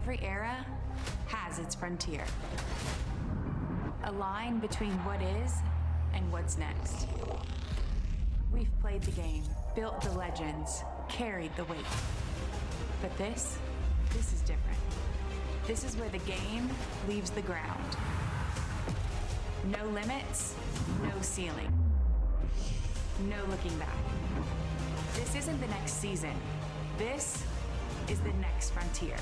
Every era has its frontier. A line between what is and what's next. We've played the game, built the legends, carried the weight. But this is different. This is where the game leaves the ground. No limits, no ceiling. No looking back. This isn't the next season. This is the next frontier.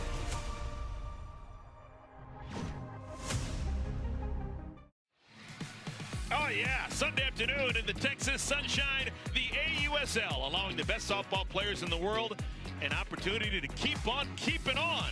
Oh yeah, Sunday afternoon in the Texas sunshine, the AUSL, allowing the best softball players in the world an opportunity to keep on keeping on.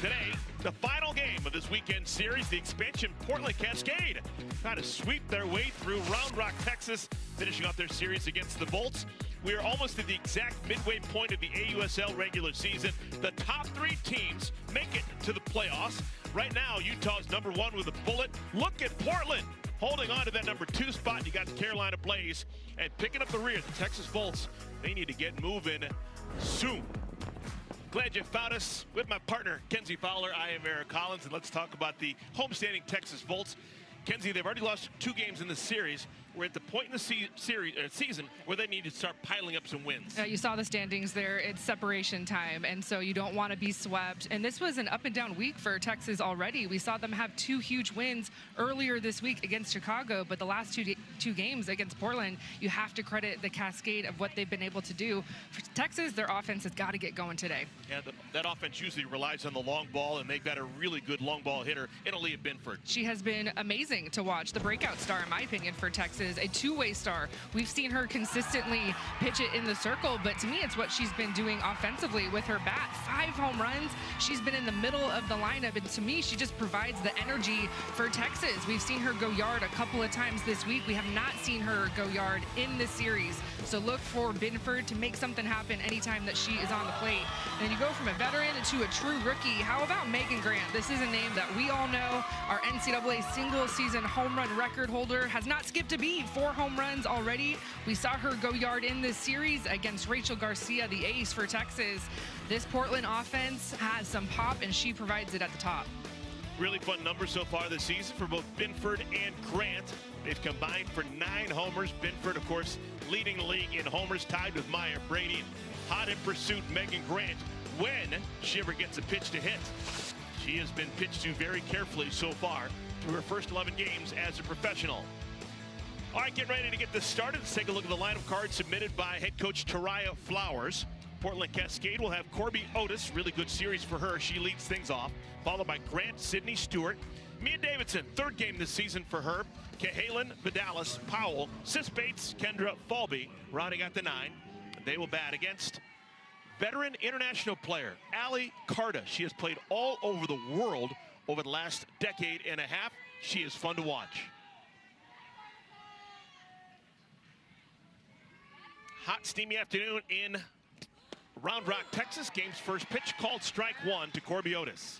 Today, the final game of this weekend series, the expansion Portland Cascade, trying to sweep their way through Round Rock, Texas, finishing off their series against the Bolts. We are almost at the exact midway point of the AUSL regular season. The top 3 teams make it to the playoffs. Right now, Utah's #1 with a bullet. Look at Portland holding on to that #2 spot. You got the Carolina Blaze and picking up the rear. The Texas Bolts, they need to get moving soon. Glad you found us with my partner, Kenzie Fowler. I am Eric Collins, and let's talk about the homestanding Texas Bolts. Kenzie, they've already lost 2 games in the series. We're at the point in the season where they need to start piling up some wins. You saw the standings there. It's separation time, and so you don't want to be swept. And this was an up-and-down week for Texas already. We saw them have 2 huge wins earlier this week against Chicago, but the last two games against Portland, you have to credit the cascade of what they've been able to do. For Texas, their offense has got to get going today. Yeah, that offense usually relies on the long ball, and they've got a really good long ball hitter in Aaliyah Binford. She has been amazing to watch. The breakout star, in my opinion, for Texas. A 2-way star. We've seen her consistently pitch it in the circle, but to me, it's what she's been doing offensively with her bat. 5 home runs. She's been in the middle of the lineup, and to me, she just provides the energy for Texas. We've seen her go yard a couple of times this week. We have not seen her go yard in this series. So look for Binford to make something happen anytime that she is on the plate. And then you go from a veteran to a true rookie. How about Megan Grant? This is a name that we all know. Our NCAA single-season home run record holder has not skipped a beat. 4 home runs already. We saw her go yard in this series against Rachel Garcia, the ace for Texas. This Portland offense has some pop, and she provides it at the top. Really fun numbers so far this season for both Binford and Grant. They've combined for 9 homers. Binford, of course, leading the league in homers, tied with Maya Brady. Hot in pursuit, Megan Grant, when she ever gets a pitch to hit. She has been pitched to very carefully so far through her first 11 games as a professional. All right, get ready to get this started. Let's take a look at the lineup card submitted by head coach Taraya Flowers. Portland Cascade will have Corby Otis, really good series for her. She leads things off, followed by Grant Sydney Stewart. Mia Davidson, 3rd game this season for her. Cahalan, Vidalis, Powell, Sis Bates, Kendra Falby, rounding out the 9. They will bat against veteran international player Ali Carta. She has played all over the world over the last decade and a half. She is fun to watch. Hot, steamy afternoon in Round Rock, Texas. Game's first pitch called strike 1 to Corby Otis.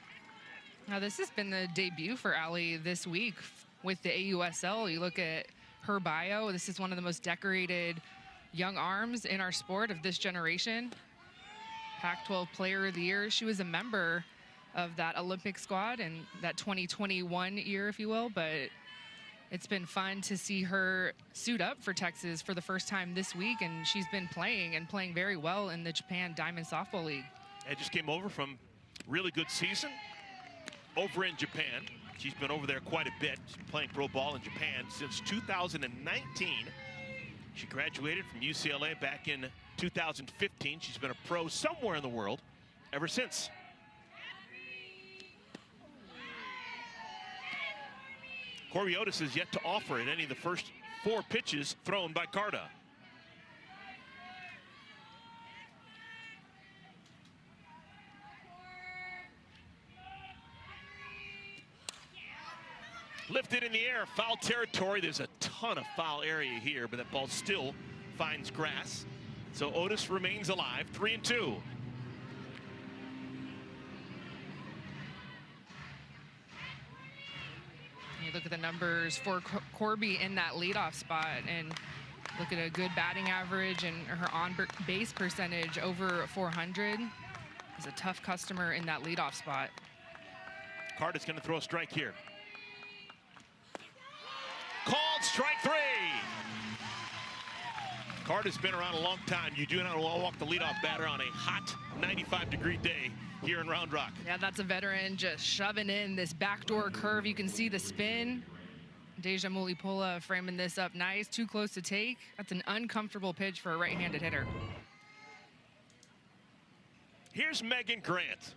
Now, this has been the debut for Allie this week with the AUSL. You look at her bio. This is one of the most decorated young arms in our sport of this generation. Pac-12 Player of the Year. She was a member of that Olympic squad in that 2021 year, if you will, but it's been fun to see her suit up for Texas for the first time this week, and she's been playing and playing very well in the Japan Diamond Softball League. I just came over from really good season over in Japan. She's been over there quite a bit. She's been playing pro ball in Japan since 2019. She graduated from UCLA back in 2015. She's been a pro somewhere in the world ever since. Corby Otis is yet to offer in any of the first 4 pitches thrown by Carta. Lifted in the air, foul territory. There's a ton of foul area here, but that ball still finds grass. So Otis remains alive, 3-2. You look at the numbers for Corby in that leadoff spot, and look at a good batting average and her on-base percentage over 400. Is a tough customer in that leadoff spot. Carter's going to throw a strike here. Called strike 3. Carter's been around a long time. You do not walk the leadoff batter on a hot 95-degree day here in Round Rock. Yeah, that's a veteran just shoving in this backdoor curve. You can see the spin. Deja Mulipola framing this up nice. Too close to take. That's an uncomfortable pitch for a right-handed hitter. Here's Megan Grant.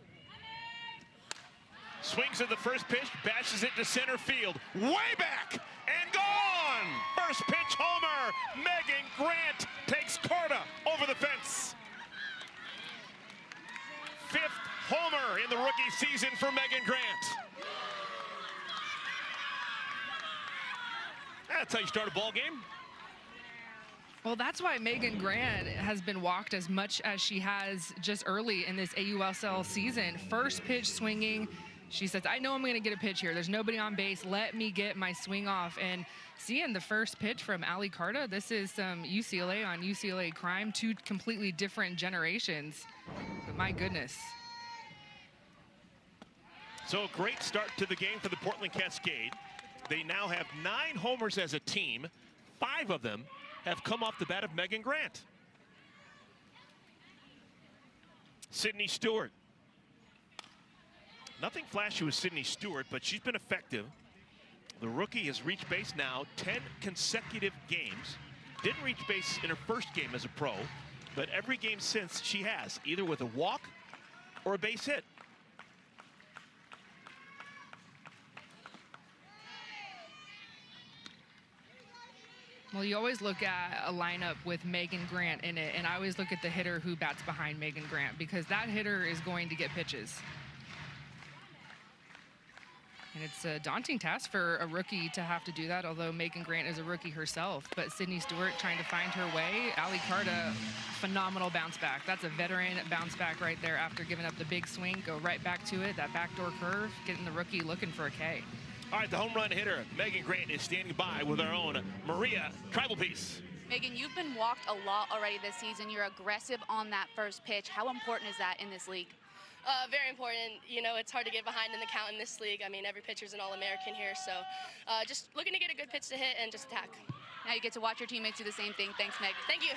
Swings at the first pitch, bashes it to center field. Way back and gone! First pitch homer. Megan Grant takes Corda over the fence. 5th homer in the rookie season for Megan Grant. That's how you start a ball game. Well, that's why Megan Grant has been walked as much as she has just early in this AUSL season. First pitch swinging. She says, I know I'm going to get a pitch here. There's nobody on base. Let me get my swing off. And seeing the first pitch from Ali Carta, this is some UCLA on UCLA crime, 2 completely different generations. But my goodness. So a great start to the game for the Portland Cascade. They now have 9 homers as a team. 5 of them have come off the bat of Megan Grant. Sydney Stewart. Nothing flashy with Sydney Stewart, but she's been effective. The rookie has reached base now 10 consecutive games. Didn't reach base in her first game as a pro, but every game since she has, either with a walk or a base hit. Well, you always look at a lineup with Megan Grant in it, and I always look at the hitter who bats behind Megan Grant, because that hitter is going to get pitches. And it's a daunting task for a rookie to have to do that, although Megan Grant is a rookie herself. But Sydney Stewart trying to find her way. Ali Carta, phenomenal bounce back. That's a veteran bounce back right there after giving up the big swing. Go right back to it, that backdoor curve, getting the rookie looking for a K. All right, the home run hitter, Megan Grant, is standing by with our own Maria Tribal Piece. Megan, you've been walked a lot already this season. You're aggressive on that first pitch. How important is that in this league? Very important. You know, it's hard to get behind in the count in this league. I mean, every pitcher's an All-American here, so just looking to get a good pitch to hit and just attack. Now you get to watch your teammates do the same thing. Thanks, Megan. Thank you.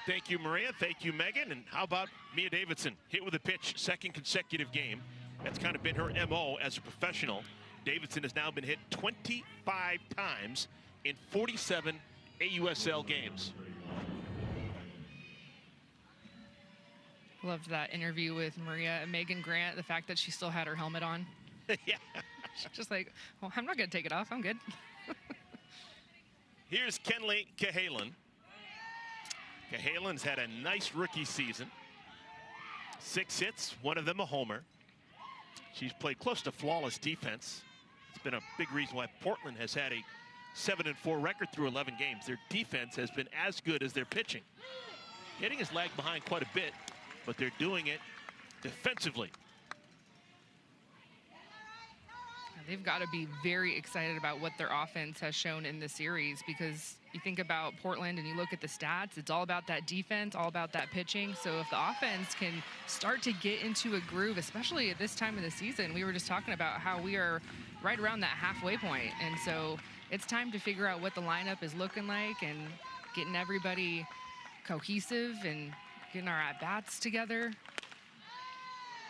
Thank you, Maria. Thank you, Megan. And how about Mia Davidson? Hit with a pitch, 2nd consecutive game. That's kind of been her MO as a professional. Davidson has now been hit 25 times in 47 AUSL games. Loved that interview with Maria and Megan Grant, the fact that she still had her helmet on. Yeah. She's just like, well, I'm not going to take it off. I'm good. Here's Kenley Cahalan. Cahalan's had a nice rookie season. 6 hits, 1 of them a homer. She's played close to flawless defense. It's been a big reason why Portland has had a 7-4 record through 11 games. Their defense has been as good as their pitching. Hitting has lagged behind quite a bit, but they're doing it defensively. They've got to be very excited about what their offense has shown in the series, because you think about Portland and you look at the stats, it's all about that defense, all about that pitching. So if the offense can start to get into a groove, especially at this time of the season, we were just talking about how we are right around that halfway point. And so it's time to figure out what the lineup is looking like and getting everybody cohesive and getting our at-bats together.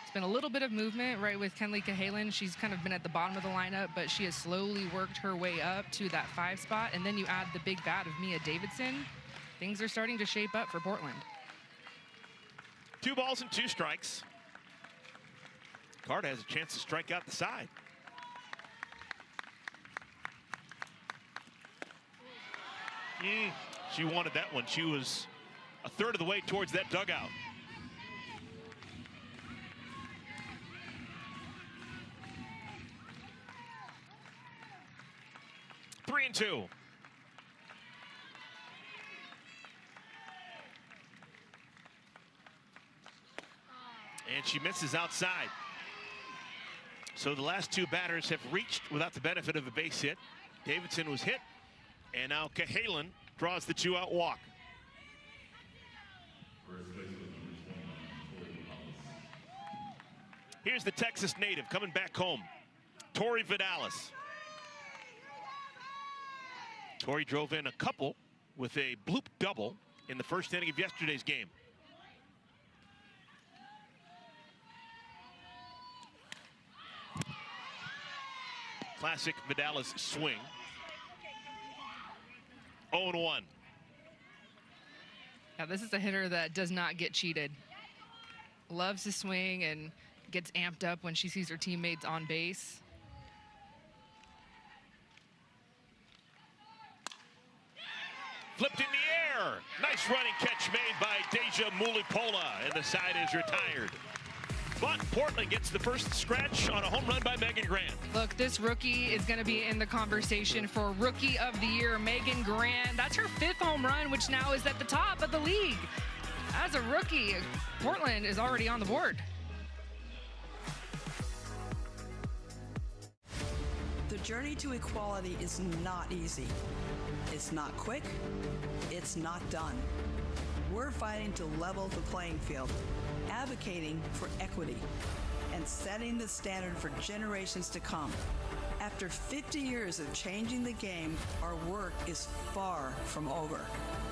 It's been a little bit of movement, right, with Kenley Cahalan. She's kind of been at the bottom of the lineup, but she has slowly worked her way up to that 5 spot. And then you add the big bat of Mia Davidson. Things are starting to shape up for Portland. 2 balls and 2 strikes. Carter has a chance to strike out the side. She wanted that one. She was a third of the way towards that dugout. Three and two. And she misses outside. So the last 2 batters have reached without the benefit of a base hit. Davidson was hit, and now Cahalan draws the 2-out walk. Here's the Texas native coming back home, Tori Vidalis. Tori drove in a couple with a bloop double in the first inning of yesterday's game. Classic Vidalis swing. 0-1. Yeah, this is a hitter that does not get cheated. Loves to swing and gets amped up when she sees her teammates on base. Flipped in the air. Nice running catch made by Deja Mulipola, and the side is retired. But Portland gets the first scratch on a home run by Megan Grant. Look, this rookie is going to be in the conversation for Rookie of the Year, Megan Grant. That's her 5th home run, which now is at the top of the league. As a rookie, Portland is already on the board. The journey to equality is not easy. It's not quick. It's not done. We're fighting to level the playing field, advocating for equity, and setting the standard for generations to come. After 50 years of changing the game, our work is far from over.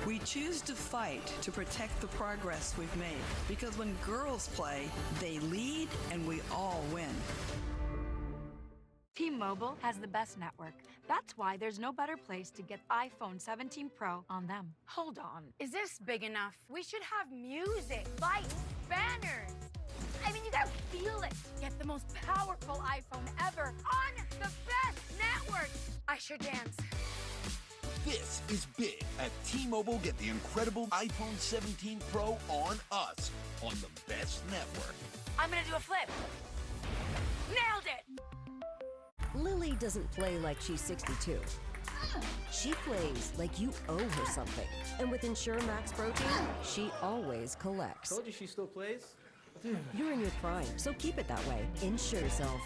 We choose to fight to protect the progress we've made, because when girls play, they lead and we all win. T-Mobile has the best network. That's why there's no better place to get iPhone 17 Pro on them. Hold on. Is this big enough? We should have music, lights, banners. I mean, you gotta feel it. Get the most powerful iPhone ever on the best network. I sure dance. This is big. At T-Mobile, get the incredible iPhone 17 Pro on us, on the best network. I'm gonna do a flip. Nailed it. Lily doesn't play like she's 62. She plays like you owe her something. And with Ensure Max Protein, she always collects. Told you she still plays. You're in your prime, so keep it that way. Ensure yourself.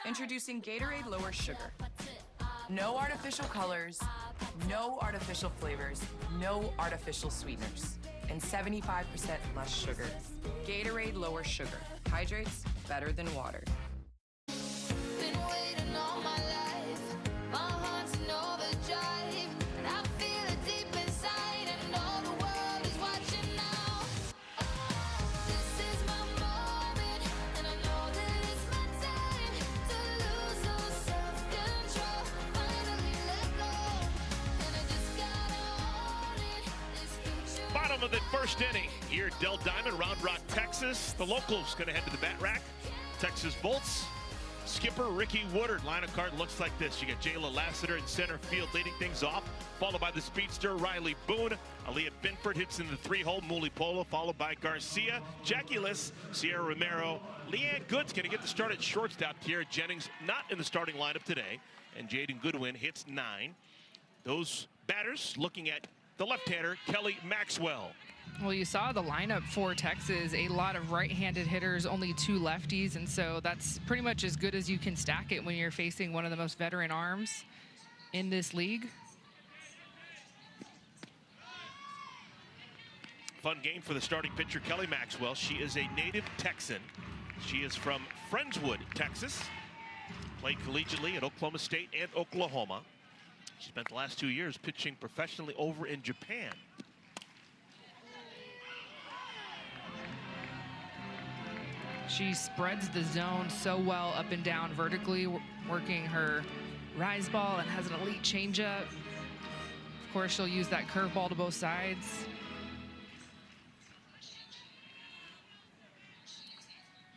Introducing Gatorade Lower Sugar. No artificial colors, no artificial flavors, no artificial sweeteners, and 75% less sugar. Gatorade Lower Sugar. Hydrates better than water. Bottom of the first inning here at Del Diamond, Round Rock, Texas. The locals going to head to the bat rack. Texas Bolts. Skipper Ricky Woodard. Line of card looks like this. You got Jayla Lassiter in center field leading things off, followed by the speedster Riley Boone. Aaliyah Binford hits in the 3-hole. Mulipola followed by Garcia, Jackie Liss, Sierra Romero. Leanne Good's going to get the start at shortstop. Kiera Jennings not in the starting lineup today. And Jaden Goodwin hits 9. Those batters looking at the left-hander, Kelly Maxwell. Well, you saw the lineup for Texas, a lot of right-handed hitters, only 2 lefties, and so that's pretty much as good as you can stack it when you're facing one of the most veteran arms in this league. Fun game for the starting pitcher, Kelly Maxwell. She is a native Texan. She is from Friendswood, Texas. Played collegiately at Oklahoma State and Oklahoma. She spent the last 2 years pitching professionally over in Japan. She spreads the zone so well up and down vertically, working her rise ball, and has an elite changeup. Of course, she'll use that curveball to both sides.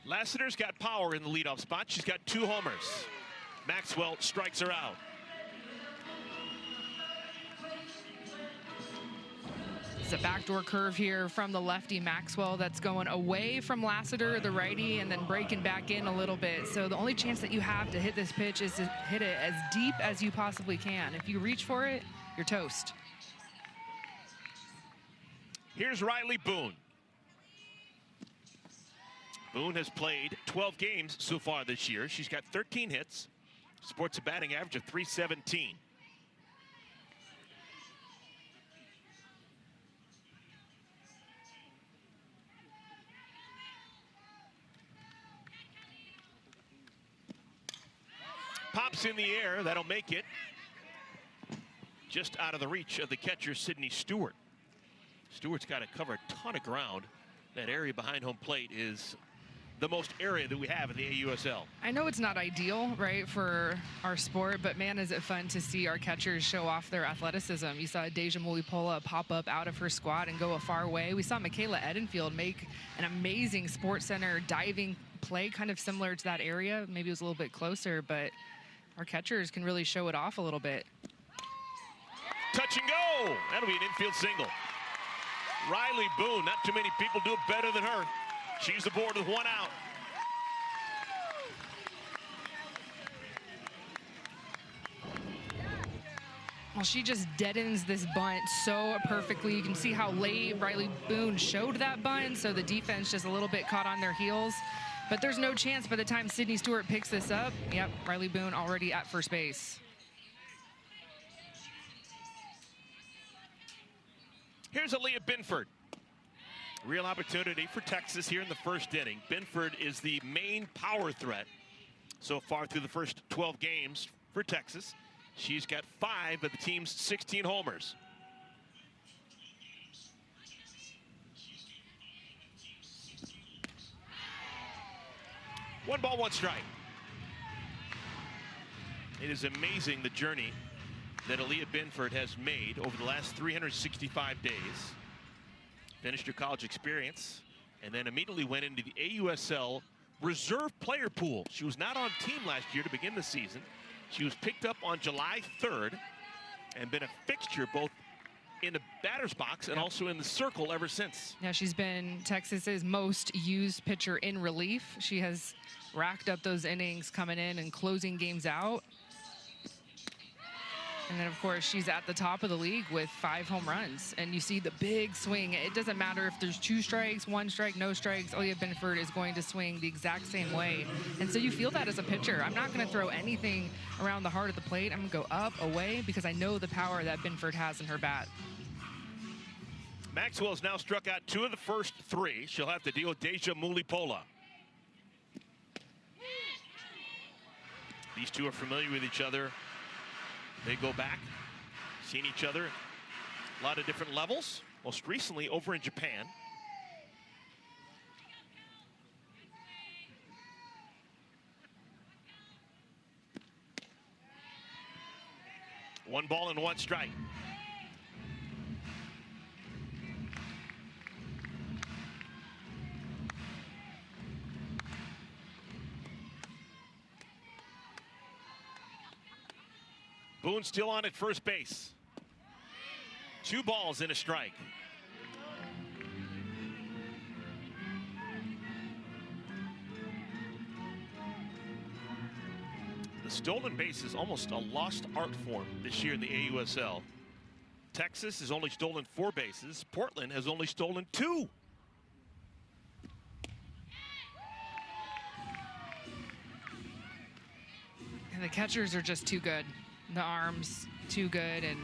Lassiter's got power in the leadoff spot. She's got 2 homers. Maxwell strikes her out. It's a backdoor curve here from the lefty Maxwell that's going away from Lassiter, the righty, and then breaking back in a little bit. So the only chance that you have to hit this pitch is to hit it as deep as you possibly can. If you reach for it, you're toast. Here's Riley Boone. Boone has played 12 games so far this year. She's got 13 hits, sports a batting average of .317. Loose in the air, that'll make it just out of the reach of the catcher, Sydney Stewart. Stewart's got to cover a ton of ground. That area behind home plate is the most area that we have in the AUSL. I know it's not ideal, right, for our sport, but man, is it fun to see our catchers show off their athleticism. You saw Deja Mulipola pop up out of her squat and go a far way. We saw Michaela Edenfield make an amazing Sports Center diving play, kind of similar to that area. Maybe it was a little bit closer, but our catchers can really show it off a little bit. Touch and go. That'll be an infield single. Riley Boone, not too many people do it better than her. She's aboard with one out. Well, she just deadens this bunt so perfectly. You can see how late Riley Boone showed that bunt, so the defense just a little bit caught on their heels. But there's no chance by the time Sydney Stewart picks this up. Yep, Riley Boone already at first base. Here's Aaliyah Binford. Real opportunity for Texas here in the first inning. Binford is the main power threat so far through the first 12 games for Texas. She's got 5 of the team's 16 homers. One ball, one strike. It is amazing the journey that Aaliyah Binford has made over the last 365 days. Finished her college experience and then immediately went into the AUSL reserve player pool. She was not on team last year to begin the season. She was picked up on July 3rd and been a fixture both in the batter's box and also in the circle ever since. Yeah, she's been Texas's most used pitcher in relief. She has racked up those innings coming in and closing games out. And then, of course, she's at the top of the league with 5 home runs. And you see the big swing. It doesn't matter if there's 2 strikes, 1 strike, no strikes. Aaliyah Binford is going to swing the exact same way. And so you feel that as a pitcher. I'm not going to throw anything around the heart of the plate. I'm going to go up, away, because I know the power that Binford has in her bat. Maxwell has now struck out 2 of the first 3. She'll have to deal with Deja Mulipola. These two are familiar with each other. They go back, seen each other a lot of different levels, most recently over in Japan. One ball and one strike. Boone still on at first base. 2 balls and a strike. The stolen base is almost a lost art form this year in the AUSL. Texas has only stolen 4 bases. Portland has only stolen 2. And the catchers are just too good. The arms too good, and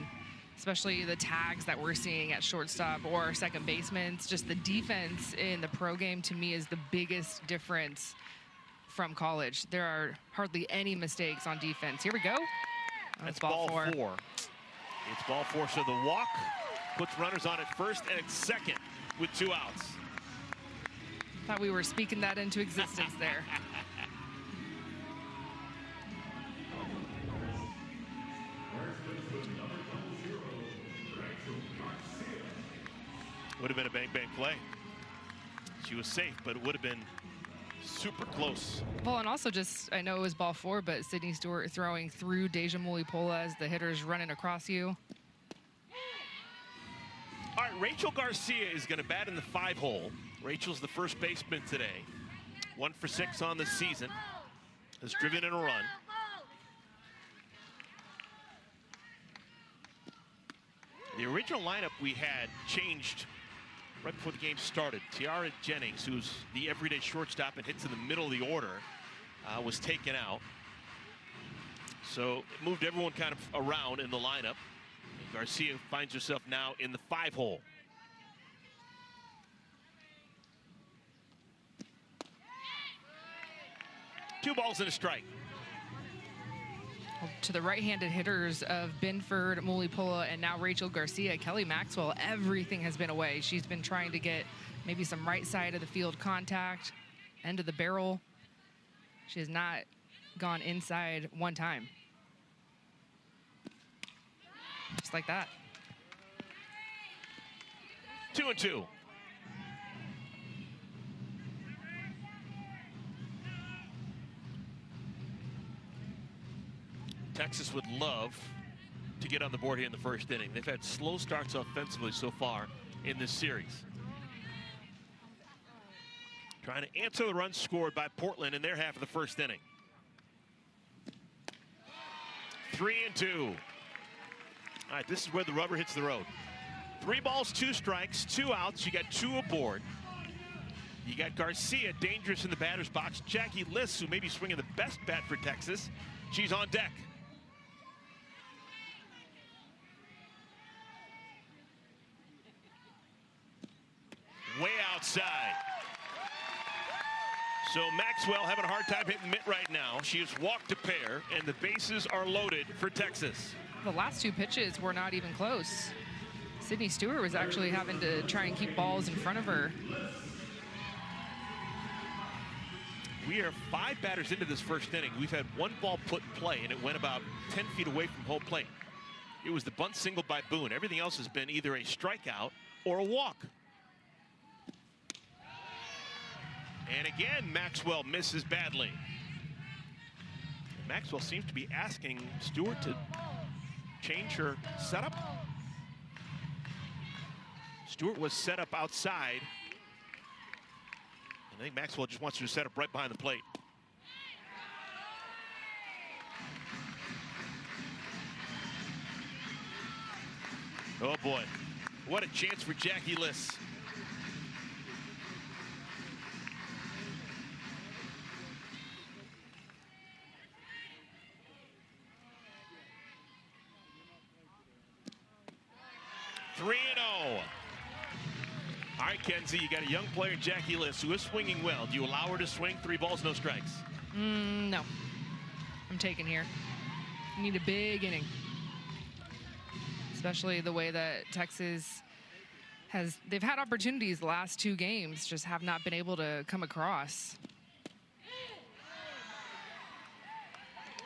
especially the tags that we're seeing at shortstop or second baseman. It's just the defense in the pro game, to me, is the biggest difference from college. There are hardly any mistakes on defense. Here we go. That's ball 4. It's ball 4, so the walk puts runners on at first and at second with 2 outs. Thought we were speaking that into existence there. Would have been a bang-bang play. She was safe, but it would have been super close. Well, and also just, I know it was ball 4, but Sydney Stewart throwing through Deja Mulipola as the hitter's running across you. All right, Rachel Garcia is going to bat in the 5 hole. Rachel's the first baseman today. 1 for 6 on the season. Has driven in a run. The original lineup we had changed right before the game started. Tiara Jennings, who's the everyday shortstop and hits in the middle of the order, was taken out. So it moved everyone kind of around in the lineup. And Garcia finds herself now in the 5 hole. Two balls and a strike. To the right-handed hitters of Binford, Mulipola, and now Rachel Garcia, Kelly Maxwell, everything has been away. She's been trying to get maybe some right side of the field contact, end of the barrel. She has not gone inside one time. Just like that. 2-2. Texas would love to get on the board here in the first inning. They've had slow starts offensively so far in this series. Trying to answer the runs scored by Portland in their half of the first inning. 3-2. All right, this is where the rubber hits the road. 3 balls, 2 strikes, 2 outs. You got 2 aboard. You got Garcia dangerous in the batter's box. Jackie Liss, who may be swinging the best bat for Texas. She's on deck. Way outside. So Maxwell having a hard time hitting mitt right now. She has walked a pair, and the bases are loaded for Texas. The last 2 pitches were not even close. Sydney Stewart was actually having to try and keep balls in front of her. We are 5 batters into this first inning. We've had 1 ball put in play, and it went about 10 feet away from home plate. It was the bunt single by Boone. Everything else has been either a strikeout or a walk. And again, Maxwell misses badly. Maxwell seems to be asking Stewart to change her setup. Stewart was set up outside. I think Maxwell just wants her to set up right behind the plate. Oh boy, what a chance for Jackie Liss. All right, Kenzie, you got a young player, Jackie Liss, who is swinging well. Do you allow her to swing? 3 balls, no strikes. No. I'm taking here. You need a big inning. Especially the way that Texas they've had opportunities the last 2 games, just have not been able to come across.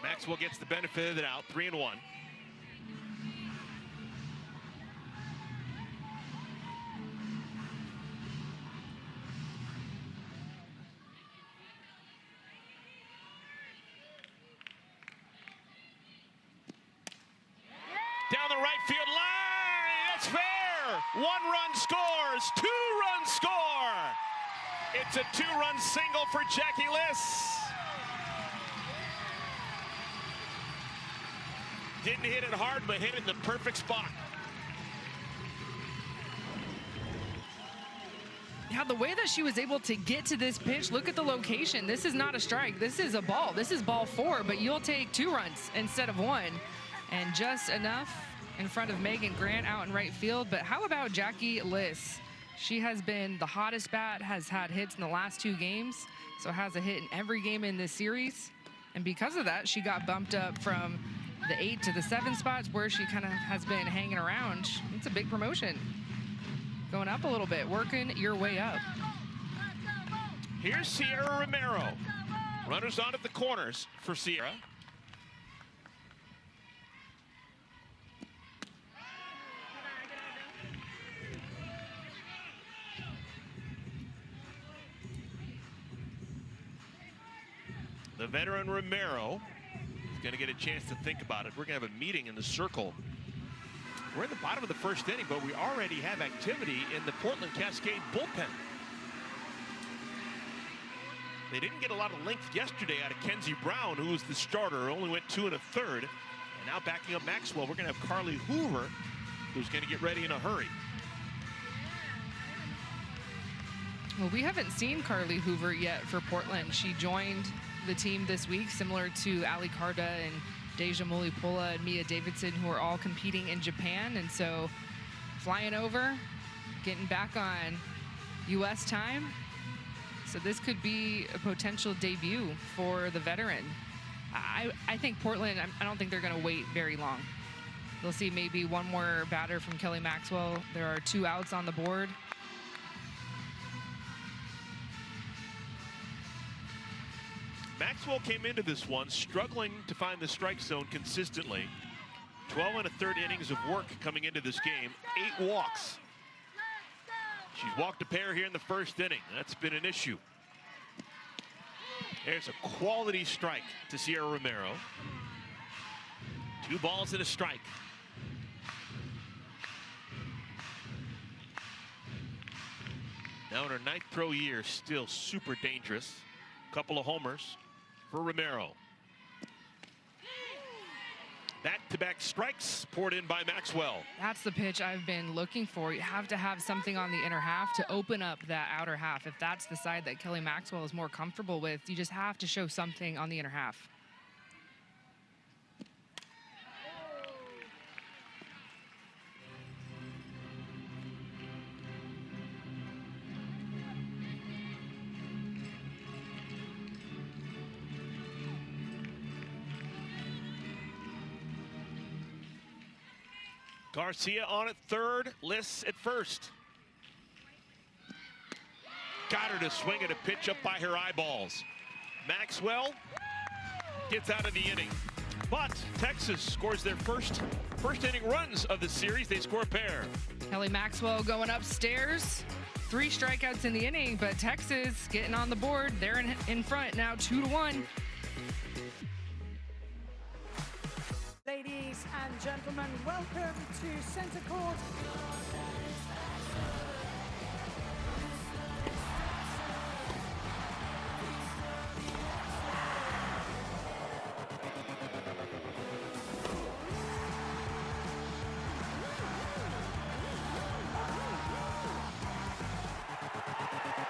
Maxwell gets the benefit of the doubt, 3-1. Down the right field line, that's fair. 1 run scores, 2 runs score. It's a 2-run single for Jackie Liss. Didn't hit it hard, but hit it in the perfect spot. Yeah, the way that she was able to get to this pitch, look at the location. This is not a strike, this is a ball. This is ball 4, but you'll take 2 runs instead of 1. And just enough in front of Megan Grant out in right field. But how about Jackie Liss? She has been the hottest bat, has had hits in the last 2 games, so has a hit in every game in this series. And because of that, she got bumped up from the 8 to the 7 spots where she kind of has been hanging around. It's a big promotion. Going up a little bit, working your way up. Here's Sierra Romero. Runners on at the corners for Sierra. The veteran Romero is going to get a chance to think about it. We're going to have a meeting in the circle. We're in the bottom of the first inning, but we already have activity in the Portland Cascade bullpen. They didn't get a lot of length yesterday out of Kenzie Brown, who was the starter, only went 2 1/3. And now backing up Maxwell, we're going to have Carly Hoover, who's going to get ready in a hurry. Well, we haven't seen Carly Hoover yet for Portland. She joined the team this week, similar to Ali Carda and Deja Mulipola and Mia Davidson, who are all competing in Japan. And so flying over, getting back on U.S. time. So this could be a potential debut for the veteran. I think Portland, I don't think they're going to wait very long. They'll see maybe one more batter from Kelly Maxwell. There are 2 outs on the board. Maxwell came into this one struggling to find the strike zone consistently. 12 1/3 innings of work coming into this game, 8 walks. She's walked a pair here in the first inning. That's been an issue. There's a quality strike to Sierra Romero. 2 balls and a strike. Now in her 9th pro year, still super dangerous. Couple of homers for Romero. Back-to-back strikes poured in by Maxwell. That's the pitch I've been looking for. You have to have something on the inner half to open up that outer half. If that's the side that Kelly Maxwell is more comfortable with, you just have to show something on the inner half. Garcia on at third, Liss at first. Got her to swing at a pitch up by her eyeballs. Maxwell gets out of the inning. But Texas scores their first inning runs of the series. They score a pair. Kelly Maxwell going upstairs. 3 strikeouts in the inning, but Texas getting on the board. They're in front now, 2-1. Ladies and gentlemen, welcome to Center Court.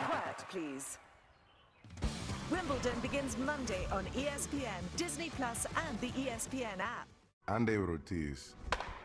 Quiet, please. Wimbledon begins Monday on ESPN, Disney Plus, and the ESPN app. I'm David Ortiz.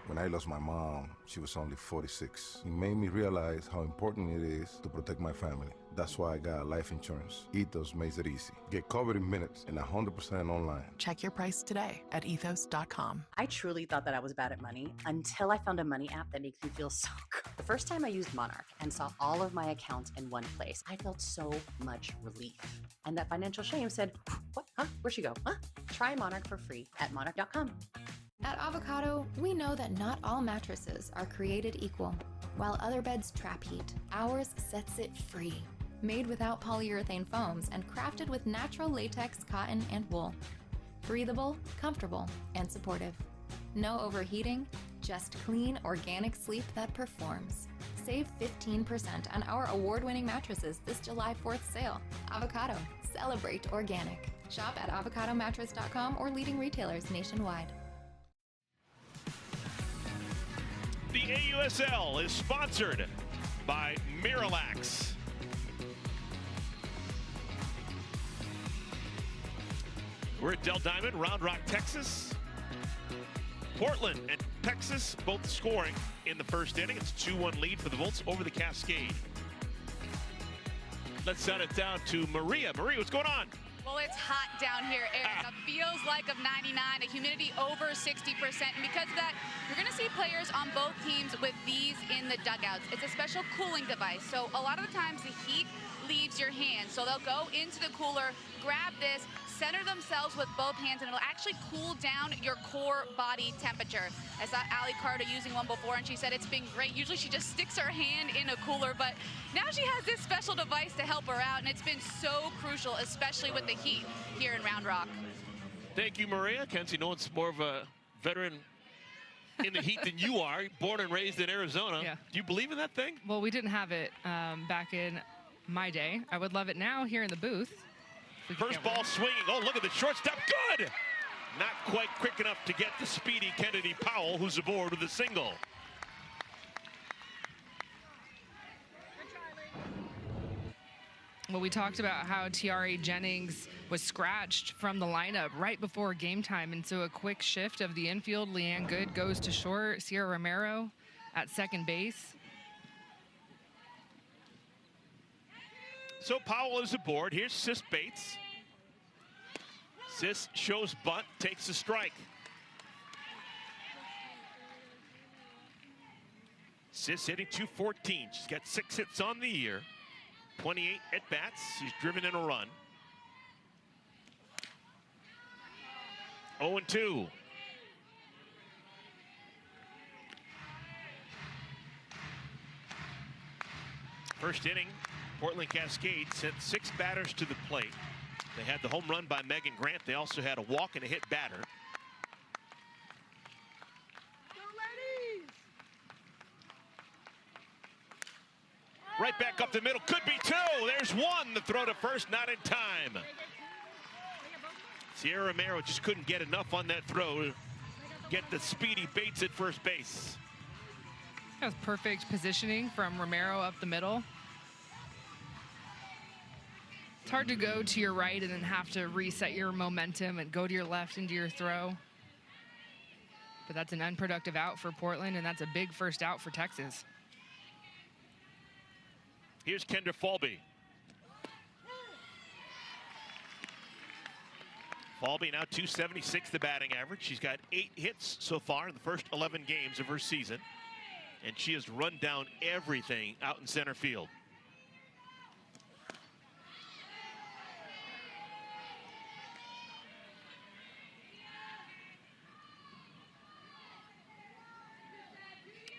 When I lost my mom, she was only 46. It made me realize how important it is to protect my family. That's why I got life insurance. Ethos makes it easy. Get covered in minutes and 100% online. Check your price today at ethos.com. I truly thought that I was bad at money until I found a money app that makes me feel so good. The first time I used Monarch and saw all of my accounts in one place, I felt so much relief. And that financial shame said, what? Huh? Where'd she go? Huh? Try Monarch for free at monarch.com. At Avocado, we know that not all mattresses are created equal. While other beds trap heat, ours sets it free. Made without polyurethane foams and crafted with natural latex, cotton, and wool. Breathable, comfortable, and supportive. No overheating, just clean, organic sleep that performs. Save 15% on our award-winning mattresses this July 4th sale. Avocado, celebrate organic. Shop at avocadomattress.com or leading retailers nationwide. The AUSL is sponsored by Miralax. We're at Del Diamond, Round Rock, Texas. Portland and Texas both scoring in the first inning. It's a 2-1 lead for the Volts over the Cascade. Let's send it down to Maria. Maria, what's going on? Well, it's hot down here, Eric. It feels like of 99, a humidity over 60%. And because of that, you're going to see players on both teams with these in the dugouts. It's a special cooling device. So a lot of the times the heat leaves your hand. So they'll go into the cooler, grab this, center themselves with both hands, and it'll actually cool down your core body temperature. I saw Ali Carter using one before, and she said it's been great. Usually she just sticks her hand in a cooler, but now she has this special device to help her out, and it's been so crucial, especially with the heat here in Round Rock. Thank you, Maria. Kenzie, no one's more of a veteran in the heat than you are, born and raised in Arizona. Yeah. Do you believe in that thing? Well, we didn't have it back in my day. I would love it now here in the booth. First ball swinging. Oh, look at the shortstop. Good! Not quite quick enough to get the speedy Kennedy Powell, who's aboard with a single. Well, we talked about how Tiare Jennings was scratched from the lineup right before game time, and so a quick shift of the infield. Leanne Good goes to short. Sierra Romero at second base. So Powell is aboard. Here's Sis Bates. Sis shows bunt, takes a strike. Sis hitting .214. She's got 6 hits on the year, 28 at-bats. She's driven in a run. 0-2. First inning, Portland Cascade sent 6 batters to the plate. They had the home run by Megan Grant. They also had a walk and a hit batter. Right back up the middle, could be 2. There's 1. The throw to first, not in time. Sierra Romero just couldn't get enough on that throw to get the speedy Bates at first base. That was perfect positioning from Romero up the middle. It's hard to go to your right and then have to reset your momentum and go to your left into your throw. But that's an unproductive out for Portland, and that's a big first out for Texas. Here's Kendra Falby. Falby now .276 the batting average. She's got 8 hits so far in the first 11 games of her season. And she has run down everything out in center field.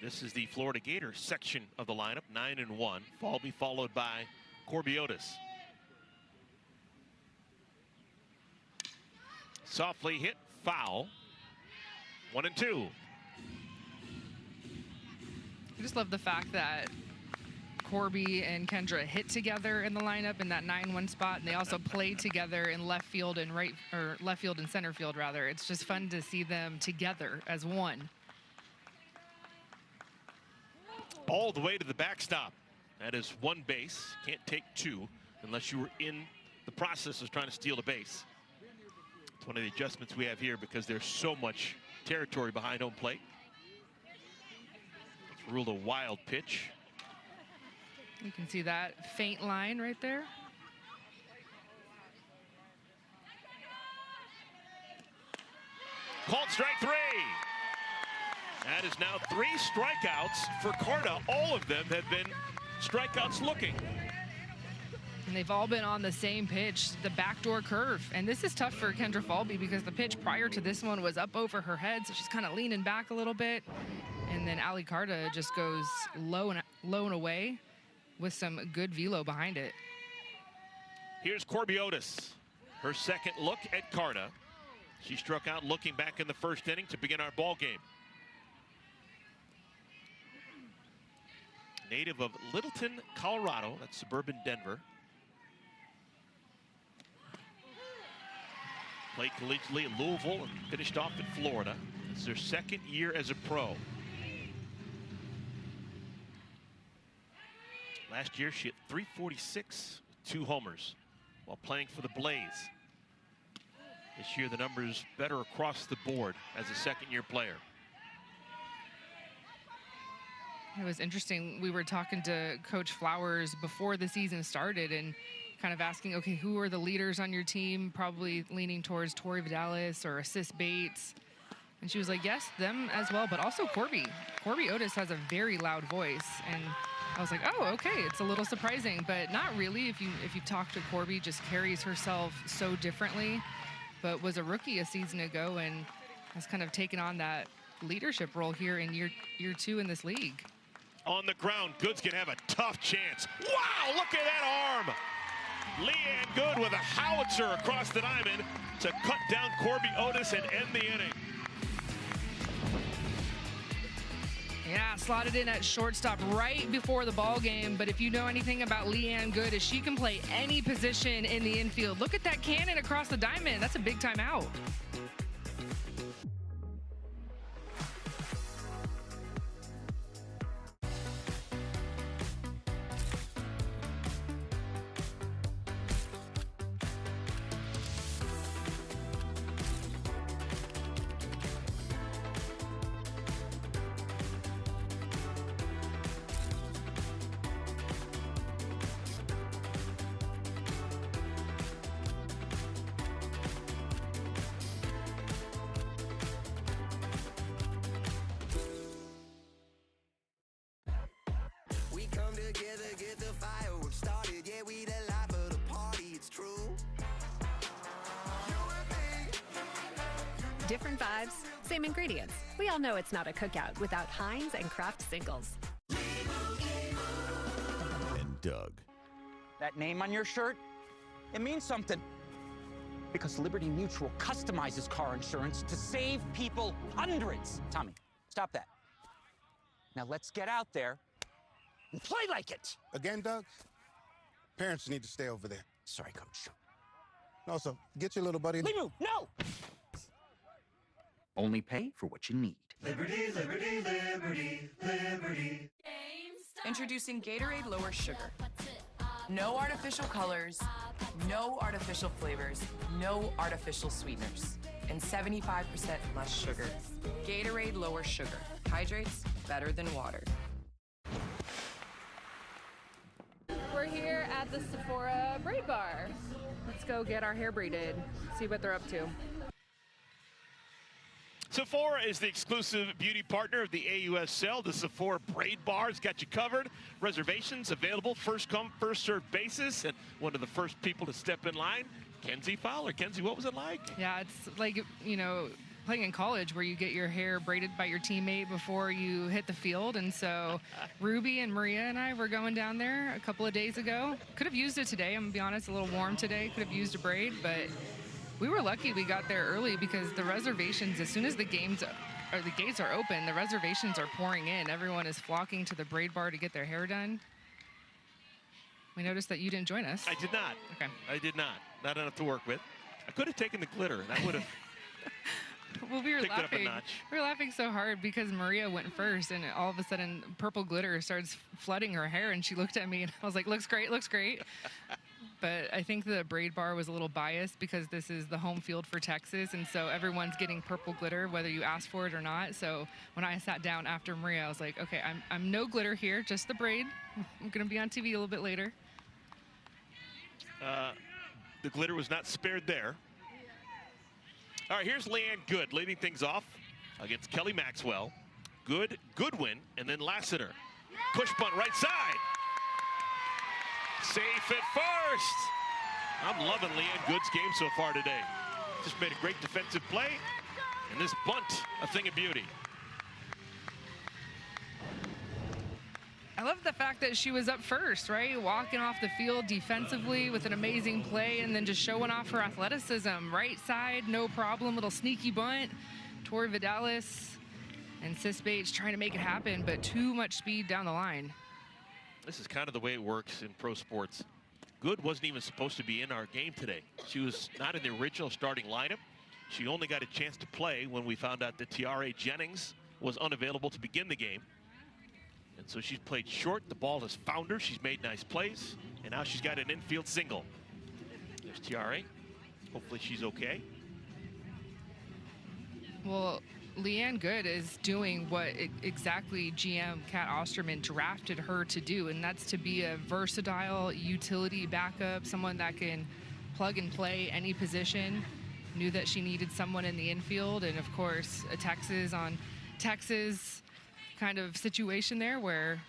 This is the Florida Gators section of the lineup, 9-1. Falby followed by Corbiotis. Softly hit, foul. 1-2. I just love the fact that Corby and Kendra hit together in the lineup in that 9-1 spot, and they also play together in left field and left field and center field rather. It's just fun to see them together as one. All the way to the backstop. That is 1 base. Can't take 2 unless you were in the process of trying to steal a base. It's one of the adjustments we have here because there's so much territory behind home plate. It's ruled a wild pitch. You can see that faint line right there. Called strike 3. That is now 3 strikeouts for Carta. All of them have been strikeouts looking. And they've all been on the same pitch, the backdoor curve. And this is tough for Kendra Falby because the pitch prior to this one was up over her head, so she's kind of leaning back a little bit. And then Ali Carta just goes low and away with some good velo behind it. Here's Corbiotis, her second look at Carta. She struck out looking back in the first inning to begin our ball game. Native of Littleton, Colorado, that's suburban Denver. Played collegiately at Louisville and finished off in Florida. It's their second year as a pro. Last year she hit .346, 2 homers while playing for the Blaze. This year the numbers better across the board as a second-year player. It was interesting. We were talking to Coach Flowers before the season started and kind of asking, okay, who are the leaders on your team? Probably leaning towards Tori Vidalis or Sis Bates. And she was like, yes, them as well, but also Corby. Corby Otis has a very loud voice. And I was like, oh, okay, it's a little surprising, but not really. If you talk to Corby, just carries herself so differently, but was a rookie a season ago and has kind of taken on that leadership role here in year 2 in this league. On the ground, Goods can have a tough chance. Wow, look at that arm. Leanne Good with a howitzer across the diamond to cut down Corby Otis and end the inning. Yeah, slotted in at shortstop right before the ball game. But if you know anything about Leanne Good, is she can play any position in the infield. Look at that cannon across the diamond. That's a big time out. Different vibes, same ingredients. We all know it's not a cookout without Heinz and Kraft singles. And Doug. That name on your shirt, it means something. Because Liberty Mutual customizes car insurance to save people hundreds. Tommy, stop that. Now let's get out there and play like it. Again, Doug? Parents need to stay over there. Sorry, Coach. Also, get your little buddy. Limu, no! Only pay for what you need. Liberty, liberty, liberty, liberty. Introducing Gatorade Lower Sugar. No artificial colors, no artificial flavors, no artificial sweeteners, and 75% less sugar. Gatorade Lower Sugar. Hydrates better than water. We're here at the Sephora Braid Bar. Let's go get our hair braided, see what they're up to. Sephora is the exclusive beauty partner of the AUSL. The Sephora Braid Bar's got you covered. Reservations available, first come, first served basis. And one of the first people to step in line, Kenzie Fowler. Kenzie, what was it like? Yeah, it's like, you know, playing in college where you get your hair braided by your teammate before you hit the field. And so Ruby and Maria and I were going down there a couple of days ago. Could have used it today. I'm gonna be honest, a little warm today. Could have used a braid, but we were lucky we got there early because the reservations, as soon as the gates are open, the reservations are pouring in. Everyone is flocking to the Braid Bar to get their hair done. We noticed that you didn't join us. I did not. Okay. I did not. Not enough to work with. I could have taken the glitter. That would have well, we were picked it up a laughing. notch. We were laughing so hard because Maria went first, and all of a sudden, purple glitter starts flooding her hair, and she looked at me, and I was like, "Looks great, looks great." But I think the Braid Bar was a little biased because this is the home field for Texas, and so everyone's getting purple glitter whether you ask for it or not. So when I sat down after Maria, I was like, okay, I'm no glitter here, just the braid. I'm gonna be on TV a little bit later. The glitter was not spared there. All right, here's Leanne Good leading things off against Kelly Maxwell. Goodwin, and then Lassiter. Push bunt right side. Safe at first. I'm loving Leanne Good's game so far today. Just made a great defensive play, and this bunt, a thing of beauty. I love the fact that she was up first, right? Walking off the field defensively with an amazing play and then just showing off her athleticism. Right side, no problem, little sneaky bunt. Tori Vidalis and Sis Bates trying to make it happen, but too much speed down the line. This is kind of the way it works in pro sports. Good wasn't even supposed to be in our game today. She was not in the original starting lineup. She only got a chance to play when we found out that Tiare Jennings was unavailable to begin the game. And so she's played short. The ball has found her. She's made nice plays. And now she's got an infield single. There's Tiare. Hopefully she's okay. Well, Leanne Good is doing what exactly GM Kat Osterman drafted her to do, and that's to be a versatile utility backup, someone that can plug and play any position. Knew that she needed someone in the infield, and of course, a Texas on Texas kind of situation there where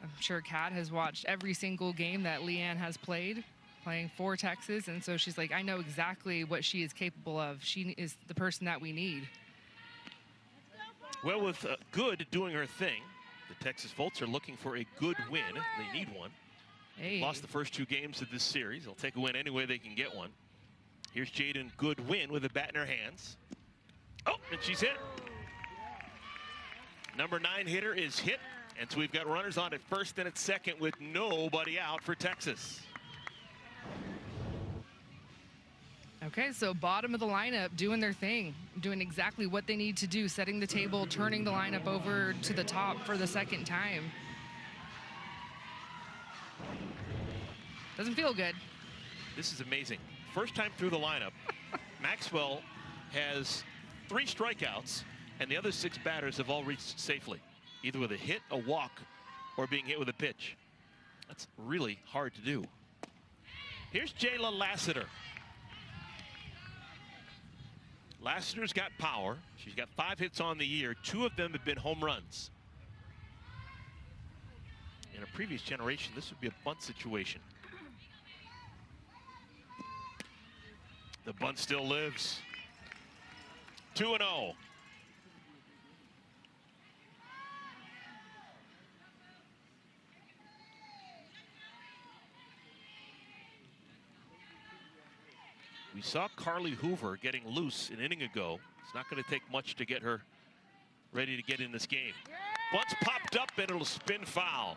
I'm sure Kat has watched every single game that Leanne has played, playing for Texas, and so she's like, I know exactly what she is capable of. She is the person that we need. Well, with Good doing her thing, the Texas Volts are looking for a good win. They need one. Hey. Lost the first 2 games of this series. They'll take a win any way they can get one. Here's Jaden Goodwin with a bat in her hands. Oh, and she's hit. Number 9 hitter is hit. And so we've got runners on at first and at second with nobody out for Texas. Okay, so bottom of the lineup doing their thing, doing exactly what they need to do, setting the table, turning the lineup over to the top for the second time. Doesn't feel good. This is amazing. First time through the lineup, Maxwell has 3 strikeouts, and the other 6 batters have all reached safely, either with a hit, a walk, or being hit with a pitch. That's really hard to do. Here's Jayla Lassiter. Lassiter's got power. She's got 5 hits on the year. 2 of them have been home runs. In a previous generation, this would be a bunt situation. The bunt still lives. 2-0. We saw Carly Hoover getting loose an inning ago. It's not going to take much to get her ready to get in this game. Bunt's popped up and it'll spin foul.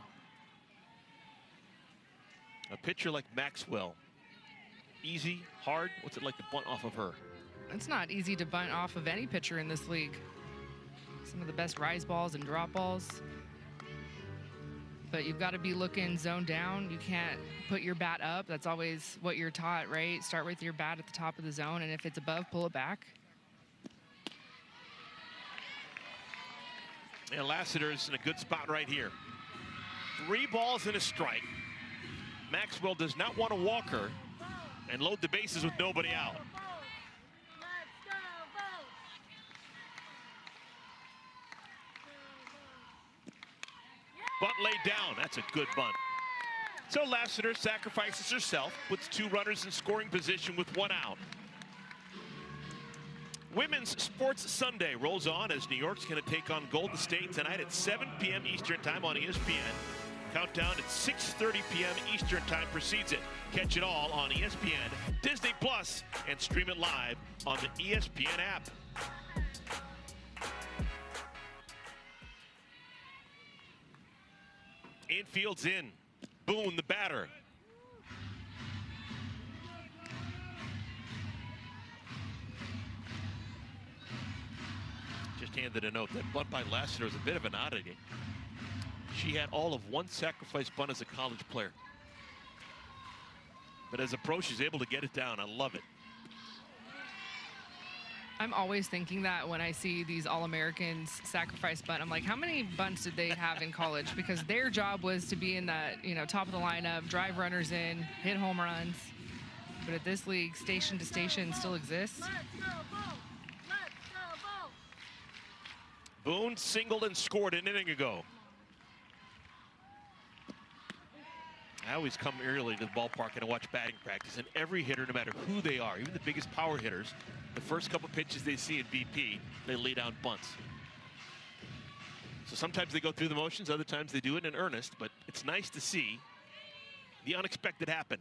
A pitcher like Maxwell. Easy, hard. What's it like to bunt off of her? It's not easy to bunt off of any pitcher in this league. Some of the best rise balls and drop balls. But you've got to be looking zone down. You can't put your bat up. That's always what you're taught, right? Start with your bat at the top of the zone, and if it's above, pull it back. And Lassiter's in a good spot right here. 3 balls and a strike. Maxwell does not want to walk her and load the bases with nobody out. Bunt laid down. That's a good bunt. So Lassiter sacrifices herself, puts 2 runners in scoring position with 1 out. Women's Sports Sunday rolls on as New York's going to take on Golden State tonight at 7 p.m. Eastern Time on ESPN. Countdown at 6:30 p.m. Eastern Time precedes it. Catch it all on ESPN, Disney Plus, and stream it live on the ESPN app. Infield's in. Boone, the batter. Just handed a note. That bunt by Lassiter was a bit of an oddity. She had all of 1 sacrifice bunt as a college player. But as a pro, she's able to get it down. I love it. I'm always thinking that when I see these All-Americans sacrifice bunt. I'm like, how many bunts did they have in college? Because their job was to be in that, you know, top of the lineup, drive runners in, hit home runs. But at this league, station to station still exists. Boone singled and scored an inning ago. I always come early to the ballpark and I watch batting practice, and every hitter, no matter who they are, even the biggest power hitters, the first couple pitches they see in BP, they lay down bunts. So sometimes they go through the motions, other times they do it in earnest, but it's nice to see the unexpected happen.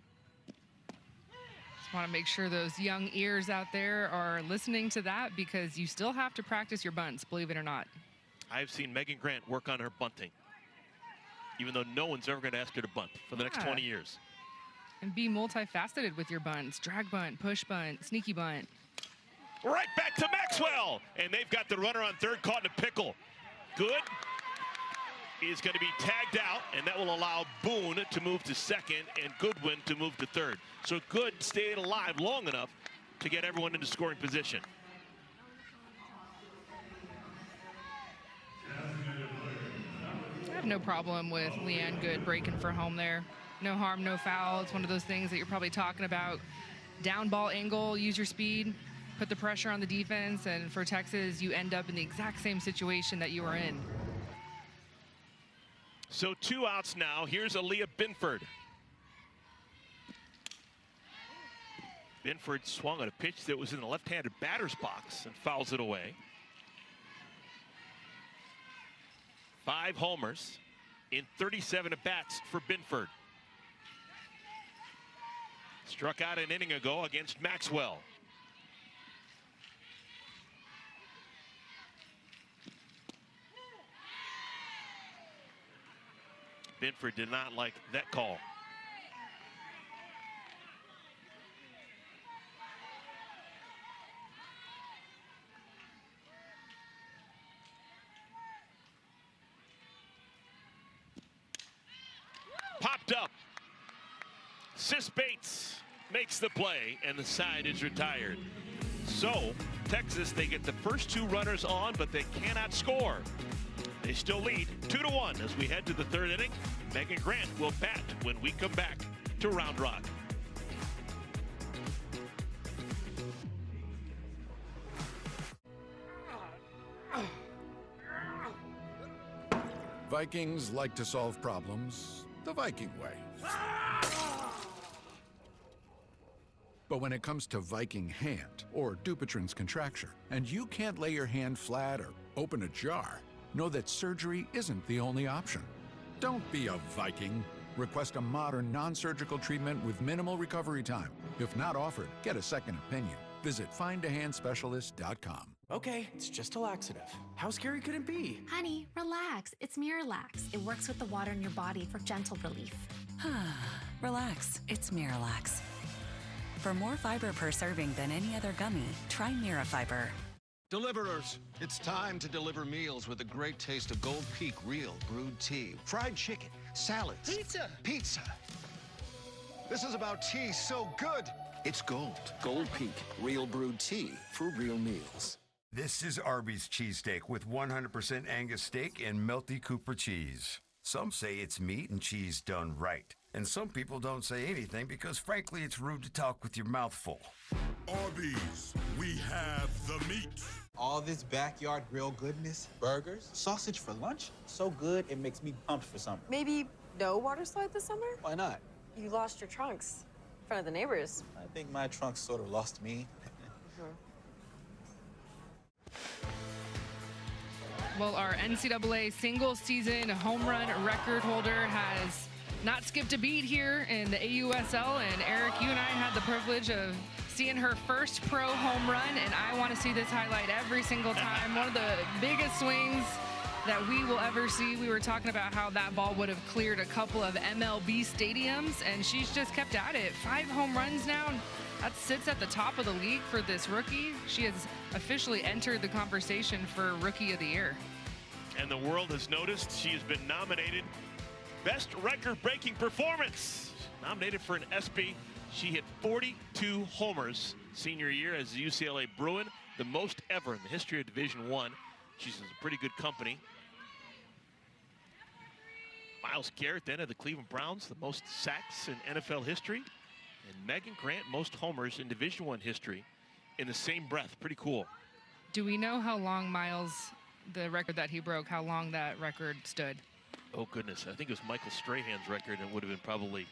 Just want to make sure those young ears out there are listening to that, because you still have to practice your bunts, believe it or not. I've seen Megan Grant work on her bunting, even though no one's ever going to ask her to bunt for the next 20 years. And be multifaceted with your bunts. Drag bunt, push bunt, sneaky bunt. Right back to Maxwell. And they've got the runner on third caught in a pickle. Good is going to be tagged out, and that will allow Boone to move to second and Goodwin to move to third. So Good stayed alive long enough to get everyone into scoring position. I have no problem with Leanne Good breaking for home there. No harm, no foul. It's one of those things that you're probably talking about. Down ball angle, use your speed, put the pressure on the defense, and for Texas, you end up in the exact same situation that you were in. So 2 outs now. Here's Aaliyah Binford. Binford swung at a pitch that was in the left-handed batter's box and fouls it away. 5 homers in 37 at-bats for Binford. Struck out an inning ago against Maxwell. Binford did not like that call. Popped up. Sis Bates makes the play, and the side is retired. So, Texas, they get the first 2 runners on, but they cannot score. They still lead 2-1 as we head to the 3rd inning. Megan Grant will bat when we come back to Round Rock. Vikings like to solve problems the Viking way. But when it comes to Viking hand or Dupuytren's contracture, and you can't lay your hand flat or open a jar, know that surgery isn't the only option. Don't be a Viking. Request a modern, non-surgical treatment with minimal recovery time. If not offered, get a second opinion. Visit findahandspecialist.com. Okay, it's just a laxative. How scary could it be? Honey, relax. It's Miralax. It works with the water in your body for gentle relief. Relax, it's Miralax. For more fiber per serving than any other gummy, try Mirafiber. Deliverers, it's time to deliver meals with the great taste of Gold Peak Real Brewed Tea. Fried chicken, salads, pizza. This is about tea so good. It's gold. Gold Peak Real Brewed Tea for real meals. This is Arby's cheesesteak with 100% Angus steak and melty Cooper cheese. Some say it's meat and cheese done right. And some people don't say anything because, frankly, it's rude to talk with your mouth full. Arby's, we have the meat. All this backyard grill goodness, burgers, sausage for lunch, so good it makes me pumped for summer. Maybe no water slide this summer? Why not? You lost your trunks in front of the neighbors. I think my trunk sort of lost me. Well, our NCAA single season home run record holder has not skipped a beat here in the AUSL, and Eric, you and I had the privilege of seeing her first pro home run, and I want to see this highlight every single time. One of the biggest swings that we will ever see. We were talking about how that ball would have cleared a couple of MLB stadiums, and she's just kept at it. 5 home runs now. That sits at the top of the league for this rookie. She has officially entered the conversation for Rookie of the Year. And the world has noticed she has been nominated Best Record-Breaking Performance. Nominated for an ESPY. She hit 42 homers senior year as a UCLA Bruin, the most ever in the history of Division I. She's in pretty good company. Myles Garrett then of the Cleveland Browns, the most sacks in NFL history. And Megan Grant, most homers in Division I history in the same breath. Pretty cool. Do we know how long Myles, the record that he broke, how long that record stood? Oh, goodness. I think it was Michael Strahan's record, and it would have been probably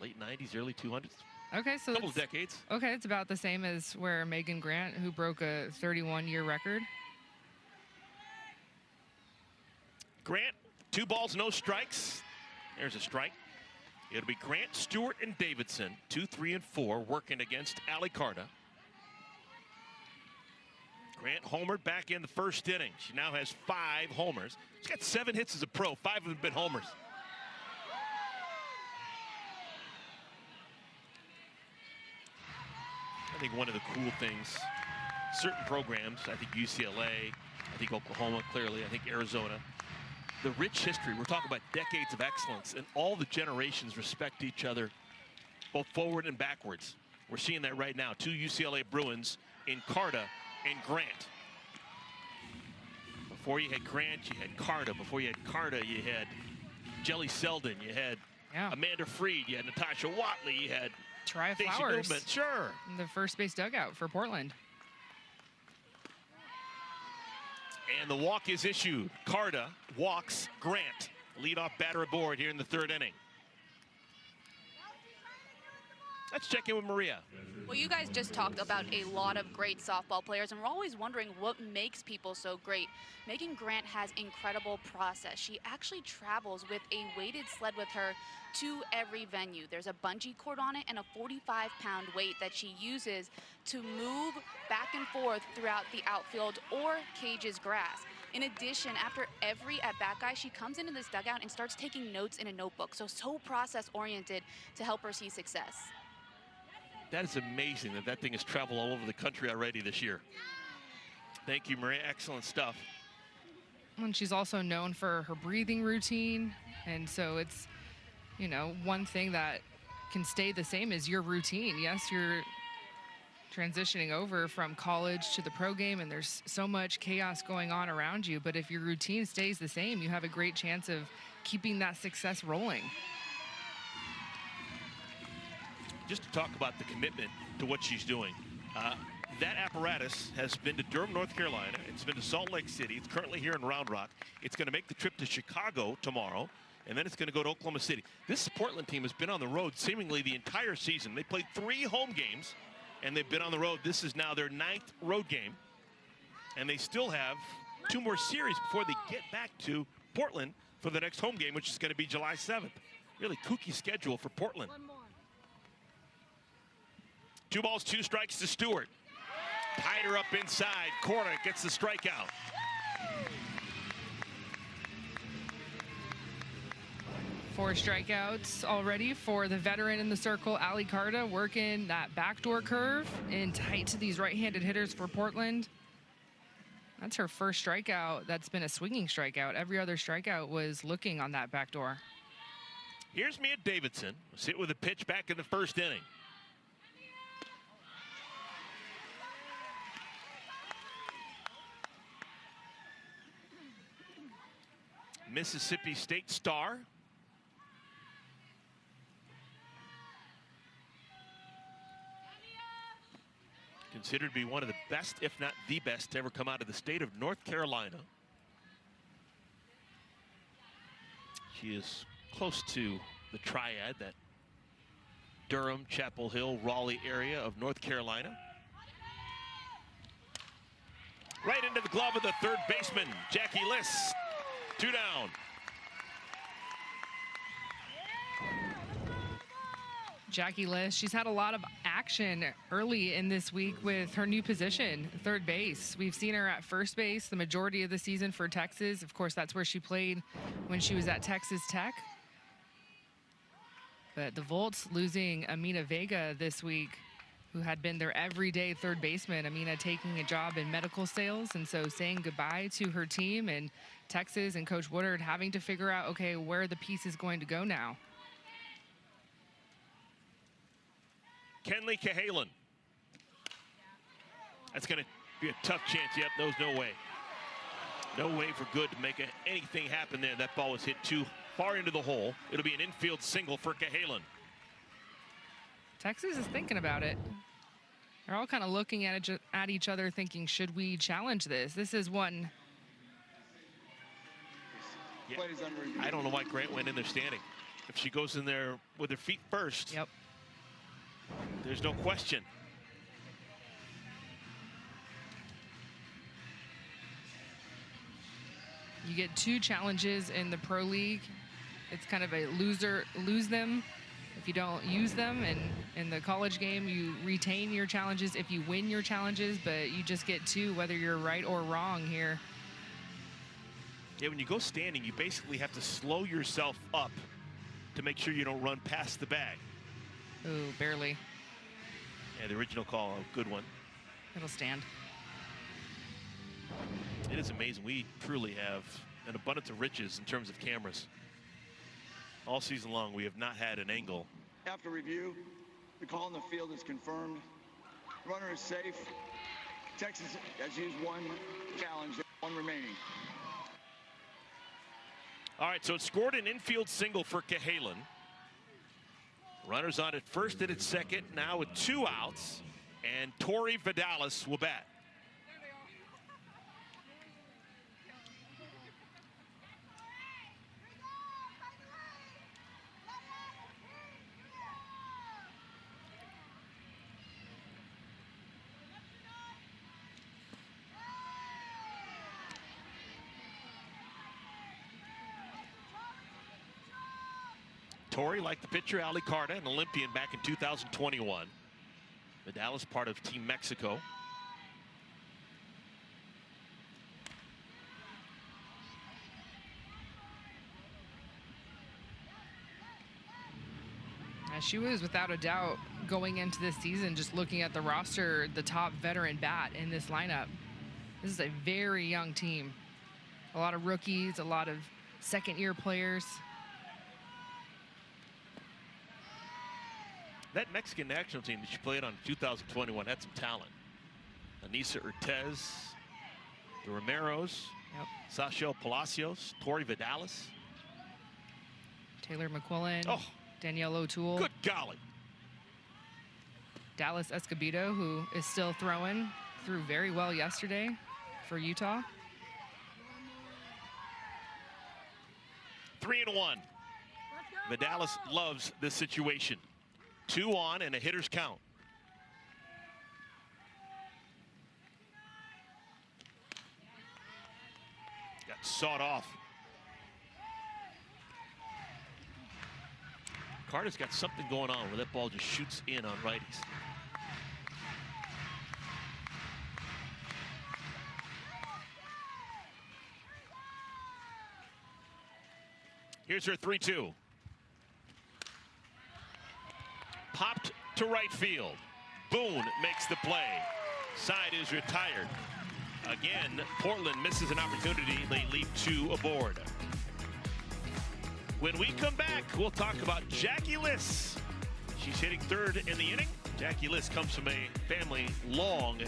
late 90s, early 200s. Okay, so a couple of decades. Okay, it's about the same as where Megan Grant, who broke a 31-year record. Grant, 2 balls, no strikes. There's a strike. It'll be Grant, Stewart, and Davidson, 2, 3, and 4, working against Ali Carta. Grant homered back in the first inning. She now has 5 homers. She's got 7 hits as a pro. 5 of them have been homers. I think one of the cool things, certain programs, I think UCLA, I think Oklahoma, clearly, I think Arizona, the rich history, we're talking about decades of excellence, and all the generations respect each other, both forward and backwards. We're seeing that right now. 2 UCLA Bruins in Carta and Grant. Before you had Grant, you had Carta. Before you had Carta, you had Jelly Selden. You had Amanda Freed. You had Natasha Watley. You had Try Stacey Flowers. Newman. Sure. In the first base dugout for Portland. And the walk is issued. Carta walks Grant. Leadoff batter aboard here in the 3rd inning. Let's check in with Maria. Well, you guys just talked about a lot of great softball players, and we're always wondering what makes people so great. Megan Grant has incredible process. She actually travels with a weighted sled with her to every venue. There's a bungee cord on it and a 45-pound weight that she uses to move back and forth throughout the outfield or cages grass. In addition, after every at-bat guy, she comes into this dugout and starts taking notes in a notebook. So process-oriented to help her see success. That is amazing that thing has traveled all over the country already this year. Thank you, Maria. Excellent stuff. And she's also known for her breathing routine. And so it's, you know, one thing that can stay the same is your routine. Yes, you're transitioning over from college to the pro game, and there's so much chaos going on around you. But if your routine stays the same, you have a great chance of keeping that success rolling. Just to talk about the commitment to what she's doing. That apparatus has been to Durham, North Carolina. It's been to Salt Lake City. It's currently here in Round Rock. It's going to make the trip to Chicago tomorrow. and then it's going to go to Oklahoma City. This Portland team has been on the road seemingly the entire season. They played 3 home games, and they've been on the road. This is now their 9th road game, and they still have 2 more series before they get back to Portland for the next home game, which is going to be July 7th. Really kooky schedule for Portland. 2 balls, 2 strikes to Stewart. Tied her up inside. Corner gets the strikeout. Four strikeouts already for the veteran in the circle, Ali Carta, working that backdoor curve in tight to these right-handed hitters for Portland. That's her first strikeout. That's been a swinging strikeout. Every other strikeout was looking on that backdoor. Here's Mia Davidson. Sit with a pitch back in the first inning. Mississippi State star. Considered to be one of the best, if not the best, to ever come out of the state of North Carolina. She is close to the triad, that Durham, Chapel Hill, Raleigh area of North Carolina. Right into the glove of the third baseman, Jackie Liss. 2 down. Jackie Liss, she's had a lot of action early in this week with her new position, third base. We've seen her at first base the majority of the season for Texas. Of course, that's where she played when she was at Texas Tech. But the Volts losing Amina Vega this week, who had been their everyday third baseman. Amina taking a job in medical sales, and so saying goodbye to her team, and Texas and Coach Woodard having to figure out, okay, where the piece is going to go now. Kenley Cahalan. That's going to be a tough chance. Yep, there's no way. No way for good to make anything happen there. That ball was hit too far into the hole. It'll be an infield single for Cahalan. Texas is thinking about it. They're all kind of looking at each other thinking, should we challenge this? This is one. Yeah. I don't know why Grant went in there standing. If she goes in there with her feet first, yep, there's no question. You get 2 challenges in the pro league. It's kind of a lose them if you don't use them. And in the college game, you retain your challenges if you win your challenges, but you just get 2 whether you're right or wrong here. Yeah, when you go standing, you basically have to slow yourself up to make sure you don't run past the bag. Ooh, barely. Yeah, the original call, a good one. It'll stand. It is amazing. We truly have an abundance of riches in terms of cameras. All season long, we have not had an angle. After review, the call in the field is confirmed. Runner is safe. Texas has used 1 challenge, 1 remaining. All right, so it scored an infield single for Cahalan. Runners on at first and at second, now with 2 outs, and Tori Vidalis will bat. Tori, like the pitcher Ali Carta, an Olympian back in 2021. Vidalis, part of Team Mexico. She was, without a doubt, going into this season, just looking at the roster, the top veteran bat in this lineup. This is a very young team. A lot of rookies, a lot of second-year players. That Mexican national team that she played on in 2021 had some talent. Anissa Urtez, the Romeros, yep, Sachel Palacios, Tori Vidalis, Taylor McQuillan, oh, Danielle O'Toole. Good golly. Dallas Escobedo, who is still throwing, threw very well yesterday for Utah. 3-1. Vidalis loves this situation. 2 on and a hitter's count. Got sawed off. Carter's got something going on where that ball just shoots in on righties. Here's her 3-2. Popped to right field. Boone makes the play. Side is retired. Again, Portland misses an opportunity. They leave 2 aboard. When we come back, we'll talk about Jackie Liss. She's hitting 3rd in the inning. Jackie Liss comes from a family long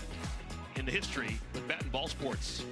in the history of bat and ball sports.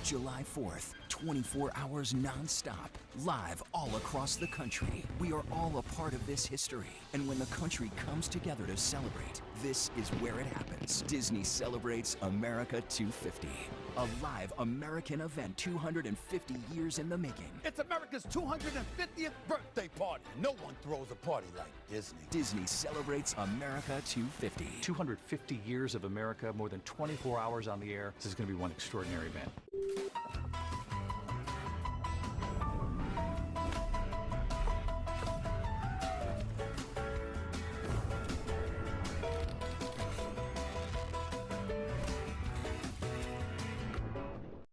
July 4th, 24 hours non-stop, live all across the country. We are all a part of this history. And when the country comes together to celebrate, this is where it happens. Disney celebrates America 250. A live American event 250 years in the making. It's America's 250th birthday party. No one throws a party like Disney. Disney celebrates America 250. 250 years of America, more than 24 hours on the air. This is going to be one extraordinary event.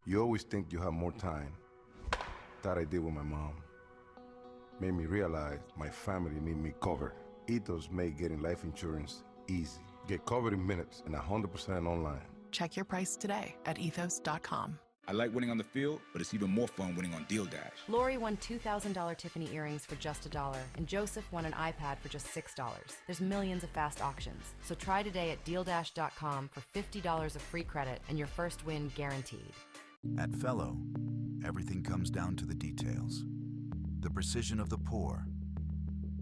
You always think you have more time. That I did with my mom. Made me realize my family need me covered. Ethos made getting life insurance easy. Get covered in minutes and 100% online. Check your price today at ethos.com. I like winning on the field, but it's even more fun winning on Deal Dash. Lori won $2,000 Tiffany earrings for just $1, and Joseph won an iPad for just $6. There's millions of fast auctions, so try today at DealDash.com for $50 of free credit and your first win guaranteed. At Fellow, everything comes down to the details. The precision of the pour,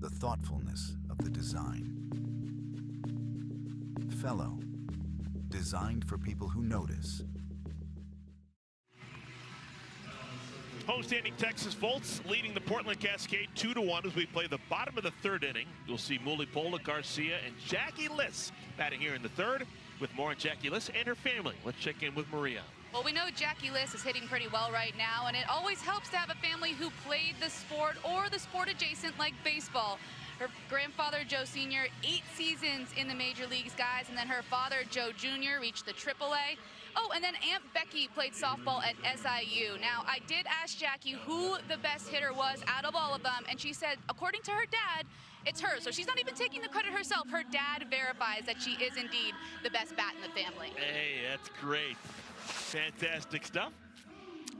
the thoughtfulness of the design. Fellow, designed for people who notice. Homestanding Texas Volts leading the Portland Cascade 2-1 as we play the bottom of the 3rd inning. You'll see Mulipola, Garcia, and Jackie Liss batting here in the 3rd. With more on Jackie Liss and her family, let's check in with Maria. Well, we know Jackie Liss is hitting pretty well right now, and it always helps to have a family who played the sport or the sport adjacent like baseball. Her grandfather, Joe Sr., 8 seasons in the major leagues, guys, and then her father, Joe Jr., reached the AAA. Oh, and then Aunt Becky played softball at SIU. Now, I did ask Jackie who the best hitter was out of all of them, and she said, according to her dad, it's her. So she's not even taking the credit herself. Her dad verifies that she is indeed the best bat in the family. Hey, that's great. Fantastic stuff.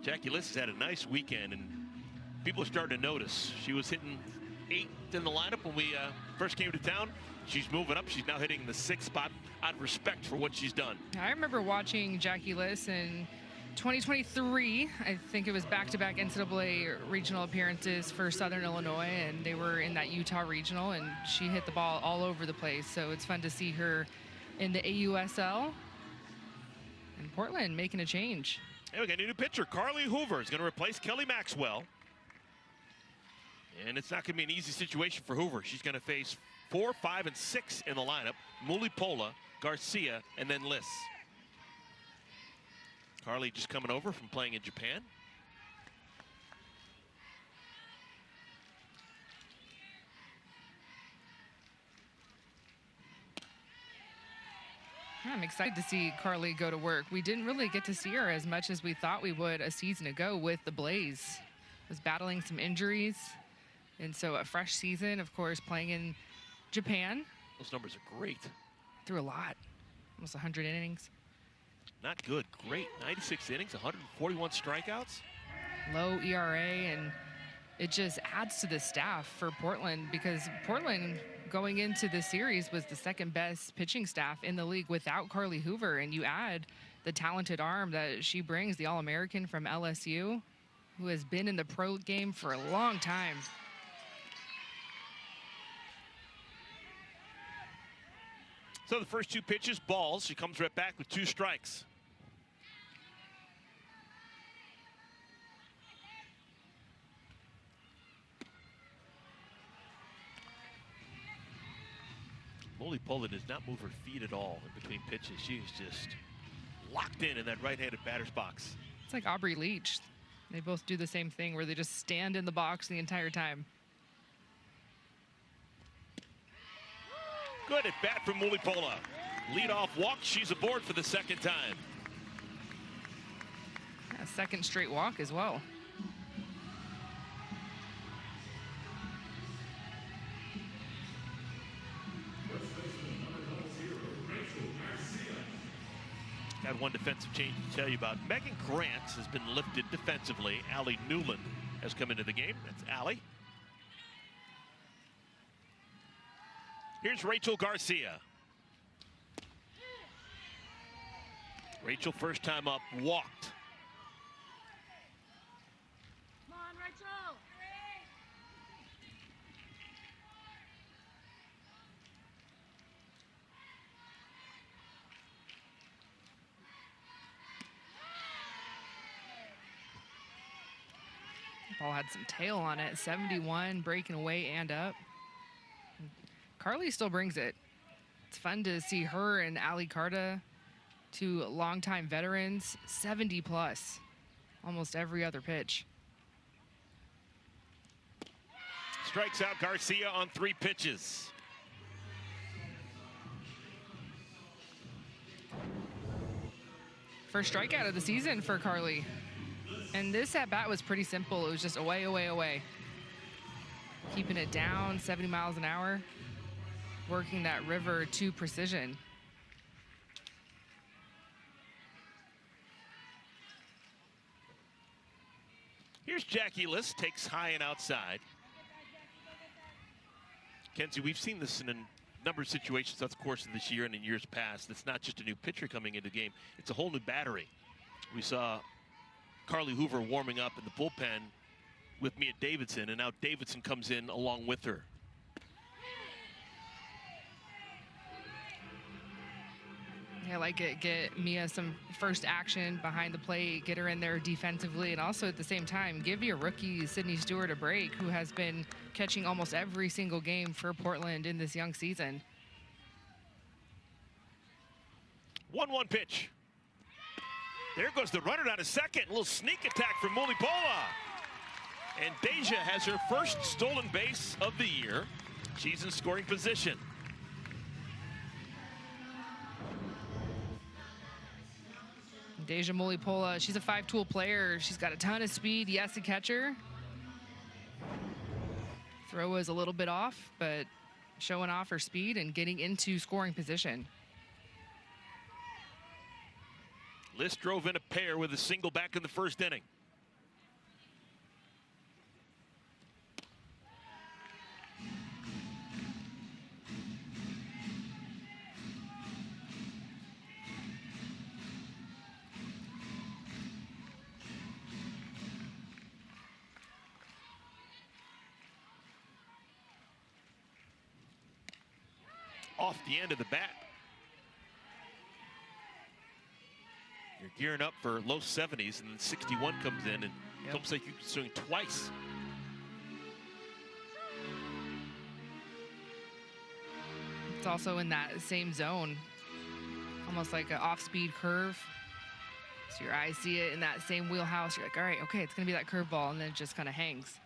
Jackie Liss has had a nice weekend, and people are starting to notice. She was hitting 8th in the lineup when we first came to town. She's moving up. She's now hitting the 6th spot out of respect for what she's done. I remember watching Jackie Liss in 2023. I think it was back-to-back NCAA regional appearances for Southern Illinois, and they were in that Utah regional, and she hit the ball all over the place. So it's fun to see her in the AUSL. And Portland making a change. Hey, we got a new pitcher. Carly Hoover is going to replace Kelly Maxwell. And it's not going to be an easy situation for Hoover. She's going to face 4, 5, and 6 in the lineup. Mulipola, Garcia, and then Liss. Carly just coming over from playing in Japan. I'm excited to see Carly go to work. We didn't really get to see her as much as we thought we would a season ago with the Blaze. Was battling some injuries. And so a fresh season, of course, playing in Japan. Those numbers are great. Threw a lot. Almost 100 innings. Not good. Great. 96 innings, 141 strikeouts. Low ERA, and it just adds to the staff for Portland, because Portland going into the series was the 2nd best pitching staff in the league without Carly Hoover, and you add the talented arm that she brings, the All-American from LSU, who has been in the pro game for a long time. So the first 2 pitches, balls. She comes right back with 2 strikes. Mulipola does not move her feet at all in between pitches. She's just locked in that right-handed batter's box. It's like Aubrey Leach. They both do the same thing where they just stand in the box the entire time. Good at bat from Mulipola. Lead-off walk. She's aboard for the second time. A second straight walk as well. Got one defensive change to tell you about. Megan Grant has been lifted defensively. Allie Newland has come into the game. That's Allie. Here's Rachel Garcia. Rachel, first time up, walked. Come on, Rachel. Ball had some tail on it. 71, breaking away and up. Carly still brings it. It's fun to see her and Ali Carta, two longtime veterans, 70 plus, almost every other pitch. Strikes out Garcia on 3 pitches. First strikeout of the season for Carly. And this at-bat was pretty simple. It was just away, away, away. Keeping it down, 70 miles an hour. Working that river to precision. Here's Jackie List, takes high and outside. Kenzie, we've seen this in a number of situations throughout the course of this year and in years past. It's not just a new pitcher coming into the game. It's a whole new battery. We saw Carly Hoover warming up in the bullpen with Mia Davidson, and now Davidson comes in along with her. I like it. Get Mia some first action behind the plate, get her in there defensively, and also at the same time, give your rookie Sydney Stewart a break, who has been catching almost every single game for Portland in this young season. 1-1 pitch. There goes the runner down to second. A little sneak attack from Mulipola. And Deja has her first stolen base of the year. She's in scoring position. Deja Mulipola, she's a 5-tool player. She's got a ton of speed. Yes, a catcher. Throw was a little bit off, but showing off her speed and getting into scoring position. List drove in a pair with a single back in the first inning. Off the end of the bat. You're gearing up for low 70s, and then 61 comes in, and it's almost like you're swinging twice. It's also in that same zone, almost like an off-speed curve. So your eyes see it in that same wheelhouse. You're like, all right, okay, it's going to be that curveball, and then it just kind of hangs.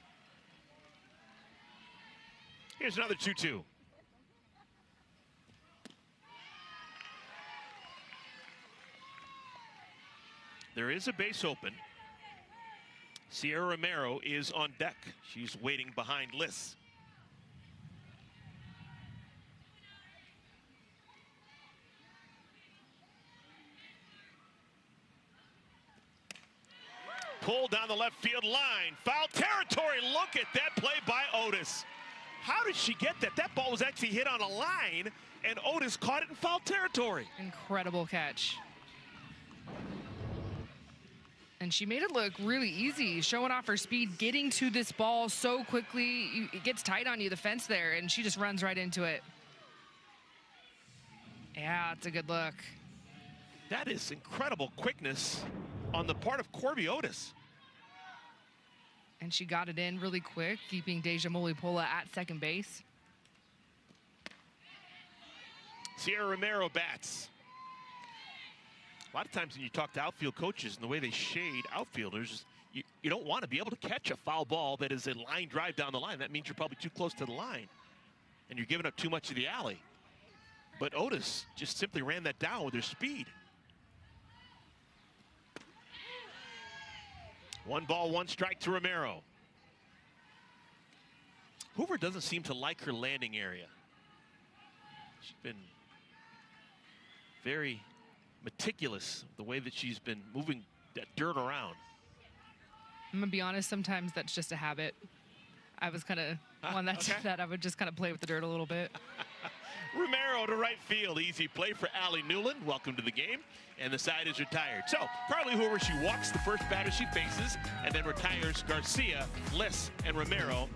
Here's another 2-2. There is a base open. Sierra Romero is on deck. She's waiting behind Liss. Pull down the left field line. Foul territory. Look at that play by Otis. How did she get that? That ball was actually hit on a line, and Otis caught it in foul territory. Incredible catch. And she made it look really easy, showing off her speed, getting to this ball so quickly. It gets tight on you, the fence there, and she just runs right into it. Yeah, it's a good look. That is incredible quickness on the part of Corby Otis. And she got it in really quick, keeping Deja Mulipola at second base. Sierra Romero bats. A lot of times when you talk to outfield coaches and the way they shade outfielders, you don't want to be able to catch a foul ball that is a line drive down the line. That means you're probably too close to the line and you're giving up too much of the alley. But Otis just simply ran that down with her speed. 1 ball, 1 strike to Romero. Hoover doesn't seem to like her landing area. She's been very meticulous the way that she's been moving that dirt around. I'm gonna be honest, sometimes that's just a habit. I was kind of one that I would just kind of play with the dirt a little bit. Romero to right field. Easy play for Allie Newland. Welcome to the game. And the side is retired. So Carly Hoover, she walks the first batter she faces and then retires Garcia, Liss, and Romero.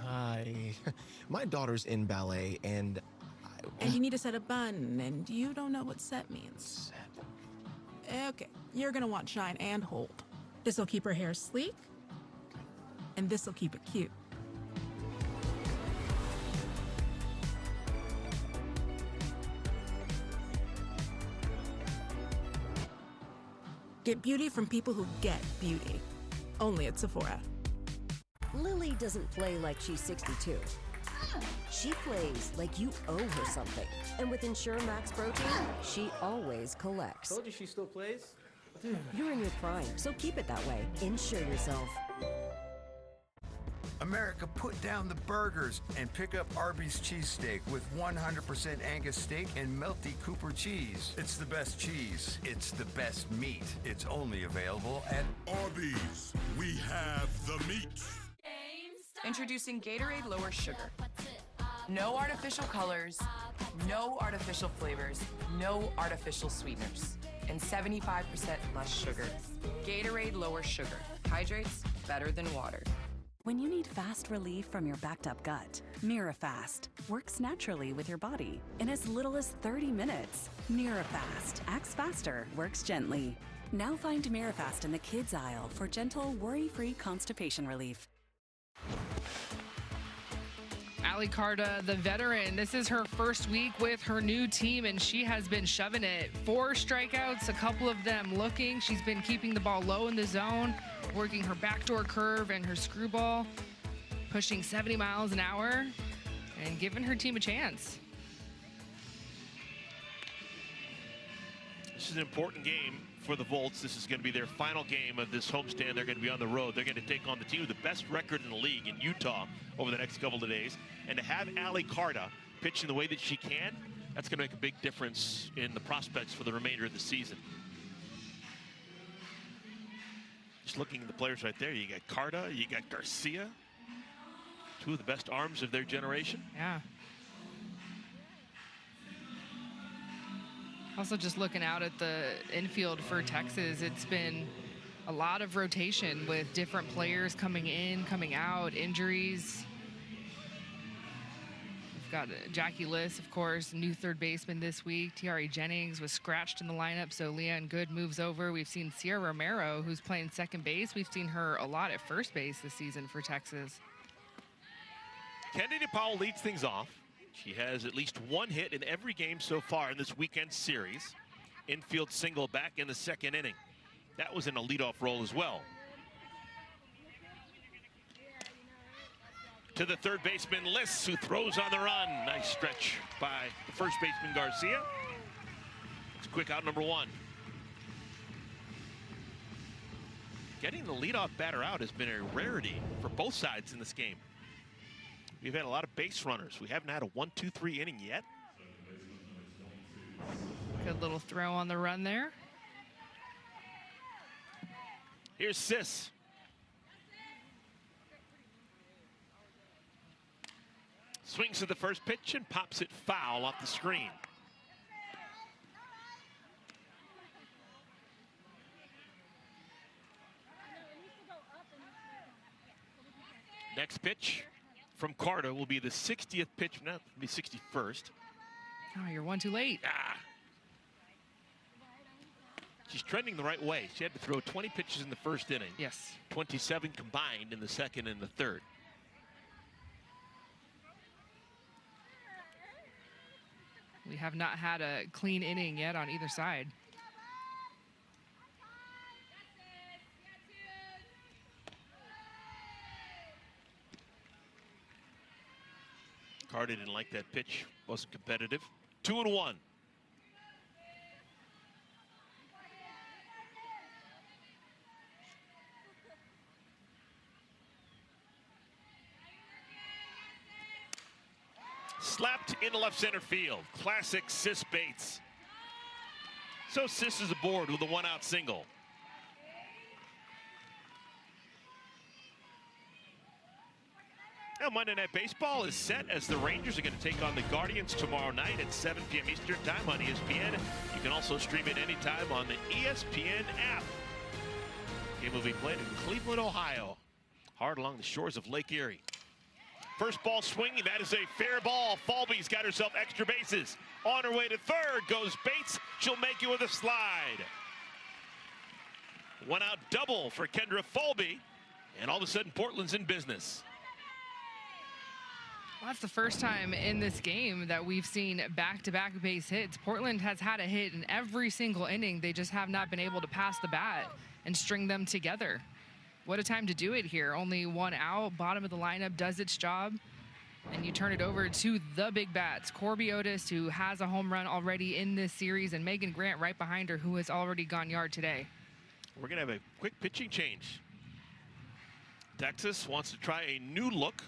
Hi. My daughter's in ballet and you need to set a bun, and you don't know what set means. Okay, you're gonna want shine and hold. This'll keep her hair sleek, and this'll keep it cute. Get beauty from people who get beauty. Only at Sephora. Lily doesn't play like she's 62. She plays like you owe her something. And with Ensure Max Protein, she always collects. Told you she still plays. You're in your prime, so keep it that way. Insure yourself. America, put down the burgers and pick up Arby's cheesesteak with 100% Angus steak and melty Cooper cheese. It's the best cheese. It's the best meat. It's only available at Arby's. We have the meat. Introducing Gatorade Lower Sugar. No artificial colors, no artificial flavors, no artificial sweeteners, and 75% less sugar. Gatorade Lower Sugar. Hydrates better than water. When you need fast relief from your backed up gut, MiraFast works naturally with your body in as little as 30 minutes. MiraFast acts faster, works gently. Now find MiraFast in the kids aisle for gentle, worry-free constipation relief. Allie Carta, the veteran, this is her first week with her new team, and she has been shoving it. 4 strikeouts, a couple of them looking. She's been keeping the ball low in the zone, working her backdoor curve and her screwball, pushing 70 miles an hour, and giving her team a chance. This is an important game for the Volts. This is going to be their final game of this homestand. They're going to be on the road. They're going to take on the team with the best record in the league in Utah over the next couple of days. And to have Allie Carta pitching the way that she can, that's going to make a big difference in the prospects for the remainder of the season. Just looking at the players right there, you got Carta, you got Garcia, 2 of the best arms of their generation. Yeah. Also, just looking out at the infield for Texas, it's been a lot of rotation with different players coming in, coming out, injuries. We've got Jackie Liss, of course, new third baseman this week. Tiare Jennings was scratched in the lineup, so Leanne Good moves over. We've seen Sierra Romero, who's playing second base. We've seen her a lot at first base this season for Texas. Kennedy Powell leads things off. She has at least 1 hit in every game so far in this weekend series. Infield single back in the 2nd inning. That was in a leadoff role as well. To the third baseman, Liss, who throws on the run. Nice stretch by the first baseman, Garcia. It's quick out number 1. Getting the leadoff batter out has been a rarity for both sides in this game. We've had a lot of base runners. We haven't had a 1-2-3 inning yet. Good little throw on the run there. Here's Sis. Swings at the first pitch and pops it foul off the screen. Next pitch from Carta will be the 60th pitch, no, it'll be 61st. Oh, you're 1 too late. Ah. She's trending the right way. She had to throw 20 pitches in the first inning. Yes. 27 combined in the second and the third. We have not had a clean inning yet on either side. Carter didn't like that pitch. Wasn't competitive. 2-1. Slapped into left center field. Classic Sis Bates. So Sis is aboard with a one-out single. Now Monday Night Baseball is set as the Rangers are going to take on the Guardians tomorrow night at 7 p.m. Eastern Time on ESPN. You can also stream it anytime on the ESPN app. Game will be played in Cleveland, Ohio, hard along the shores of Lake Erie. First ball swinging, that is a fair ball. Falby's got herself extra bases. On her way to third goes Bates. She'll make it with a slide. One out double for Kendra Falby, and all of a sudden Portland's in business. Well, that's the first time in this game that we've seen back-to-back base hits. Portland has had a hit in every single inning. They just have not been able to pass the bat and string them together. What a time to do it here. Only one out. Bottom of the lineup does its job. And you turn it over to the big bats. Corby Otis, who has a home run already in this series, and Megan Grant right behind her, who has already gone yard today. We're going to have a quick pitching change. Texas wants to try a new look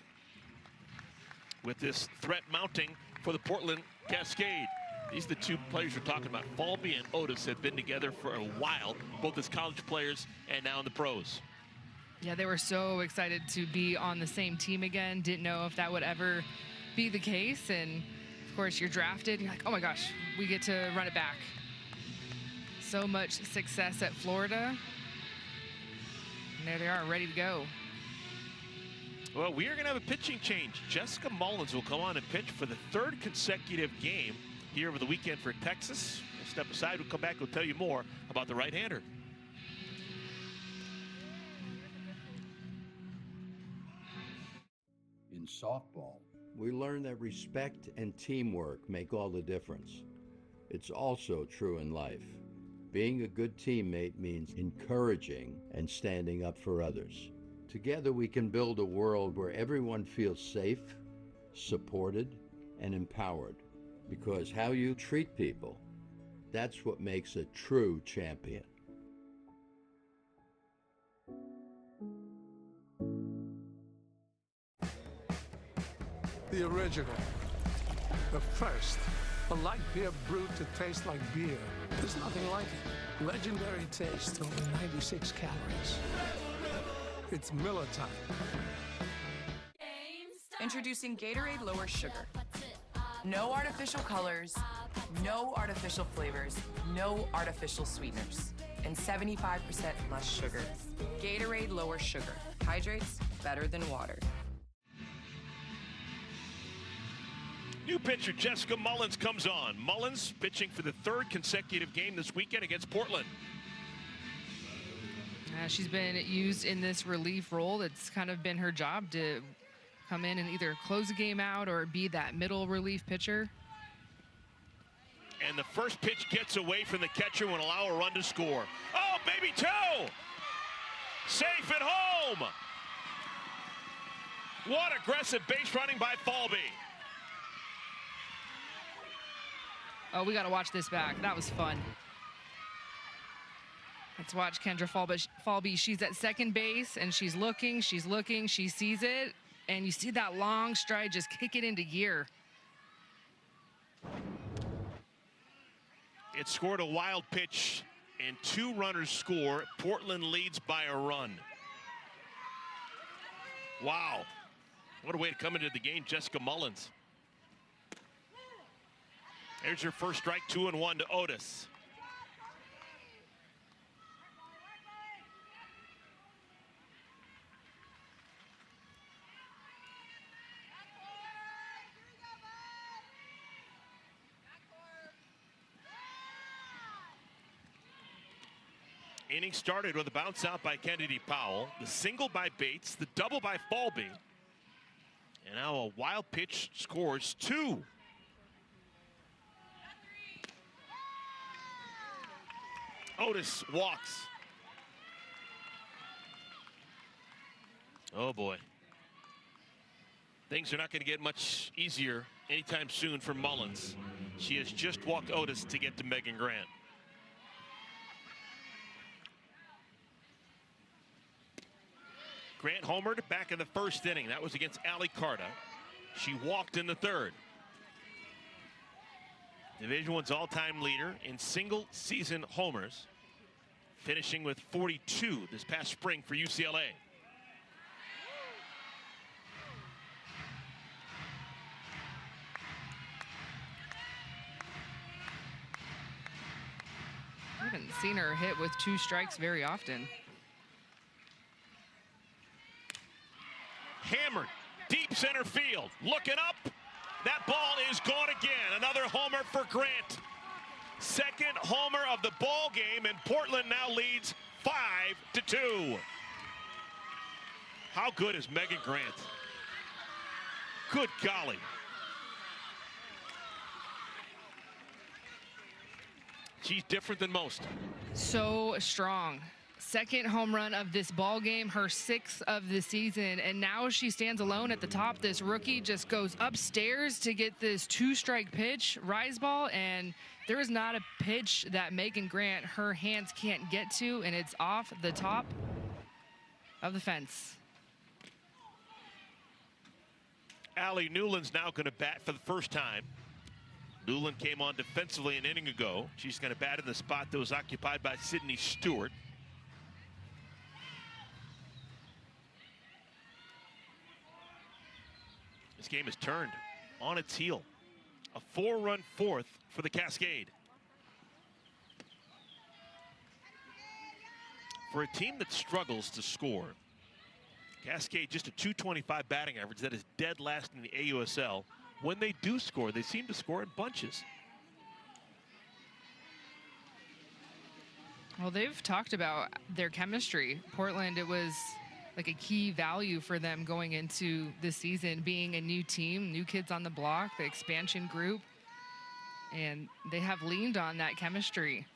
with this threat mounting for the Portland Cascade. These are the two players we're talking about. Falby and Otis have been together for a while, both as college players and now in the pros. Yeah, they were so excited to be on the same team again. Didn't know if that would ever be the case. And of course, you're drafted. You're like, oh my gosh, we get to run it back. So much success at Florida. And there they are, ready to go. Well, we are going to have a pitching change. Jessica Mullins will come on and pitch for the third consecutive game here over the weekend for Texas. We'll step aside. We'll come back. We'll tell you more about the right-hander. In softball, we learn that respect and teamwork make all the difference. It's also true in life. Being a good teammate means encouraging and standing up for others. Together we can build a world where everyone feels safe, supported, and empowered. Because how you treat people, that's what makes a true champion. The original. The first. A light beer brewed to taste like beer. There's nothing like it. Legendary taste, only 96 calories. It's Miller time. Introducing Gatorade Lower Sugar. No artificial colors, no artificial flavors, no artificial sweeteners, and 75% less sugar. Gatorade Lower Sugar. Hydrates better than water. New pitcher Jessica Mullins comes on. Mullins pitching for the third consecutive game this weekend against Portland. She's been used in this relief role. It's kind of been her job to come in and either close the game out or be that middle relief pitcher. And the first pitch gets away from the catcher and will allow a run to score. Oh, baby toe! Safe at home! What aggressive base running by Falby. Oh, we got to watch this back. That was fun. Let's watch Kendra Falby. She's at second base, and she's looking, she sees it, and you see that long stride just kick it into gear. It scored a wild pitch, and two runners score. Portland leads by a run. Wow. What a way to come into the game, Jessica Mullins. There's your first strike, 2-1 to Otis. Inning started with a bounce out by Kennedy Powell, the single by Bates, the double by Falby. And now a wild pitch scores 2. Otis walks. Oh boy. Things are not going to get much easier anytime soon for Mullins. She has just walked Otis to get to Megan Grant. Grant homered back in the first inning. That was against Ali Carta. She walked in the third. Division I's all-time leader in single-season homers, finishing with 42 this past spring for UCLA. I haven't seen her hit with 2 strikes very often. Hammered, deep center field, looking up. That ball is gone again. Another homer for Grant. Second homer of the ball game, and Portland now leads 5-2. How good is Megan Grant? Good golly. She's different than most. So strong. Second home run of this ball game, her 6th of the season, and now she stands alone at the top. This rookie just goes upstairs to get this 2-strike pitch, rise ball, and there is not a pitch that Megan Grant, her hands can't get to, and it's off the top of the fence. Allie Newland's now going to bat for the first time. Newland came on defensively an inning ago. She's going to bat in the spot that was occupied by Sydney Stewart. This game has turned on its heel. A 4-run fourth for the Cascade. For a team that struggles to score, Cascade just a .225 batting average. That is dead last in the AUSL. When they do score, they seem to score in bunches. Well, they've talked about their chemistry. Portland, it was like a key value for them going into this season, being a new team, new kids on the block, the expansion group, and they have leaned on that chemistry.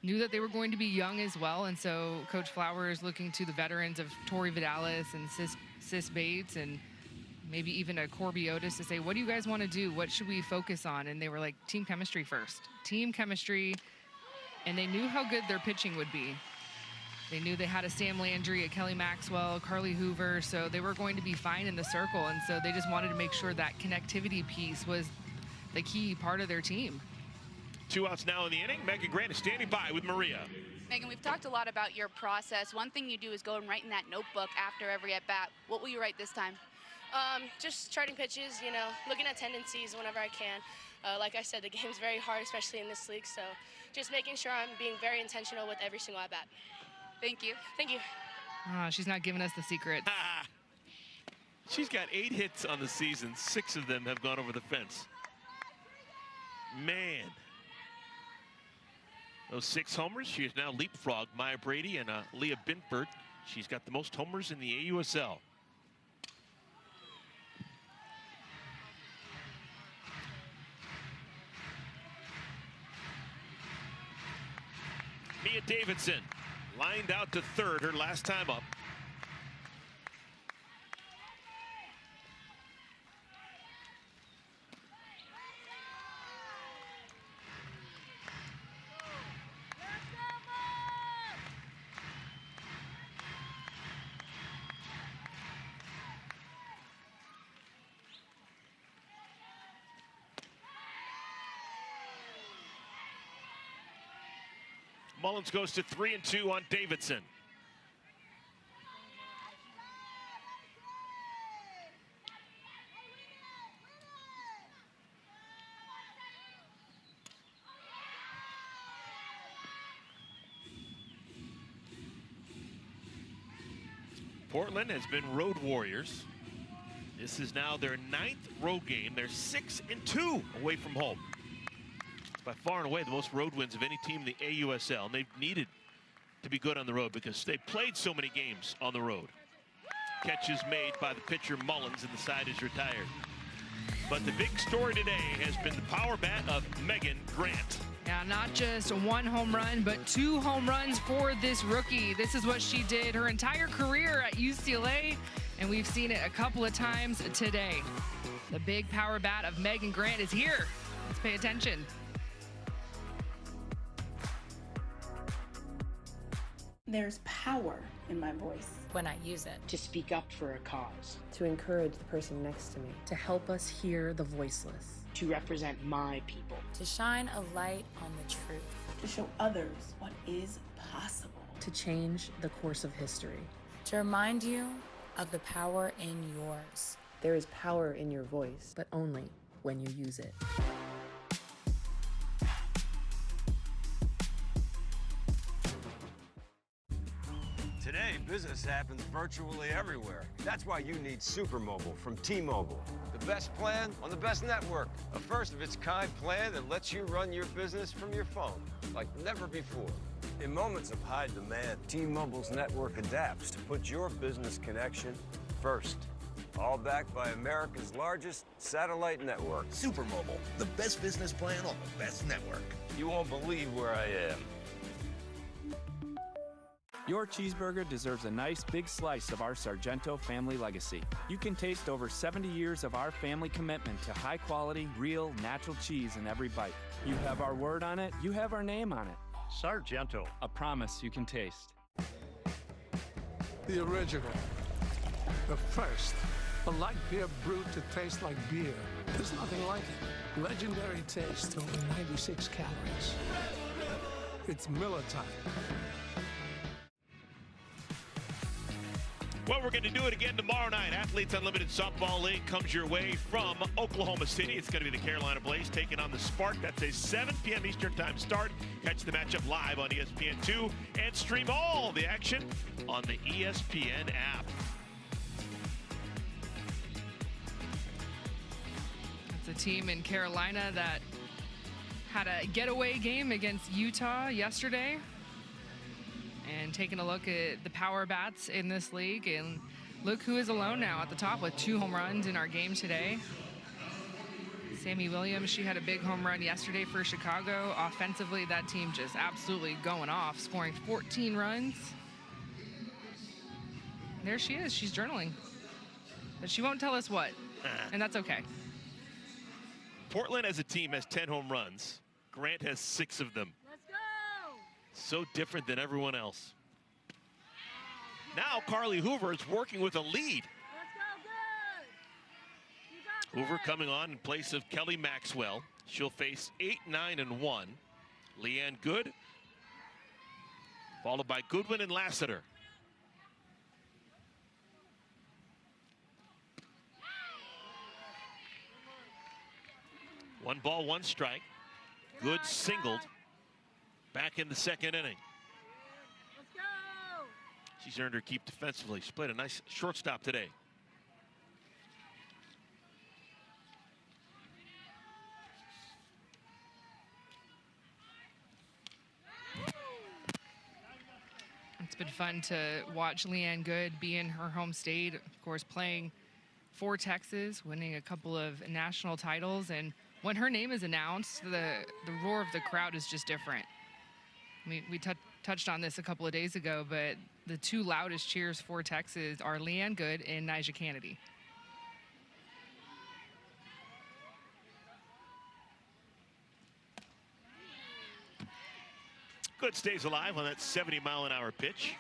Knew that they were going to be young as well, and so Coach Flower is looking to the veterans of Tori Vidalis and Sis Bates and maybe even a Corby Otis to say, what do you guys want to do? What should we focus on? And they were like, team chemistry first. Team chemistry, and they knew how good their pitching would be. They knew they had a Sam Landry, a Kelly Maxwell, Carly Hoover, so they were going to be fine in the circle, and so they just wanted to make sure that connectivity piece was the key part of their team. 2 outs now in the inning. Megan Grant is standing by with Maria. Megan, we've talked a lot about your process. One thing you do is go and write in that notebook after every at-bat. What will you write this time? Just charting pitches, you know, looking at tendencies whenever I can. Like I said, the game's very hard, especially in this league, so just making sure I'm being very intentional with every single at-bat. Thank you. Thank you. She's not giving us the secret. She's got 8 hits on the season. 6 of them have gone over the fence. Man. Those 6 homers, she has now leapfrogged Maya Brady and Leah Binford. She's got the most homers in the AUSL. Mia Davidson lined out to third her last time up. Mullins goes to 3-2 on Davidson. Portland has been road warriors. This is now their 9th road game. They're 6-2 away from home. By far and away the most road wins of any team in the AUSL, and they've needed to be good on the road because they played so many games on the road. Catches made by the pitcher Mullins, and the side is retired. But the big story today has been the power bat of Megan Grant. Yeah, not just 1 home run, but 2 home runs for this rookie. This is what she did her entire career at UCLA, and we've seen it a couple of times today. The big power bat of Megan Grant is here. Let's pay attention. There's power in my voice. When I use it. To speak up for a cause. To encourage the person next to me. To help us hear the voiceless. To represent my people. To shine a light on the truth. To show others what is possible. To change the course of history. To remind you of the power in yours. There is power in your voice, but only when you use it. Today, business happens virtually everywhere. That's why you need Supermobile from T-Mobile. The best plan on the best network. A first-of-its-kind plan that lets you run your business from your phone, like never before. In moments of high demand, T-Mobile's network adapts to put your business connection first. All backed by America's largest satellite network. Supermobile, the best business plan on the best network. You won't believe where I am. Your cheeseburger deserves a nice big slice of our Sargento family legacy. You can taste over 70 years of our family commitment to high quality, real, natural cheese in every bite. You have our word on it, you have our name on it. Sargento, a promise you can taste. The original, the first, a light beer brewed to taste like beer. There's nothing like it. Legendary taste, over 96 calories. It's Miller time. Well, we're going to do it again tomorrow night. Athletes Unlimited Softball League comes your way from Oklahoma City. It's going to be the Carolina Blaze taking on the Spark. That's a 7 p.m. Eastern time start. Catch the matchup live on ESPN2 and stream all the action on the ESPN app. That's a team in Carolina that had a getaway game against Utah yesterday. And taking a look at the power bats in this league, and look who is alone now at the top with 2 home runs in our game today. Sammy Williams, she had a big home run yesterday for Chicago. Offensively, that team just absolutely going off, scoring 14 runs. There she is, she's journaling. But she won't tell us what, and that's okay. Portland as a team has 10 home runs. Grant has 6 of them. So different than everyone else. Now Carly Hoover is working with a lead. Hoover coming on in place of Kelly Maxwell. She'll face 8, 9, and 1. Leanne Good, followed by Goodwin and Lassiter. One ball, one strike. Good singled. Back in the second inning. Let's go. She's earned her keep defensively. She played a nice shortstop today. It's been fun to watch Leanne Good be in her home state, of course, playing for Texas, winning a couple of national titles. And when her name is announced, the roar of the crowd is just different. We touched on this a couple of days ago, but the 2 loudest cheers for Texas are Leanne Good and Nyjah Kennedy. Good stays alive on that 70-mile-an-hour pitch.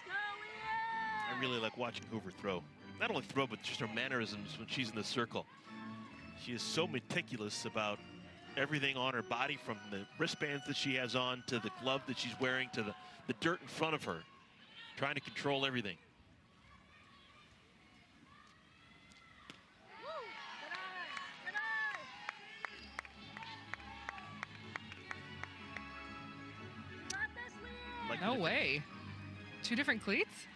I really like watching Hoover throw. Not only throw, but just her mannerisms when she's in the circle. She is so meticulous about everything on her body, from the wristbands that she has on to the glove that she's wearing to the dirt in front of her, trying to control everything. No way. 2 different cleats?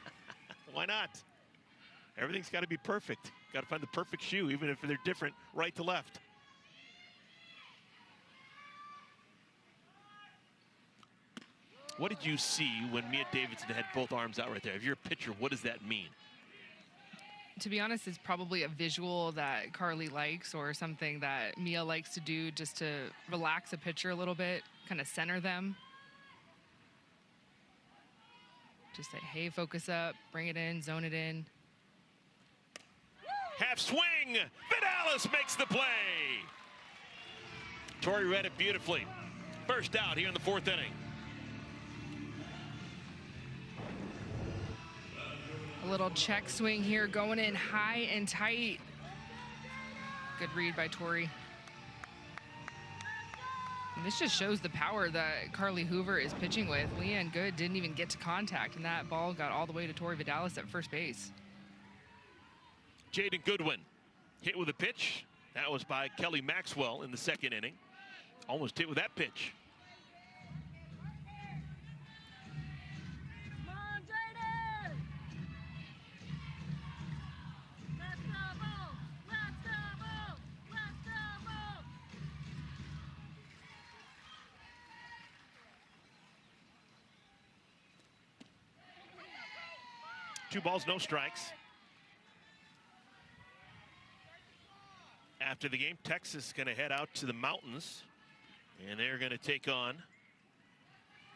Why not? Everything's got to be perfect. Got to find the perfect shoe, even if they're different right to left. What did you see when Mia Davidson had both arms out right there? If you're a pitcher, what does that mean? To be honest, it's probably a visual that Carly likes or something that Mia likes to do just to relax a pitcher a little bit, kind of center them. Just say, hey, focus up, bring it in, zone it in. Half swing, Vidalis makes the play. Tori read it beautifully. First out here in the 4th inning. A little check swing here, going in high and tight. Good read by Tori. And this just shows the power that Carly Hoover is pitching with. Leanne Good didn't even get to contact, and that ball got all the way to Tori Vidalis at first base. Jaden Goodwin hit with a pitch. That was by Kelly Maxwell in the 2nd inning. Almost hit with that pitch. Come on, Jaden! Let's double! Let's double! Let's double! 2 balls, no strikes. After the game, Texas is going to head out to the mountains, and they're going to take on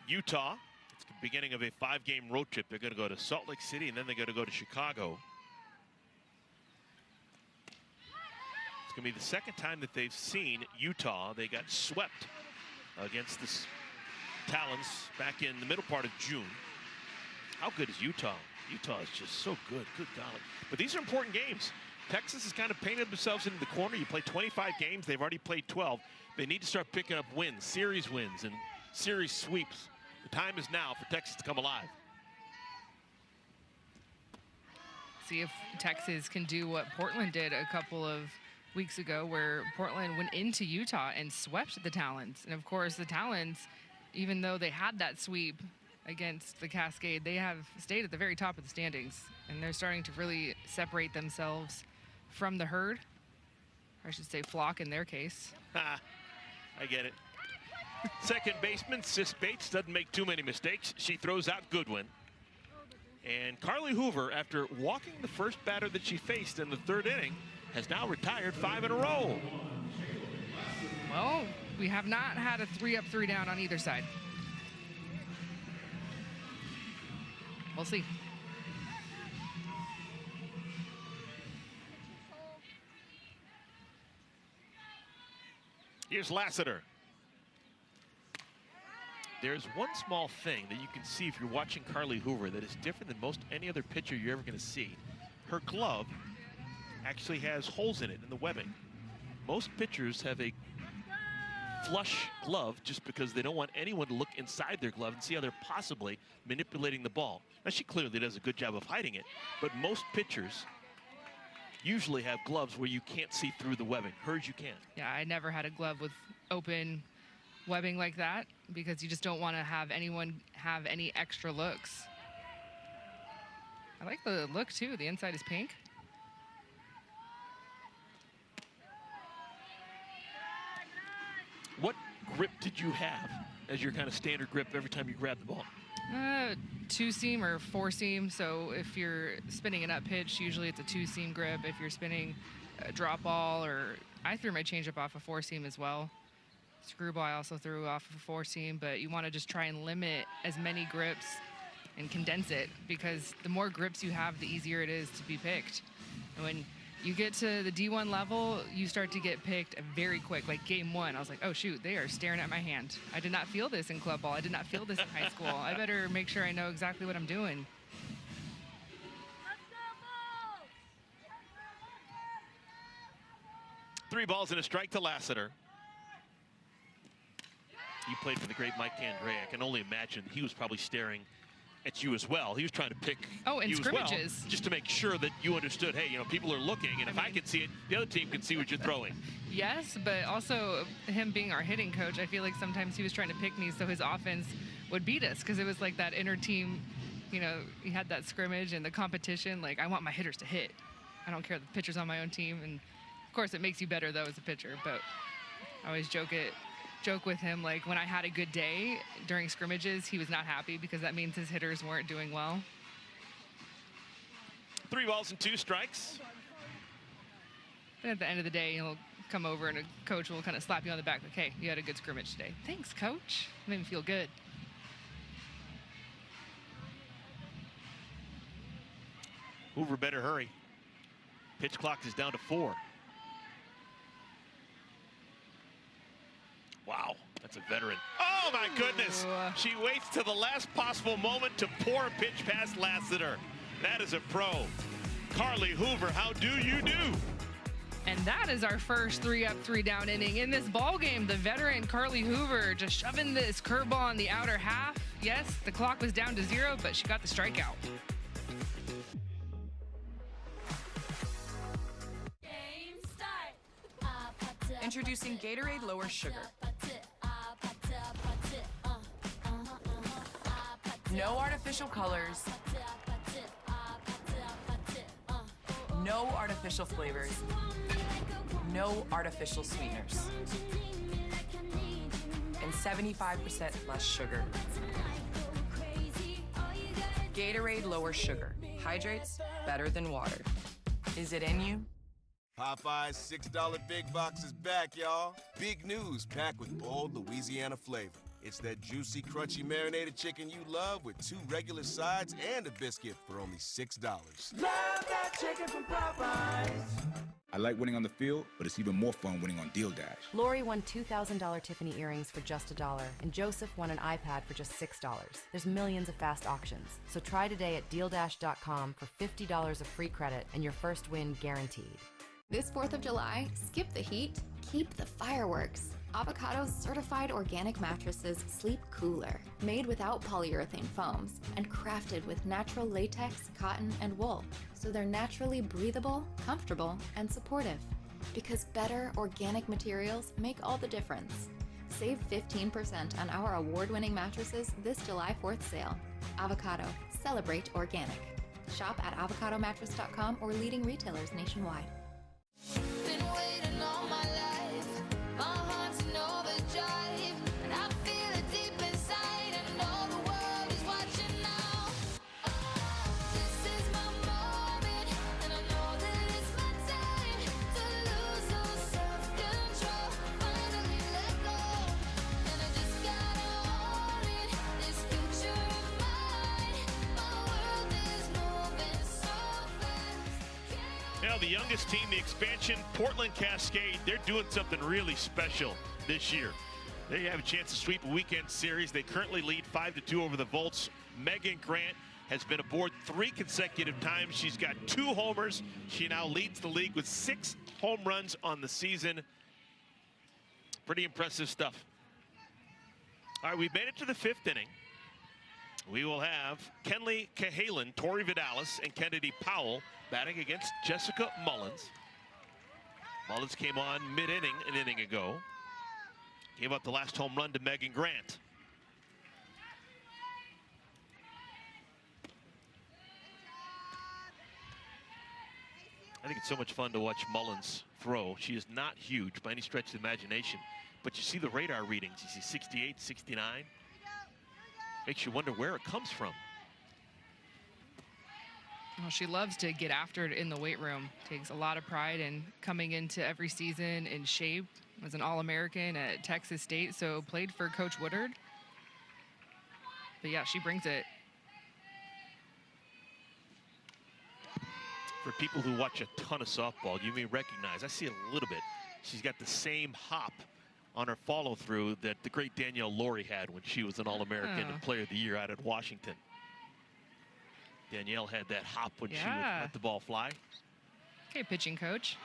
Utah. It's the beginning of a 5-game road trip. They're going to go to Salt Lake City, and then they're going to go to Chicago. It's going to be the 2nd time that they've seen Utah. They got swept against the Talons back in the middle part of June. How good is Utah? Utah is just so good. Good golly. But these are important games. Texas has kind of painted themselves into the corner. You play 25 games. They've already played 12. They need to start picking up wins, series wins, and series sweeps. The time is now for Texas to come alive. See if Texas can do what Portland did a couple of weeks ago, where Portland went into Utah and swept the Talons. And of course, the Talons, even though they had that sweep against the Cascade, they have stayed at the very top of the standings, and they're starting to really separate themselves from the herd, or I should say flock in their case. I get it. Second baseman Sis Bates doesn't make too many mistakes. She throws out Goodwin. And Carly Hoover, after walking the first batter that she faced in the 3rd inning, has now retired 5 in a row. Well, we have not had a 3-up, 3-down on either side. We'll see. Here's Lassiter. There's one small thing that you can see if you're watching Carly Hoover that is different than most any other pitcher you're ever going to see. Her glove actually has holes in it in the webbing. Most pitchers have a flush glove just because they don't want anyone to look inside their glove and see how they're possibly manipulating the ball. Now, she clearly does a good job of hiding it, but most pitchers usually have gloves where you can't see through the webbing. Hers, you can. Yeah, I never had a glove with open webbing like that because you just don't want to have anyone have any extra looks. I like the look, too. The inside is pink. What grip did you have as your kind of standard grip every time you grab the ball? 2-seam or 4-seam. So if you're spinning an up pitch, usually it's a 2-seam grip. If you're spinning a drop ball, or I threw my changeup off a 4-seam as well. Screwball I also threw off of a 4-seam, but you want to just try and limit as many grips and condense it, because the more grips you have, the easier it is to be picked. And when you get to the D1 level, you start to get picked very quick. Like game 1, I was like, oh shoot, they are staring at my hand. I did not feel this in club ball. I did not feel this in high school. I better make sure I know exactly what I'm doing. Three balls and a strike to Lassiter. You played for the great Mike Andre. I can only imagine he was probably staring at you as well. He was trying to pick you scrimmages. as well, just to make sure that you understood, hey, you know, people are looking, and if I can see it, the other team can see what you're throwing. Yes, but also him being our hitting coach, I feel like sometimes he was trying to pick me so his offense would beat us, because it was like that inner team, you know, he had that scrimmage and the competition. Like, I want my hitters to hit. I don't care the pitcher's on my own team. And of course it makes you better though as a pitcher, but I always joke it joke with him, like when I had a good day during scrimmages, he was not happy because that means his hitters weren't doing well. 3 balls and 2 strikes. And at the end of the day, he'll come over and a coach will kind of slap you on the back like, hey, you had a good scrimmage today. Thanks, coach. Made me feel good. Hoover better hurry. Pitch clock is down to 4. Wow, that's a veteran. Oh my goodness! She waits till the last possible moment to pour a pitch past Lassiter. That is a pro. Carly Hoover, how do you do? And that is our first 3-up, 3-down inning in this ball game. The veteran Carly Hoover just shoving this curveball on the outer half. Yes, the clock was down to 0, but she got the strikeout. Introducing Gatorade Lower Sugar. No artificial colors. No artificial flavors. No artificial sweeteners. And 75% less sugar. Gatorade Lower Sugar. Hydrates better than water. Is it in you? Popeye's $6 Big Box is back, y'all. Big news packed with bold Louisiana flavor. It's that juicy, crunchy, marinated chicken you love with 2 regular sides and a biscuit for only $6. Love that chicken from Popeyes. I like winning on the field, but it's even more fun winning on Deal Dash. Lori won $2,000 Tiffany earrings for just $1, and Joseph won an iPad for just $6. There's millions of fast auctions, so try today at DealDash.com for $50 of free credit and your first win guaranteed. This 4th of July, skip the heat, keep the fireworks. Avocado's certified organic mattresses sleep cooler, made without polyurethane foams, and crafted with natural latex, cotton, and wool. So they're naturally breathable, comfortable, and supportive. Because better organic materials make all the difference. Save 15% on our award-winning mattresses this July 4th sale. Avocado, celebrate organic. Shop at avocadomattress.com or leading retailers nationwide. Been waiting all my life. My heart's in overdrive, and I feel it deep inside, and all the world is watching now. This is my moment, and I know that it's my time to lose all self-control. Finally let go, and I just gotta own it. This future of mine, my world is moving so fast. Now the youngest team, the expansion, Portland Cascade, they're doing something really special this year. They have a chance to sweep a weekend series. They currently lead 5-2 over the Volts. Megan Grant has been aboard 3 consecutive times. She's got 2 homers. She now leads the league with 6 home runs on the season. Pretty impressive stuff. All right, we've made it to the 5th inning. We will have Kenley Cahalan, Tori Vidalis, and Kennedy Powell batting against Jessica Mullins. Mullins came on mid-inning an inning ago. Gave up the last home run to Megan Grant. I think it's so much fun to watch Mullins throw. She is not huge by any stretch of the imagination, but you see the radar readings. You see 68, 69. Makes you wonder where it comes from. Well, she loves to get after it in the weight room. Takes a lot of pride in coming into every season in shape. Was an All-American at Texas State, so played for Coach Woodard. But yeah, she brings it. For people who watch a ton of softball, you may recognize, I see it a little bit, she's got the same hop on her follow-through that the great Danielle Laurie had when she was an All-American and Player of the Year out at Washington. Danielle had that hop when she would let the ball fly. Okay, pitching coach.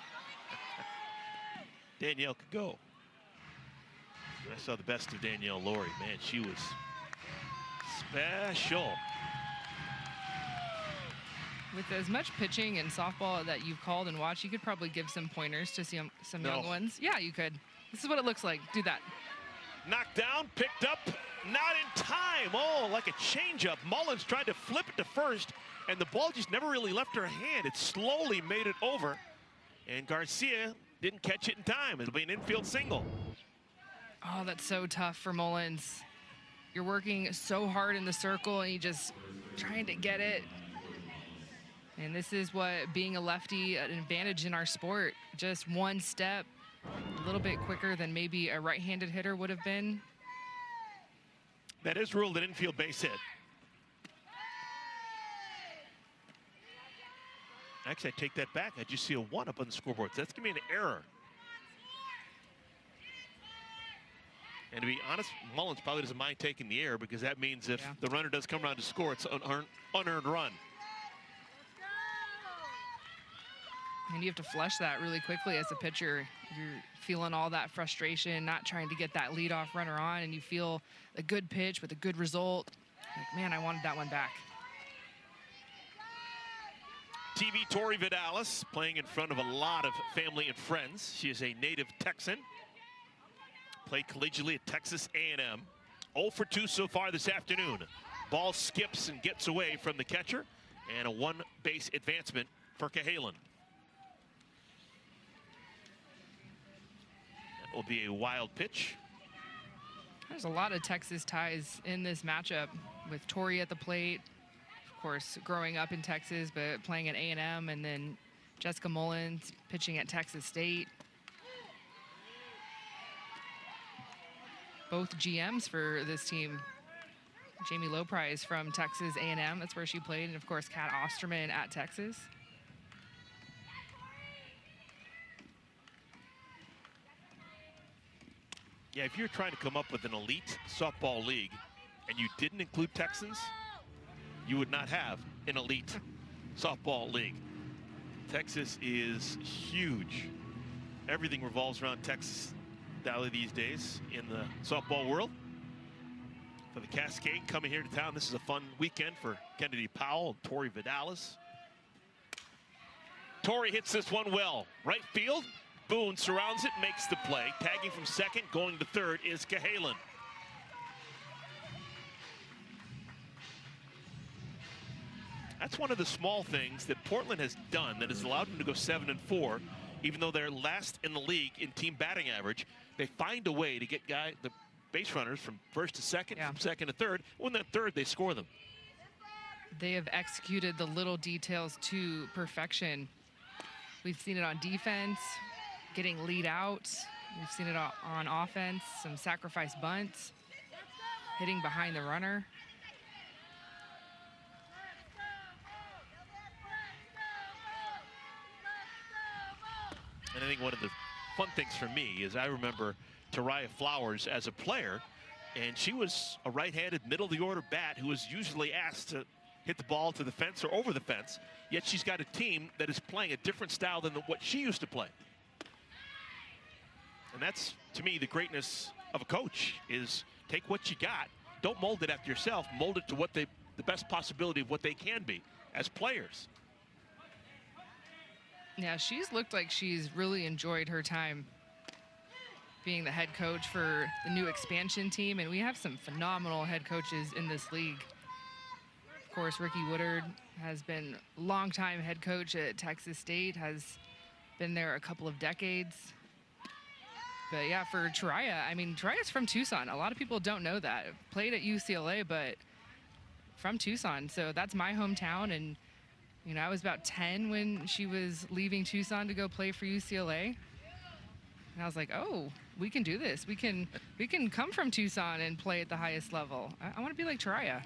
Danielle could go. I saw the best of Danielle Laurie. Man, she was special. With as much pitching and softball that you've called and watched, you could probably give some pointers to some young ones. Yeah, you could. This is what it looks like. Do that. Knocked down, picked up, not in time. Oh, like a changeup. Mullins tried to flip it to first, and the ball just never really left her hand. It slowly made it over, and Garcia didn't catch it in time. It'll be an infield single. Oh, that's so tough for Mullins. You're working so hard in the circle and you just trying to get it. And this is what being a lefty, an advantage in our sport. Just one step, a little bit quicker than maybe a right-handed hitter would have been. That is ruled an infield base hit. Actually, I take that back. I just see a 1 up on the scoreboard. So that's going to be an error. And to be honest, Mullins probably doesn't mind taking the error because that means if the runner does come around to score, it's an unearned run. And you have to flush that really quickly as a pitcher. You're feeling all that frustration, not trying to get that leadoff runner on, and you feel a good pitch with a good result. Like, man, I wanted that one back. TV Tori Vidalis playing in front of a lot of family and friends. She is a native Texan. Played collegiately at Texas A&M. 0 for 2 so far this afternoon. Ball skips and gets away from the catcher, and a 1-base advancement for Cahalan. That will be a wild pitch. There's a lot of Texas ties in this matchup with Tori at the plate. Of course, growing up in Texas, but playing at A&M, and then Jessica Mullins pitching at Texas State. Both GMs for this team. Jamie Loprice from Texas A&M, that's where she played, and of course Kat Osterman at Texas. Yeah, if you're trying to come up with an elite softball league and you didn't include Texans, you would not have an elite softball league. Texas is huge. Everything revolves around Texas Valley these days in the softball world. For the Cascade coming here to town, this is a fun weekend for Kennedy Powell and Tori Vidalis. Tori hits this one well. Right field, Boone surrounds it, makes the play. Tagging from second, going to third is Cahalan. That's one of the small things that Portland has done that has allowed them to go 7-4, even though they're last in the league in team batting average. They find a way to get the base runners from first to second, from second to third. When they're third, they score them. They have executed the little details to perfection. We've seen it on defense, getting lead out. We've seen it on offense, some sacrifice bunts, hitting behind the runner. And I think one of the fun things for me is I remember Tariah Flowers as a player, and she was a right-handed middle-of-the-order bat who was usually asked to hit the ball to the fence or over the fence, yet she's got a team that is playing a different style than what she used to play. And that's, to me, the greatness of a coach is take what you got, don't mold it after yourself, mold it to what the best possibility of what they can be as players. Yeah, she's looked like she's really enjoyed her time being the head coach for the new expansion team, and we have some phenomenal head coaches in this league. Of course, Ricky Woodard has been a longtime head coach at Texas State, has been there a couple of decades. But yeah, for Tariah, I mean, Tariah's from Tucson. A lot of people don't know that. Played at UCLA, but from Tucson, so that's my hometown. And you know, I was about 10 when she was leaving Tucson to go play for UCLA. And I was like, oh, we can do this. We can come from Tucson and play at the highest level. I want to be like Tariah.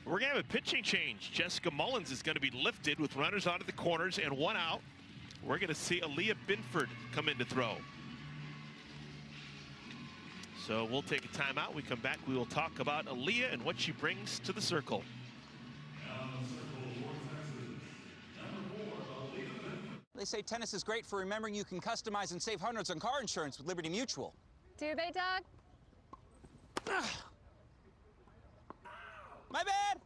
We're going to have a pitching change. Jessica Mullins is going to be lifted with runners onto the corners and 1 out. We're going to see Aaliyah Binford come in to throw. So we'll take a timeout. We come back, we will talk about Aaliyah and what she brings to the circle. They say tennis is great for remembering you can customize and save hundreds on car insurance with Liberty Mutual. Do they, Doug? My bad!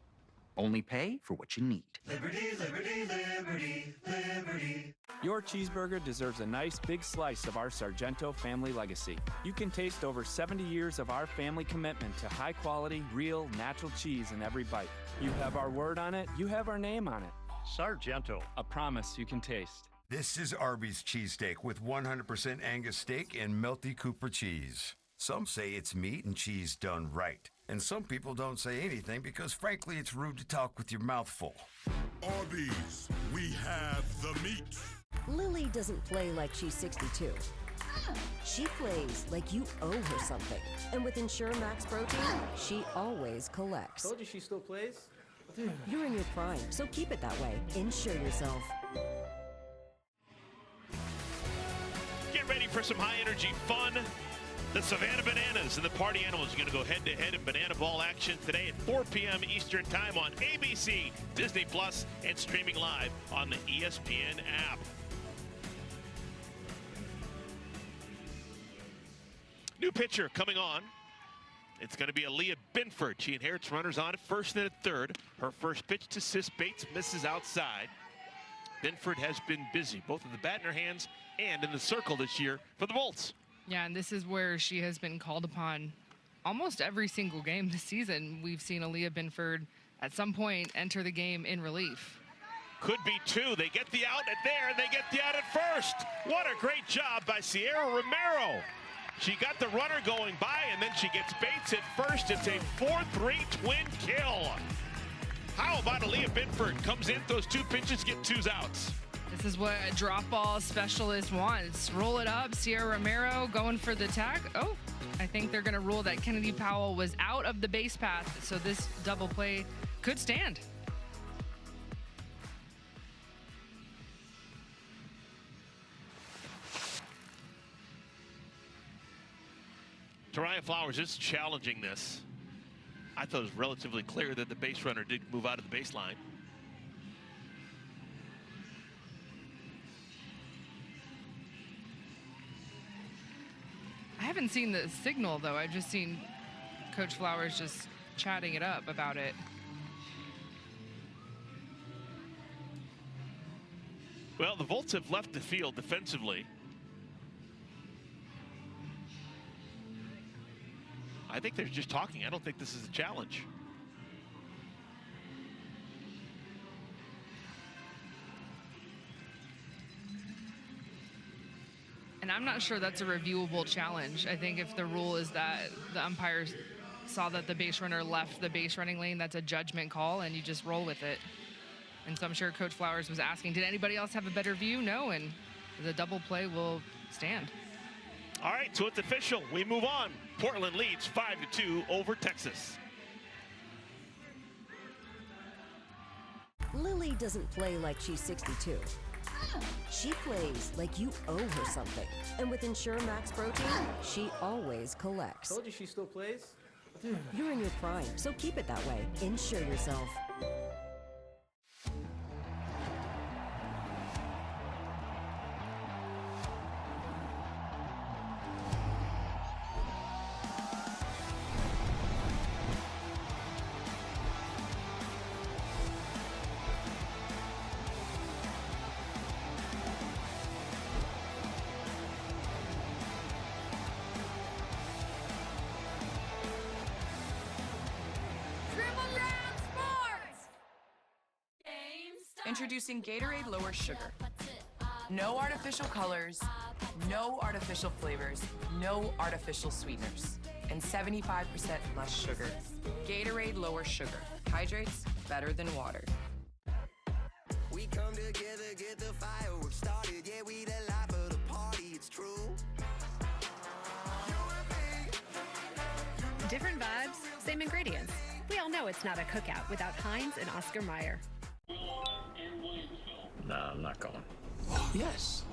Only pay for what you need. Liberty, liberty, liberty, liberty. Your cheeseburger deserves a nice big slice of our Sargento family legacy. You can taste over 70 years of our family commitment to high quality, real, natural cheese in every bite. You have our word on it, you have our name on it. Sargento. A promise you can taste. This is Arby's cheesesteak with 100% Angus steak and melty Cooper cheese. Some say it's meat and cheese done right. And some people don't say anything because, frankly, it's rude to talk with your mouth full. Arby's, we have the meat. Lily doesn't play like she's 62. She plays like you owe her something. And with Ensure Max Protein, she always collects. Told you she still plays. You're in your prime, so keep it that way. Insure yourself. Get ready for some high-energy fun. The Savannah Bananas and the Party Animals are going to go head-to-head in banana ball action today at 4 p.m. Eastern Time on ABC, Disney Plus, and streaming live on the ESPN app. New pitcher coming on. It's going to be Aaliyah Binford. She inherits runners on at first and at third. Her first pitch to Sis Bates misses outside. Binford has been busy, both in the bat in her hands and in the circle this year for the Bolts. Yeah, and this is where she has been called upon almost every single game this season. We've seen Aaliyah Binford at some point enter the game in relief. Could be two. They get the out at there, and they get the out at first. What a great job by Sierra Romero. She got the runner going by, and then she gets Bates at first. It's a 4-3 twin kill. How about Aaliyah Binford? Comes in, throws two pitches, get 2 outs. This is what a drop ball specialist wants. Roll it up. Sierra Romero going for the tag. Oh, I think they're going to rule that Kennedy Powell was out of the base path, so this double play could stand. Tariah Flowers is challenging this. I thought it was relatively clear that the base runner did move out of the baseline. I haven't seen the signal, though. I've just seen Coach Flowers just chatting it up about it. Well, the Volts have left the field defensively. I think they're just talking. I don't think this is a challenge. And I'm not sure that's a reviewable challenge. I think if the rule is that the umpires saw that the base runner left the base running lane, that's a judgment call, and you just roll with it. And so I'm sure Coach Flowers was asking, did anybody else have a better view? No, and the double play will stand. All right, so it's official. We move on. Portland leads 5-2 over Texas. Lily doesn't play like she's 62. She plays like you owe her something. And with Ensure Max Protein, she always collects. Told you she still plays. You're in your prime, so keep it that way. Insure yourself. Introducing Gatorade Lower Sugar. No artificial colors, no artificial flavors, no artificial sweeteners, and 75% less sugar. Gatorade Lower Sugar. Hydrates better than water. We come together, get the fireworks started. Yeah, we the life of the party, it's true. Different vibes, same ingredients. We all know it's not a cookout without Heinz and Oscar Mayer. No, I'm not going. Yes.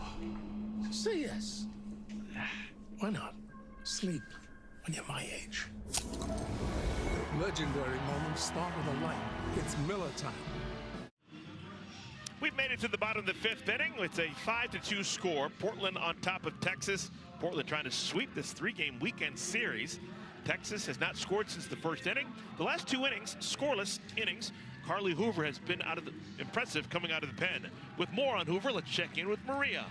Say yes. Why not? Sleep when you're my age. Legendary moments start with a light. It's Miller time. We've made it to the bottom of the 5th inning. It's a 5-2 score. Portland on top of Texas. Portland trying to sweep this 3-game weekend series. Texas has not scored since the 1st inning. The last 2 innings, scoreless innings. Carly Hoover has been impressive coming out of the pen. With more on Hoover, let's check in with Maria.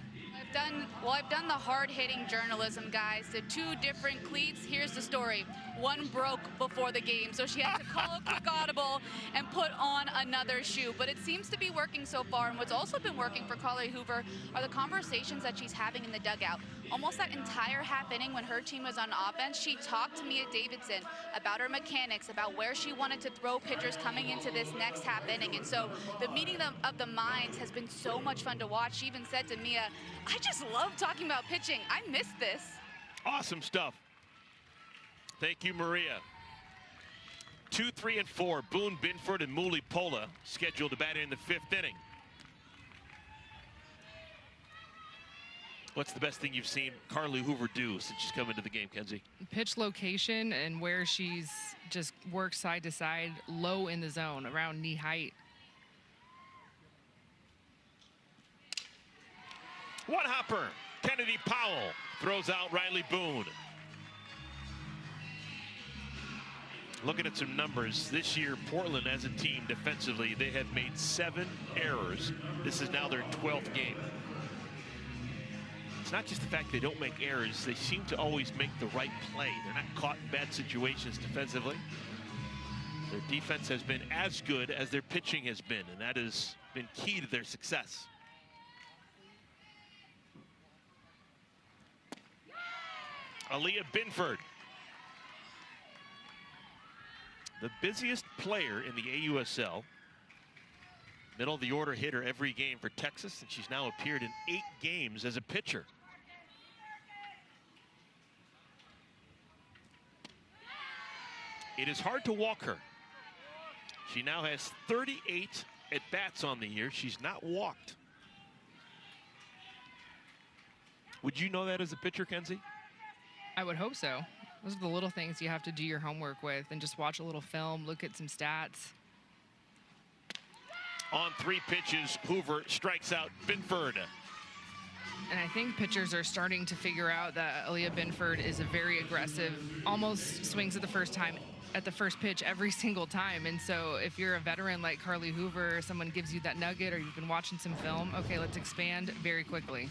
I've done the hard-hitting journalism, guys. The 2 different cleats. Here's the story. one broke before the game, so she had to call a quick audible and put on another shoe. But it seems to be working so far, and what's also been working for Carly Hoover are the conversations that she's having in the dugout. Almost that entire half inning when her team was on offense, she talked to Mia Davidson about her mechanics, about where she wanted to throw pitchers coming into this next half inning. And so the meeting of the minds has been so much fun to watch. She even said to Mia, I just love talking about pitching. I miss this. Awesome stuff. Thank you, Maria. 2, 3, and 4, Boone, Binford, and Muli Pola scheduled to bat in the 5th inning. What's the best thing you've seen Carly Hoover do since she's come into the game, Kenzie? Pitch location and where she's just worked side to side, low in the zone, around knee height. One hopper. Kennedy Powell throws out Riley Boone. Looking at some numbers, this year Portland as a team defensively, they have made 7 errors. This is now their 12th game. It's not just the fact they don't make errors, they seem to always make the right play. They're not caught in bad situations defensively. Their defense has been as good as their pitching has been, and that has been key to their success. Aaliyah Binford, the busiest player in the AUSL, middle of the order hitter every game for Texas, and she's now appeared in 8 games as a pitcher. It is hard to walk her. She now has 38 at-bats on the year. She's not walked. Would you know that as a pitcher, Kenzie? I would hope so. Those are the little things you have to do your homework with and just watch a little film, look at some stats. On 3 pitches, Hoover strikes out Binford. And I think pitchers are starting to figure out that Aaliyah Binford is a very aggressive, almost swings at the first pitch every single time. And so if you're a veteran like Carly Hoover, someone gives you that nugget or you've been watching some film, okay, let's expand very quickly.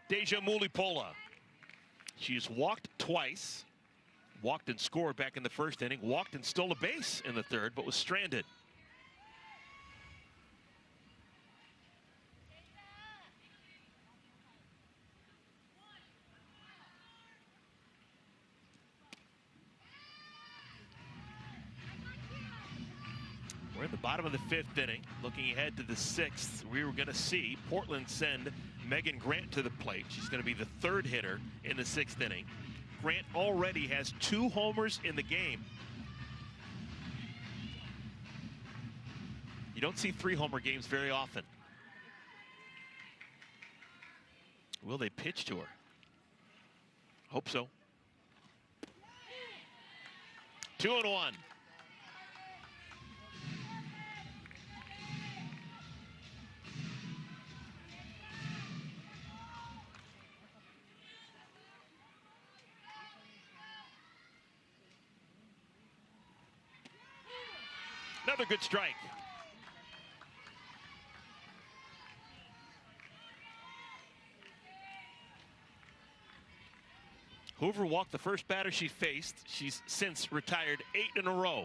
Deja Mulipola. She's walked twice. Walked and scored back in the 1st inning. Walked and stole a base in the 3rd, but was stranded. We're in the bottom of the 5th inning. Looking ahead to the 6th, we were going to see Portland send Megan Grant to the plate. She's going to be the 3rd hitter in the 6th inning. Grant already has 2 homers in the game. You don't see 3-homer games very often. Will they pitch to her? Hope so. 2-1. Another good strike. Hoover walked the first batter she faced. She's since retired 8 in a row.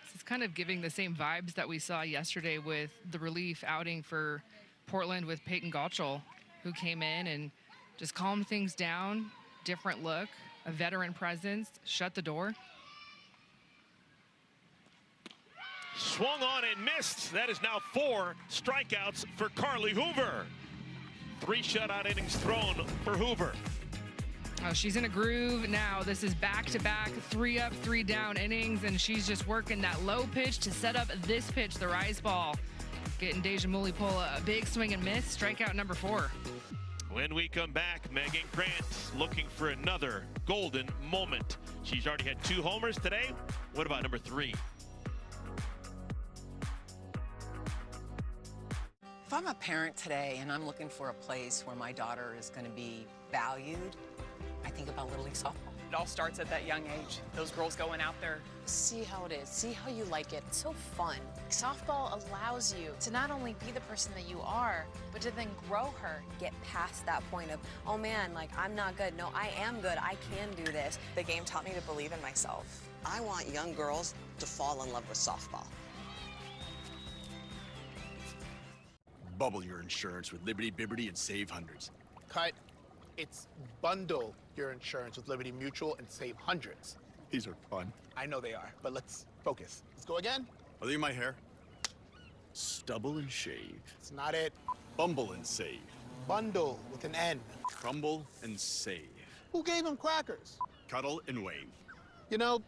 This is kind of giving the same vibes that we saw yesterday with the relief outing for Portland with Peyton Gottschall, who came in and just calmed things down, different look, a veteran presence, shut the door. Swung on and missed. That is now 4 strikeouts for Carly Hoover. 3 shutout innings thrown for Hoover. Oh, she's in a groove now. This is back-to-back 3 up, 3 down innings, and she's just working that low pitch to set up this pitch, the rise ball. Getting Deja Mulipola a big swing and miss, strikeout number 4. When we come back, Megan Grant looking for another golden moment. She's already had 2 homers today. What about number 3? If I'm a parent today and I'm looking for a place where my daughter is going to be valued, I think about Little League softball. It all starts at that young age. Those girls going out there. See how it is. See how you like it. It's so fun. Softball allows you to not only be the person that you are, but to then grow her. Get past that point of, oh man, like, I'm not good. No, I am good. I can do this. The game taught me to believe in myself. I want young girls to fall in love with softball. Bubble your insurance with Liberty, Biberty, and save hundreds. Cut. It's bundle your insurance with Liberty Mutual and save hundreds. These are fun. I know they are, but let's focus. Let's go again. Are they in my hair? Stubble and shave. It's not it. Bumble and save. Bundle with an N. Crumble and save. Who gave him crackers? Cuddle and wave. You know,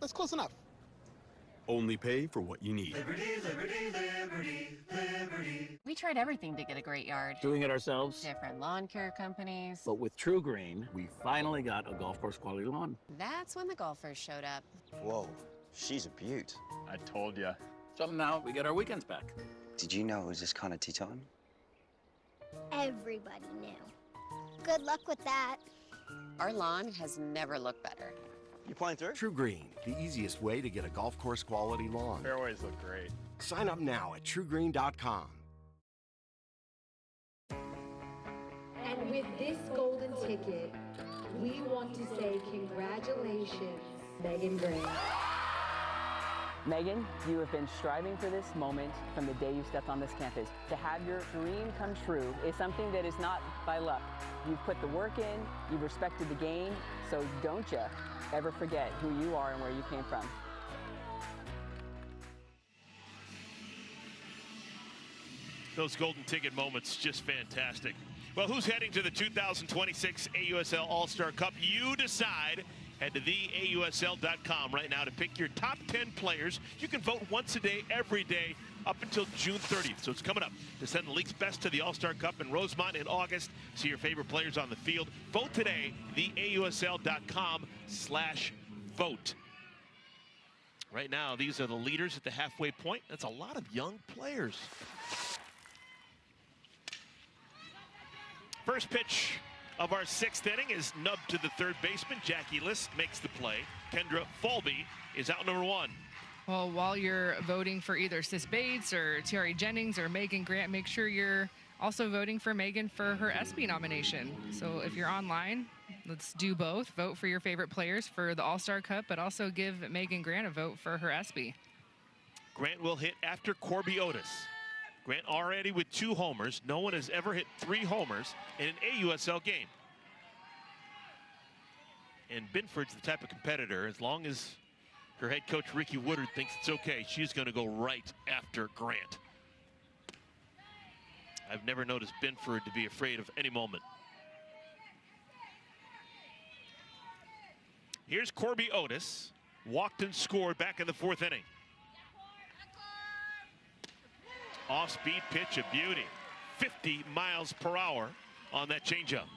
that's close enough. Only pay for what you need. Liberty, liberty, liberty, liberty. We tried everything to get a great yard. Doing it ourselves. Different lawn care companies. But with True Green, we finally got a golf course quality lawn. That's when the golfers showed up. Whoa, she's a beaut. I told ya. So now we get our weekends back. Did you know it was this kind of tea time? Everybody knew. Good luck with that. Our lawn has never looked better. You playing through? True Green, the easiest way to get a golf course quality lawn. Fairways look great. Sign up now at truegreen.com. And with this golden ticket, we want to say congratulations, Megan Grant. Megan, you have been striving for this moment from the day you stepped on this campus. To have your dream come true is something that is not by luck. You've put the work in, you've respected the game, so don't you ever forget who you are and where you came from. Those golden ticket moments, just fantastic. Well, who's heading to the 2026 AUSL All-Star Cup? You decide. Head to theausl.com right now to pick your top 10 players. You can vote once a day, every day, up until June 30th. So it's coming up to send the league's best to the All-Star Cup in Rosemont in August. See your favorite players on the field. Vote today, theausl.com/vote. Right now, these are the leaders at the halfway point. That's a lot of young players. First pitch of our sixth inning is nubbed to the third baseman. Jackie List makes the play. Kendra Falby is out number one. Well, while you're voting for either Sis Bates or Tiari Jennings or Megan Grant, make sure you're also voting for Megan for her ESPY nomination. So if you're online, let's do both. Vote for your favorite players for the All-Star Cup, but also give Megan Grant a vote for her ESPY. Grant will hit after Corby Otis. Grant already with 2 homers. No one has ever hit 3 homers in an AUSL game. And Binford's the type of competitor, as long as her head coach Ricky Woodard thinks it's okay, she's going to go right after Grant. I've never noticed Binford to be afraid of any moment. Here's Corby Otis. Walked and scored back in the 4th inning. Off-speed pitch, a beauty. 50 miles per hour on that changeup.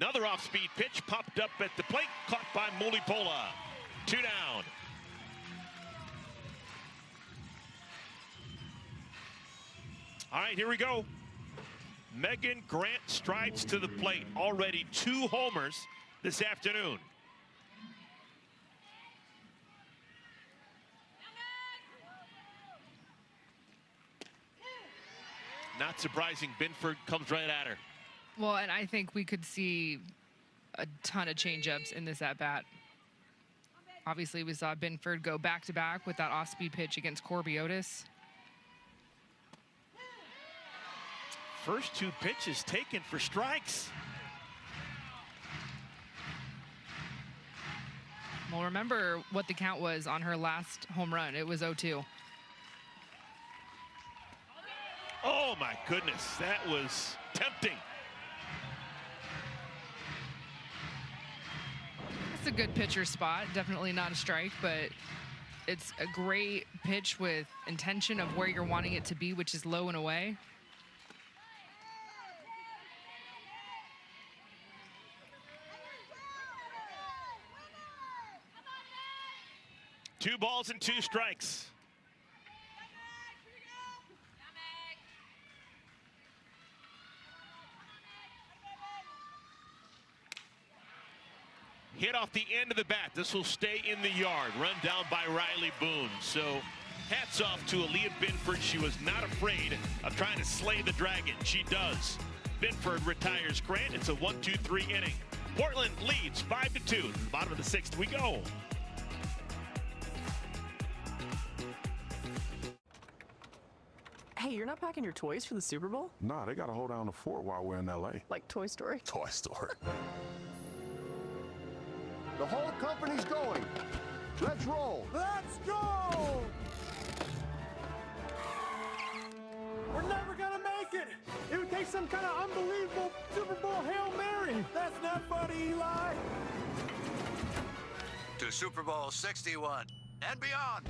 Another off-speed pitch popped up at the plate, caught by Mulipola. 2 down. All right, here we go. Megan Grant strides to the plate. Already 2 homers this afternoon. Not surprising, Binford comes right at her. Well, and I think we could see a ton of changeups in this at-bat. Obviously, we saw Binford go back-to-back with that off-speed pitch against Corby Otis. First 2 pitches taken for strikes. Well, remember what the count was on her last home run. It was 0-2. Oh, my goodness. That was tempting. That's a good pitcher spot. Definitely not a strike, but it's a great pitch with intention of where you're wanting it to be, which is low and away. 2 balls and 2 strikes. Hit off the end of the bat. This will stay in the yard. Run down by Riley Boone. So hats off to Aaliyah Binford. She was not afraid of trying to slay the dragon. She does. Binford retires Grant. It's a 1-2-3 inning. Portland leads 5-2. Bottom of the 6th we go. Hey, you're not packing your toys for the Super Bowl? Nah, they gotta hold down the fort while we're in LA. Like Toy Story? Toy Story. The whole company's going. Let's roll. Let's go! We're never gonna make it. It would take some kind of unbelievable Super Bowl Hail Mary. That's not funny, Eli. To Super Bowl 61 and beyond.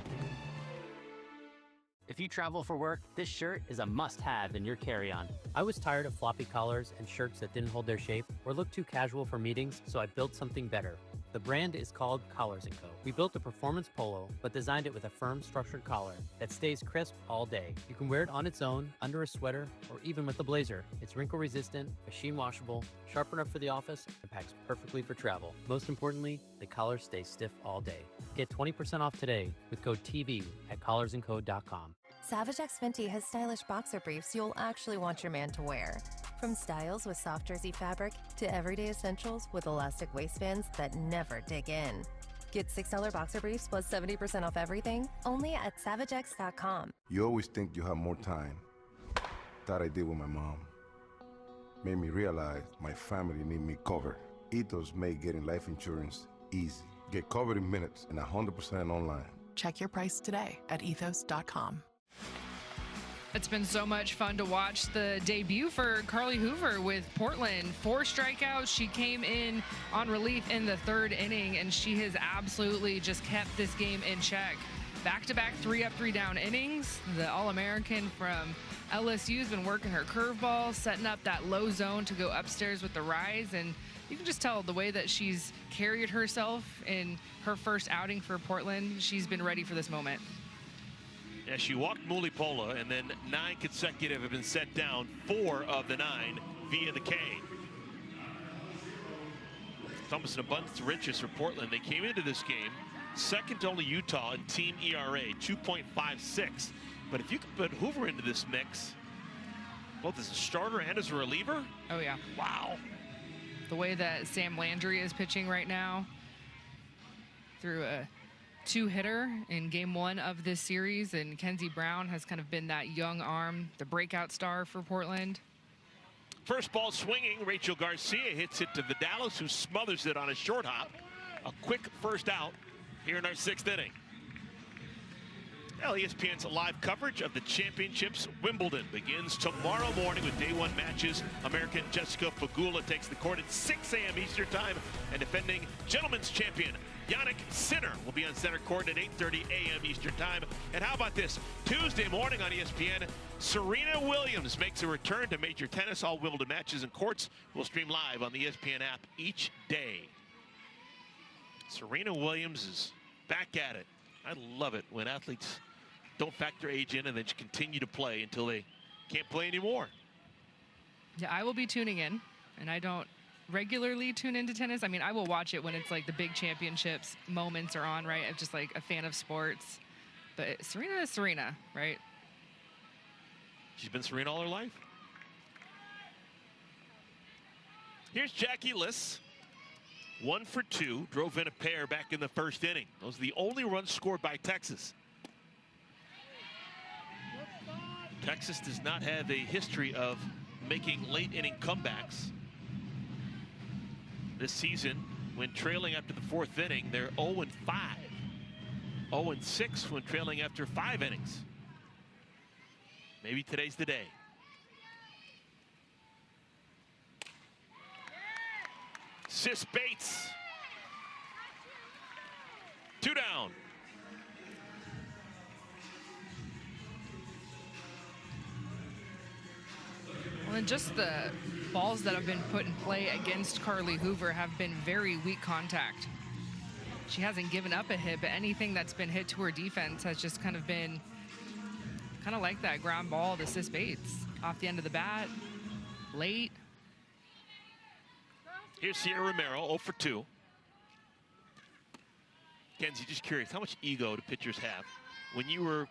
If you travel for work, this shirt is a must-have in your carry-on. I was tired of floppy collars and shirts that didn't hold their shape or look too casual for meetings, so I built something better. The brand is called Collars & Co. We built a performance polo, but designed it with a firm, structured collar that stays crisp all day. You can wear it on its own, under a sweater, or even with a blazer. It's wrinkle-resistant, machine-washable, sharp enough for the office, and packs perfectly for travel. Most importantly, the collar stays stiff all day. Get 20% off today with code TV at collarsandco.com. Savage X Fenty has stylish boxer briefs you'll actually want your man to wear. From styles with soft jersey fabric to everyday essentials with elastic waistbands that never dig in. Get $6 boxer briefs plus 70% off everything only at savagex.com. You always think you have more time. That I did with my mom. Made me realize my family need me covered. Ethos made getting life insurance easy. Get covered in minutes and 100% online. Check your price today at ethos.com. It's been so much fun to watch the debut for Carly Hoover with Portland. 4 strikeouts. She came in on relief in the 3rd inning, and she has absolutely just kept this game in check. Back-to-back 3-up, 3-down innings. The All-American from LSU has been working her curveball, setting up that low zone to go upstairs with the rise, and you can just tell the way that she's carried herself in her first outing for Portland. She's been ready for this moment. Yeah, she walked Mulipola, and then 9 consecutive have been set down, 4 of the 9 via the K. It's almost an abundance of riches for Portland. They came into this game second to only Utah in team ERA, 2.56. But if you could put Hoover into this mix, both as a starter and as a reliever. Oh, yeah. Wow. The way that Sam Landry is pitching right now through a 2-hitter in game 1 of this series, and Kenzie Brown has kind of been that young arm, the breakout star for Portland. First ball swinging, Rachel Garcia hits it to Vidalis, who smothers it on a short hop. A quick first out here in our 6th inning. Well, ESPN's live coverage of the championships. Wimbledon begins tomorrow morning with day 1 matches. American Jessica Pegula takes the court at 6 a.m. Eastern time, and defending gentlemen's champion Yannick Sinner will be on center court at 8:30 a.m. Eastern time. And how about this? Tuesday morning on ESPN, Serena Williams makes a return to major tennis. All Wimbledon matches and courts will stream live on the ESPN app each day. Serena Williams is back at it. I love it when athletes don't factor age in and then just continue to play until they can't play anymore. Yeah, I will be tuning in, and I don't regularly tune into tennis. I mean, I will watch it when it's like the big championships moments are on, right? I'm just like a fan of sports. But Serena is Serena, right? She's been Serena all her life. Here's Jackie Liss. 1 for 2, drove in a pair back in the 1st inning. Those are the only runs scored by Texas. Texas does not have a history of making late inning comebacks. This season, when trailing after the 4th inning, they're 0-5. 0-6 when trailing after 5 innings. Maybe today's the day. Sis Bates. 2 down. Well, and just the balls that have been put in play against Carly Hoover have been very weak contact. She hasn't given up a hit, but anything that's been hit to her defense has just kind of been like that ground ball to Sis Bates. Off the end of the bat, late. Here's Sierra Romero, 0 for 2. Kenzie, just curious, how much ego do pitchers have? When you were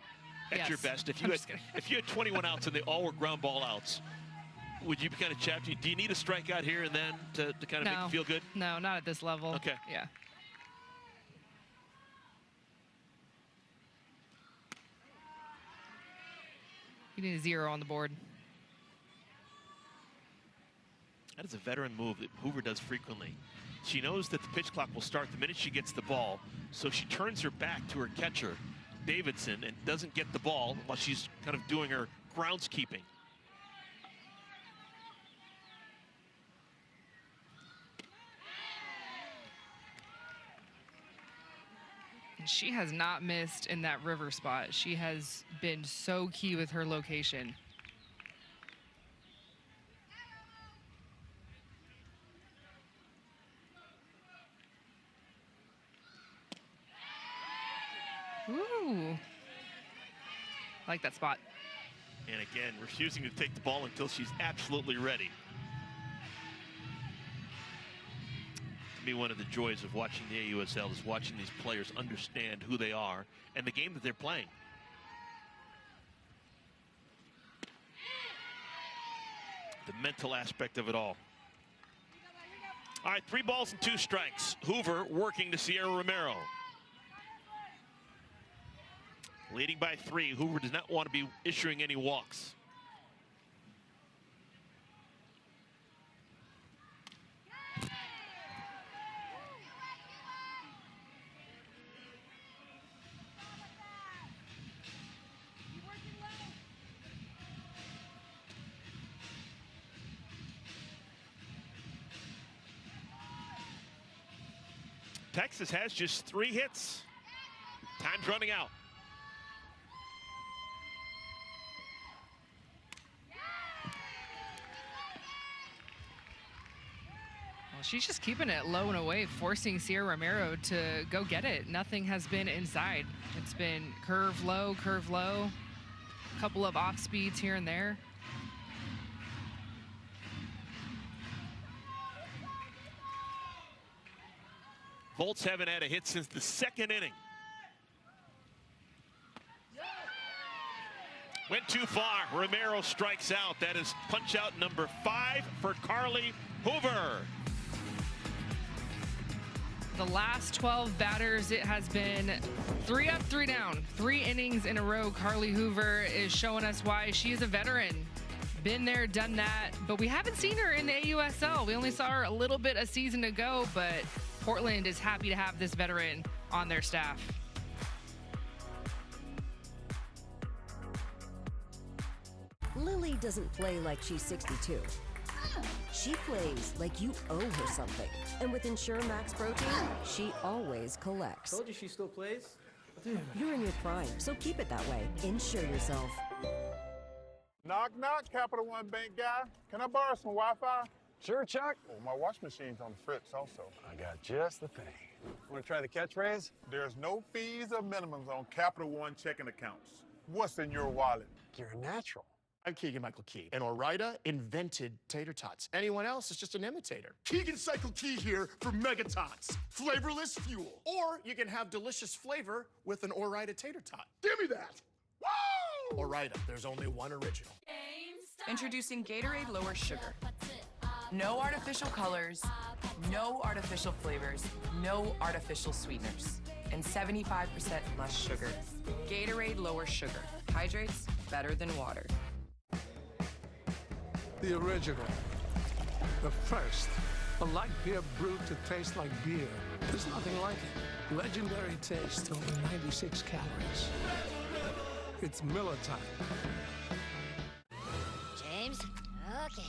at your best, if you had 21 outs and they all were ground ball outs, would you be kind of chapped? Do you need a strikeout here and then to kind of make you feel good? No, not at this level. Okay. Yeah. You need a 0 on the board. That is a veteran move that Hoover does frequently. She knows that the pitch clock will start the minute she gets the ball, so she turns her back to her catcher, Davidson, and doesn't get the ball while she's kind of doing her groundskeeping. She has not missed in that river spot. She has been so key with her location. Ooh. I like that spot. And again, refusing to take the ball until she's absolutely ready. To me, one of the joys of watching the AUSL is watching these players understand who they are and the game that they're playing. The mental aspect of it all. All right, 3 balls and 2 strikes. Hoover working to Sierra Romero. Leading by 3, Hoover does not want to be issuing any walks. Texas has just 3 hits. Time's running out. Well, she's just keeping it low and away, forcing Sierra Romero to go get it. Nothing has been inside. It's been curve low, a couple of off speeds here and there. Volts haven't had a hit since the 2nd inning. Went too far. Romero strikes out. That is punch out number 5 for Carly Hoover. The last 12 batters, it has been 3 up, 3 down. 3 innings in a row. Carly Hoover is showing us why she is a veteran. Been there, done that, but we haven't seen her in the AUSL. We only saw her a little bit a season ago, but Portland is happy to have this veteran on their staff. Lily doesn't play like she's 62. She plays like you owe her something. And with Ensure Max Protein, she always collects. Told you she still plays? You're in your prime, so keep it that way. Insure yourself. Knock, knock, Capital One Bank guy. Can I borrow some Wi-Fi? Sure, Chuck. Oh, my wash machine's on the fritz also. I got just the thing. Want to try the catchphrase? There's no fees or minimums on Capital One checking accounts. What's in your wallet? You're a natural. I'm Keegan-Michael Key, and Ore-Ida invented tater tots. Anyone else is just an imitator. Keegan-Cycle Key here for Mega Tots, flavorless fuel. Or you can have delicious flavor with an Ore-Ida tater tot. Give me that. Woo! Ore-Ida, there's only one original. Introducing Gatorade Lower Sugar. No artificial colors, no artificial flavors, no artificial sweeteners, and 75% less sugar. Gatorade Lower Sugar. Hydrates better than water. The original. The first. A light beer brewed to taste like beer. There's nothing like it. Legendary taste, only 96 calories. It's Miller time. James? Okay.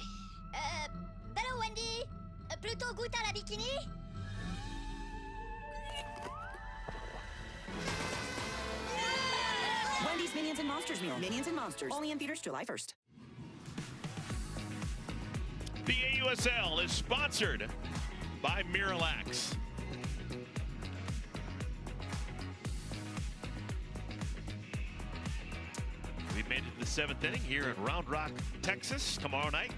Better Wendy? Plutôt goûte à la bikini? Wendy's Minions and Monsters meal. Minions and Monsters. Only in theaters July 1st. The AUSL is sponsored by Miralax. We've made it to the 7th inning here in Round Rock, Texas. Tomorrow night,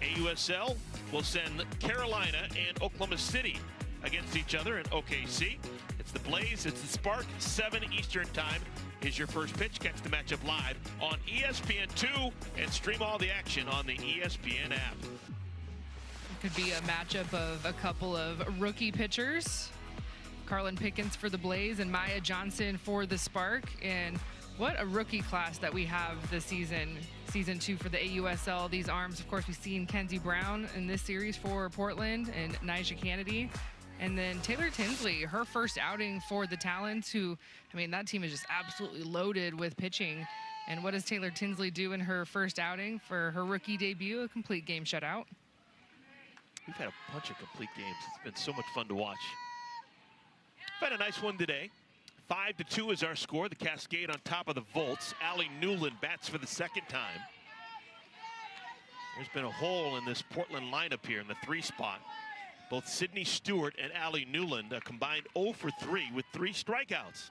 AUSL will send Carolina and Oklahoma City against each other in OKC. It's the Blaze, it's the Spark, 7 Eastern time is your first pitch. Catch the matchup live on ESPN2 and stream all the action on the ESPN app. It could be a matchup of a couple of rookie pitchers. Carlin Pickens for the Blaze and Maya Johnson for the Spark. And what a rookie class that we have this season. Season 2 for the AUSL. These arms, of course, we've seen Kenzie Brown in this series for Portland and Nyjah Kennedy. And then Taylor Tinsley, her first outing for the Talons, who, I mean, that team is just absolutely loaded with pitching. And what does Taylor Tinsley do in her first outing for her rookie debut? A complete game shutout. We've had a bunch of complete games. It's been so much fun to watch. We've had a nice one today. 5-2 is our score. The Cascade on top of the Volts. Allie Newland bats for the second time. There's been a hole in this Portland lineup here in the 3 spot. Both Sydney Stewart and Allie Newland combined 0 for 3 with 3 strikeouts.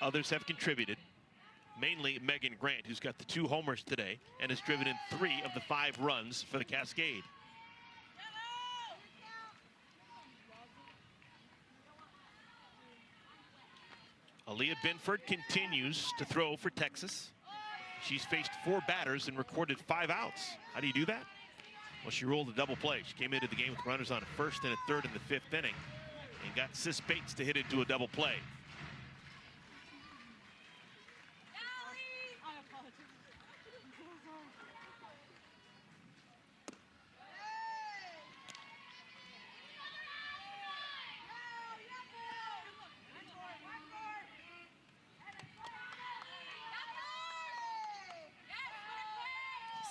Others have contributed, mainly Megan Grant, who's got the 2 homers today and has driven in 3 of the 5 runs for the Cascade. Aaliyah Binford continues to throw for Texas. She's faced 4 batters and recorded 5 outs. How do you do that? Well, she rolled a double play. She came into the game with runners on a first and a third in the 5th inning and got Sis Bates to hit into a double play.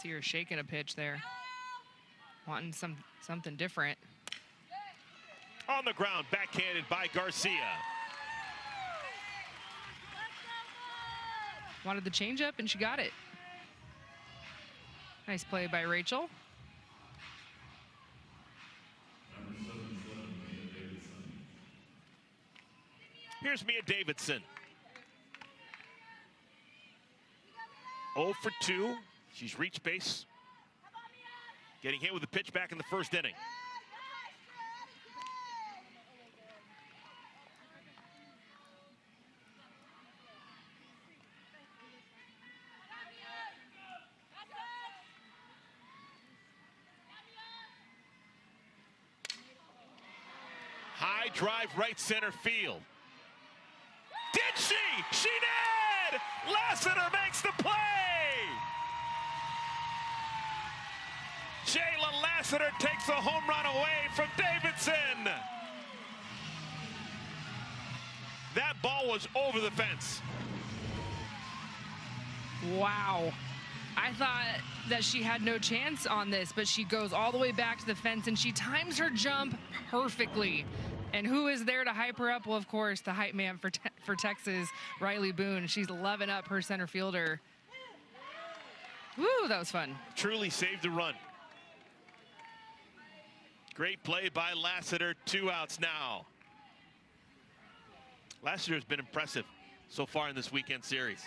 See her shaking a pitch there. Wanting something different. On the ground, backhanded by Garcia. Wanted the changeup, and she got it. Nice play by Rachel. Here's Mia Davidson. 0 for 2. She's reached base. Getting hit with a pitch back in the 1st inning. High drive right center field. Did she? She did! Lassiter makes the play! Jayla Lassiter takes a home run away from Davidson. That ball was over the fence. Wow. I thought that she had no chance on this, but she goes all the way back to the fence and she times her jump perfectly. And who is there to hype her up? Well, of course, the hype man for Texas, Riley Boone. She's loving up her center fielder. Woo, that was fun. Truly saved the run. Great play by Lassiter. 2 outs now. Lassiter has been impressive so far in this weekend series.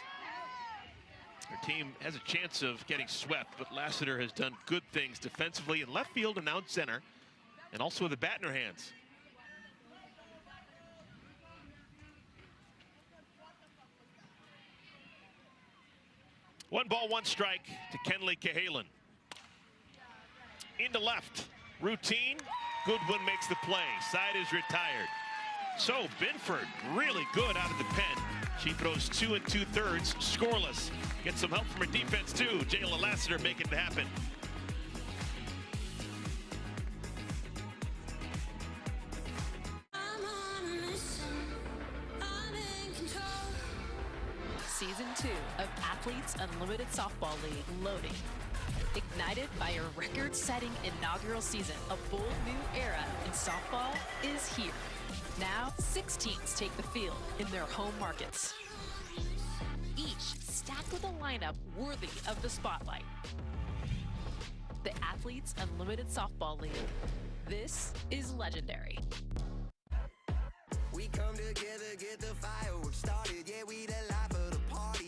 Her team has a chance of getting swept, but Lassiter has done good things defensively in left field and out center, and also with a bat in her hands. One ball, 1 strike to Kenley Cahalan. Into left. Routine. Goodwin makes the play. Side is retired. So Binford really good out of the pen. She throws 2 2/3, scoreless. Gets some help from her defense too. Jayla Lassiter making it happen. Season 2 of Athletes Unlimited Softball League loading. Ignited by a record-setting inaugural season, a bold new era in softball is here. Now, 6 teams take the field in their home markets. Each stacked with a lineup worthy of the spotlight. The Athletes Unlimited Softball League. This is legendary. We come together, get the fireworks started. Yeah, we the life of the party.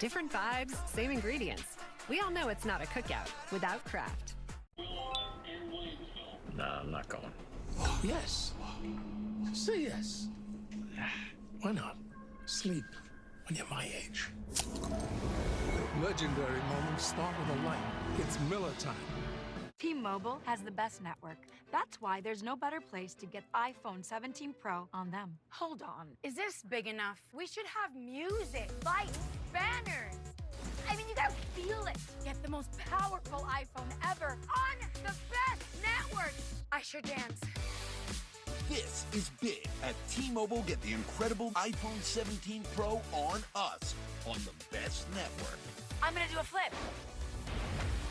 Different vibes, same ingredients. We all know it's not a cookout without Kraft. Nah, I'm not going. Yes. Say yes. Why not? Sleep when you're my age. Legendary moments start with a light. It's Miller time. T-Mobile has the best network. That's why there's no better place to get iPhone 17 Pro on them. Hold on. Is this big enough? We should have music, lights, banners. I mean, you gotta feel it. Get the most powerful iPhone ever on the best network. I sure dance. This is big. At T-Mobile, get the incredible iPhone 17 Pro on us, on the best network. I'm gonna do a flip.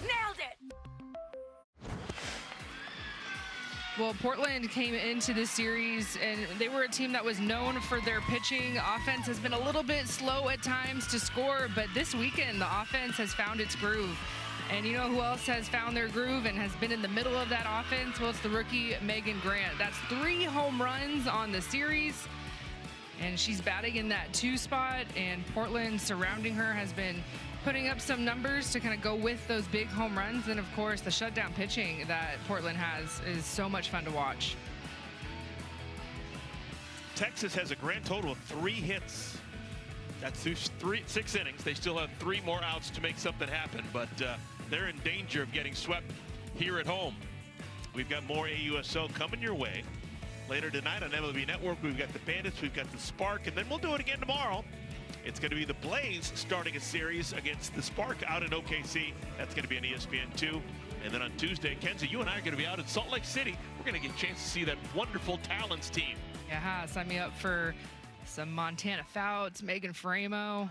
Nailed it! Well, Portland came into this series, and they were a team that was known for their pitching. Offense has been a little bit slow at times to score, but this weekend, the offense has found its groove. And you know who else has found their groove and has been in the middle of that offense? Well, it's the rookie Megan Grant. That's 3 home runs on the series, and she's batting in that 2 spot, and Portland surrounding her has been putting up some numbers to kind of go with those big home runs. And of course, the shutdown pitching that Portland has is so much fun to watch. Texas has a grand total of 3 hits. That's through 6 innings. They still have 3 more outs to make something happen, but they're in danger of getting swept here at home. We've got more AUSL coming your way. Later tonight on MLB Network, we've got the Bandits, we've got the Spark, and then we'll do it again tomorrow. It's going to be the Blaze starting a series against the Spark out in OKC. That's going to be on ESPN2. And then on Tuesday, Kenzie, you and I are going to be out in Salt Lake City. We're going to get a chance to see that wonderful Talons team. Yeah, sign me up for some Montana Fouts, Megan Framo,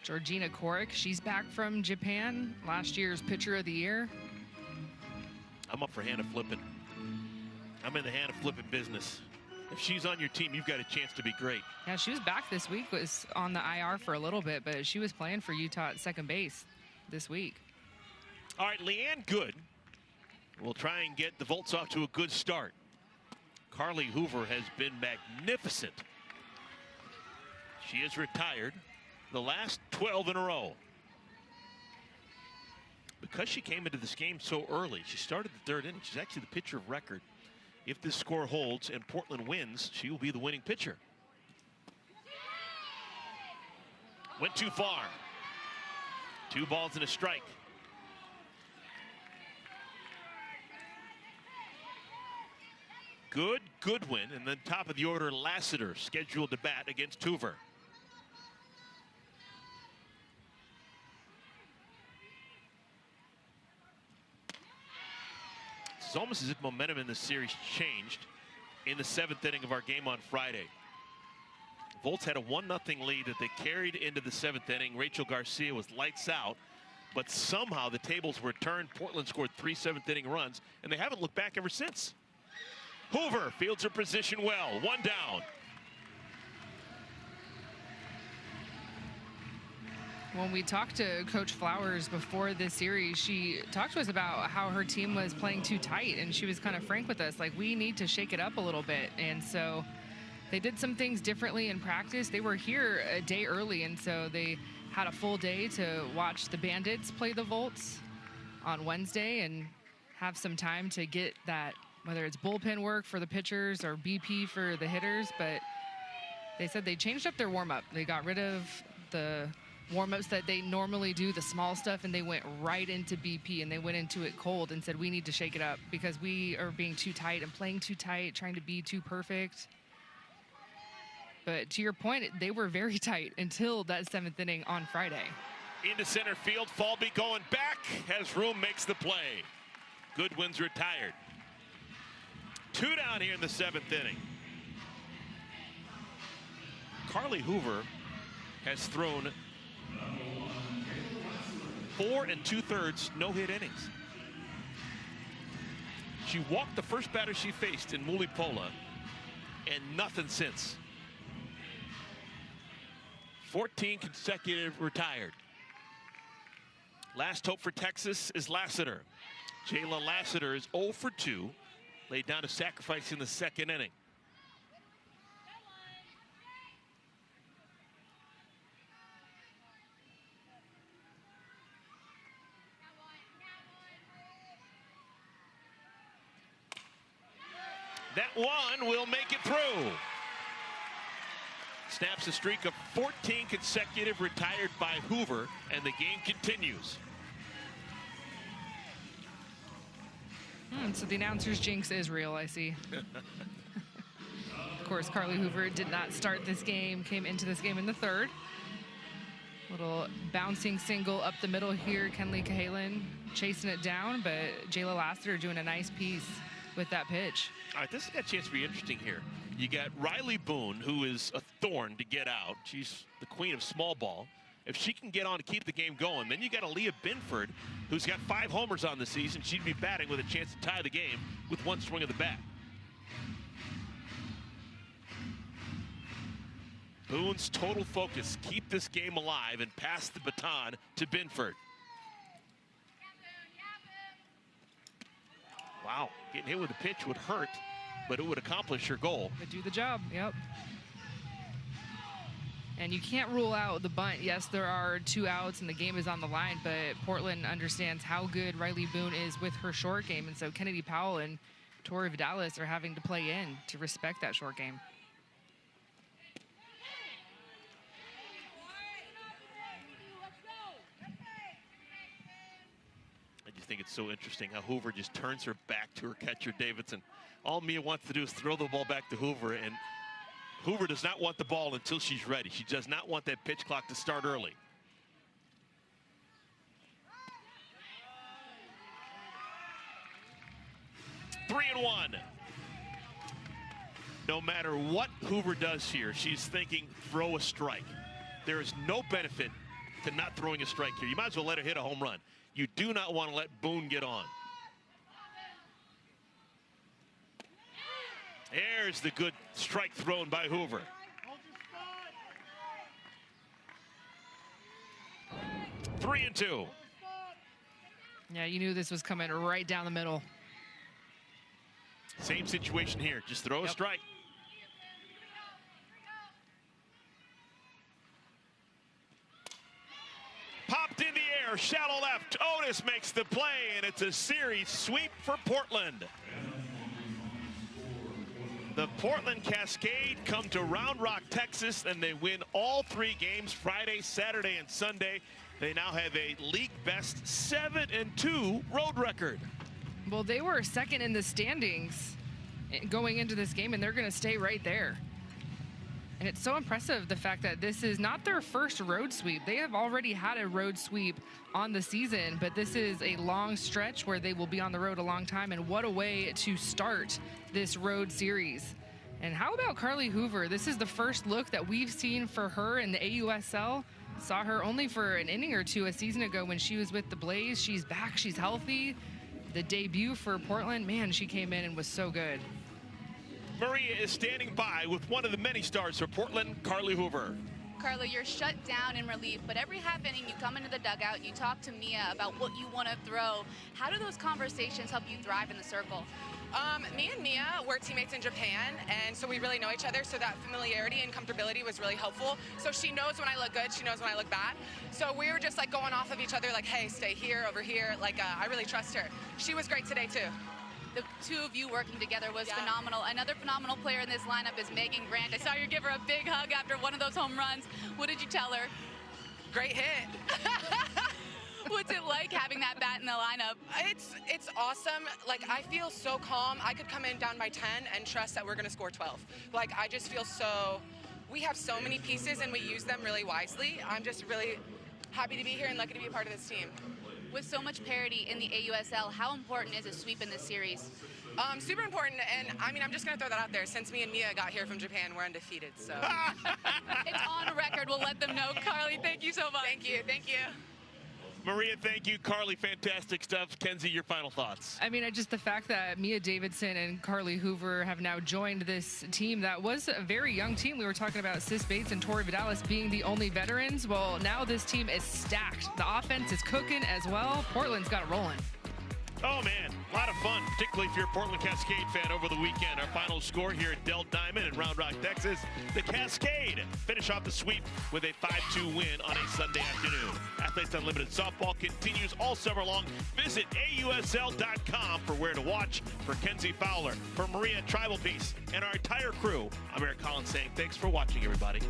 Georgina Korik. She's back from Japan, last year's Pitcher of the Year. I'm up for Hannah Flippin. I'm in the Hannah Flippin business. If she's on your team, you've got a chance to be great. Yeah, she was back this week, was on the IR for a little bit, but she was playing for Utah at second base this week. All right, Leanne Good will try and get the Volts off to a good start. Carly Hoover has been magnificent. She is retired the last 12 in a row. Because she came into this game so early, she started the 3rd inning. She's actually the pitcher of record. If this score holds and Portland wins, she will be the winning pitcher. Went too far. 2 balls and a strike. Goodwin, and then top of the order, Lassiter, scheduled to bat against Hoover. It's almost as if momentum in the series changed in the 7th inning of our game on Friday. Volts had a 1-0 lead that they carried into the 7th inning. Rachel Garcia was lights out, but somehow the tables were turned. Portland scored 3 7th inning runs, and they haven't looked back ever since. Hoover fields her position well. 1 down. When we talked to Coach Flowers before this series, she talked to us about how her team was playing too tight, and she was kind of frank with us, like, we need to shake it up a little bit. And so they did some things differently in practice. They were here a day early, and so they had a full day to watch the Bandits play the Volts on Wednesday and have some time to get that, whether it's bullpen work for the pitchers or BP for the hitters. But they said they changed up their warm-up. They got rid of the warm-ups that they normally do, the small stuff, and they went right into BP, and they went into it cold and said, we need to shake it up because we are being too tight and playing too tight, trying to be too perfect. But to your point, they were very tight until that 7th inning on Friday. Into center field, Falby going back, has room, makes the play. Goodwin's retired. 2 down here in the 7th inning. Carly Hoover has thrown 4 2/3 no-hit innings. She walked the first batter she faced in Mulipola, and nothing since. 14 consecutive retired. Last hope for Texas is Lassiter. Jayla Lassiter is 0 for 2, laid down a sacrifice in the 2nd inning. That one will make it through. Snaps a streak of 14 consecutive retired by Hoover, and the game continues. So the announcer's jinx is real, I see. Of course, Carly Hoover did not start this game, came into this game in the third. Little bouncing single up the middle here. Kenley Cahalan chasing it down, but Jayla Lassiter doing a nice piece with that pitch. All right, this has got a chance to be interesting here. You got Riley Boone, who is a thorn to get out. She's the queen of small ball. If she can get on to keep the game going, then you got Aaliyah Binford, who's got 5 homers on the season. She'd be batting with a chance to tie the game with one swing of the bat. Boone's total focus, keep this game alive and pass the baton to Binford. Wow, getting hit with a pitch would hurt, but it would accomplish your goal. Would do the job, yep. And you can't rule out the bunt. Yes, there are 2 outs and the game is on the line, but Portland understands how good Riley Boone is with her short game, and so Kennedy Powell and Tori Vidalis are having to play in to respect that short game. I just think it's so interesting how Hoover just turns her back to her catcher, Davidson. All Mia wants to do is throw the ball back to Hoover, and Hoover does not want the ball until she's ready. She does not want that pitch clock to start early. Three and one. No matter what Hoover does here, she's thinking throw a strike. There is no benefit to not throwing a strike here. You might as well let her hit a home run. You do not want to let Boone get on. There's the good strike thrown by Hoover. Three and two. Yeah, you knew this was coming right down the middle. Same situation here. Just throw a strike. Popped in the air, shallow left. Otis makes the play, and it's a series sweep for Portland. The Portland Cascade come to Round Rock, Texas, and they win all 3 games, Friday, Saturday, and Sunday. They now have a league best 7-2 road record. Well, they were second in the standings going into this game, and they're going to stay right there. And it's so impressive, the fact that this is not their first road sweep. They have already had a road sweep on the season, but this is a long stretch where they will be on the road a long time. And what a way to start this road series. And how about Carly Hoover? This is the first look that we've seen for her in the AUSL. Saw her only for an inning or 2 a season ago when she was with the Blaze. She's back, she's healthy. The debut for Portland, man, she came in and was so good. Maria is standing by with one of the many stars for Portland, Carly Hoover. Carly, you're shut down in relief, but every half inning you come into the dugout, you talk to Mia about what you want to throw. How do those conversations help you thrive in the circle? Me and Mia were teammates in Japan, and so we really know each other, so that familiarity and comfortability was really helpful. So she knows when I look good, she knows when I look bad. So we were just like going off of each other, like, hey, stay here, over here. Like, I really trust her. She was great today, too. The 2 of you working together was phenomenal. Another phenomenal player in this lineup is Megan Grant. I saw you give her a big hug after one of those home runs. What did you tell her? Great hit. What's it like having that bat in the lineup? It's awesome. Like, I feel so calm. I could come in down by 10 and trust that we're going to score 12. Like, I just feel so... We have so many pieces, and we use them really wisely. I'm just really happy to be here and lucky to be a part of this team. With so much parity in the AUSL, how important is a sweep in this series? Super important, and I mean, I'm just going to throw that out there. Since me and Mia got here from Japan, we're undefeated, so. It's on record. We'll let them know. Carly, thank you so much. Thank you. Thank you. Maria, thank you. Carly, fantastic stuff. Kenzie, your final thoughts. I mean, just the fact that Mia Davidson and Carly Hoover have now joined this team that was a very young team. We were talking about Sis Bates and Tori Vidalis being the only veterans. Well, now this team is stacked. The offense is cooking as well. Portland's got it rolling. Oh, man, a lot of fun, particularly if you're a Portland Cascade fan over the weekend. Our final score here at Dell Diamond in Round Rock, Texas. The Cascade finish off the sweep with a 5-2 win on a Sunday afternoon. Athletes Unlimited Softball continues all summer long. Visit AUSL.com for where to watch. For Kenzie Fowler, for Maria Tribal Peace, and our entire crew, I'm Eric Collins saying thanks for watching, everybody.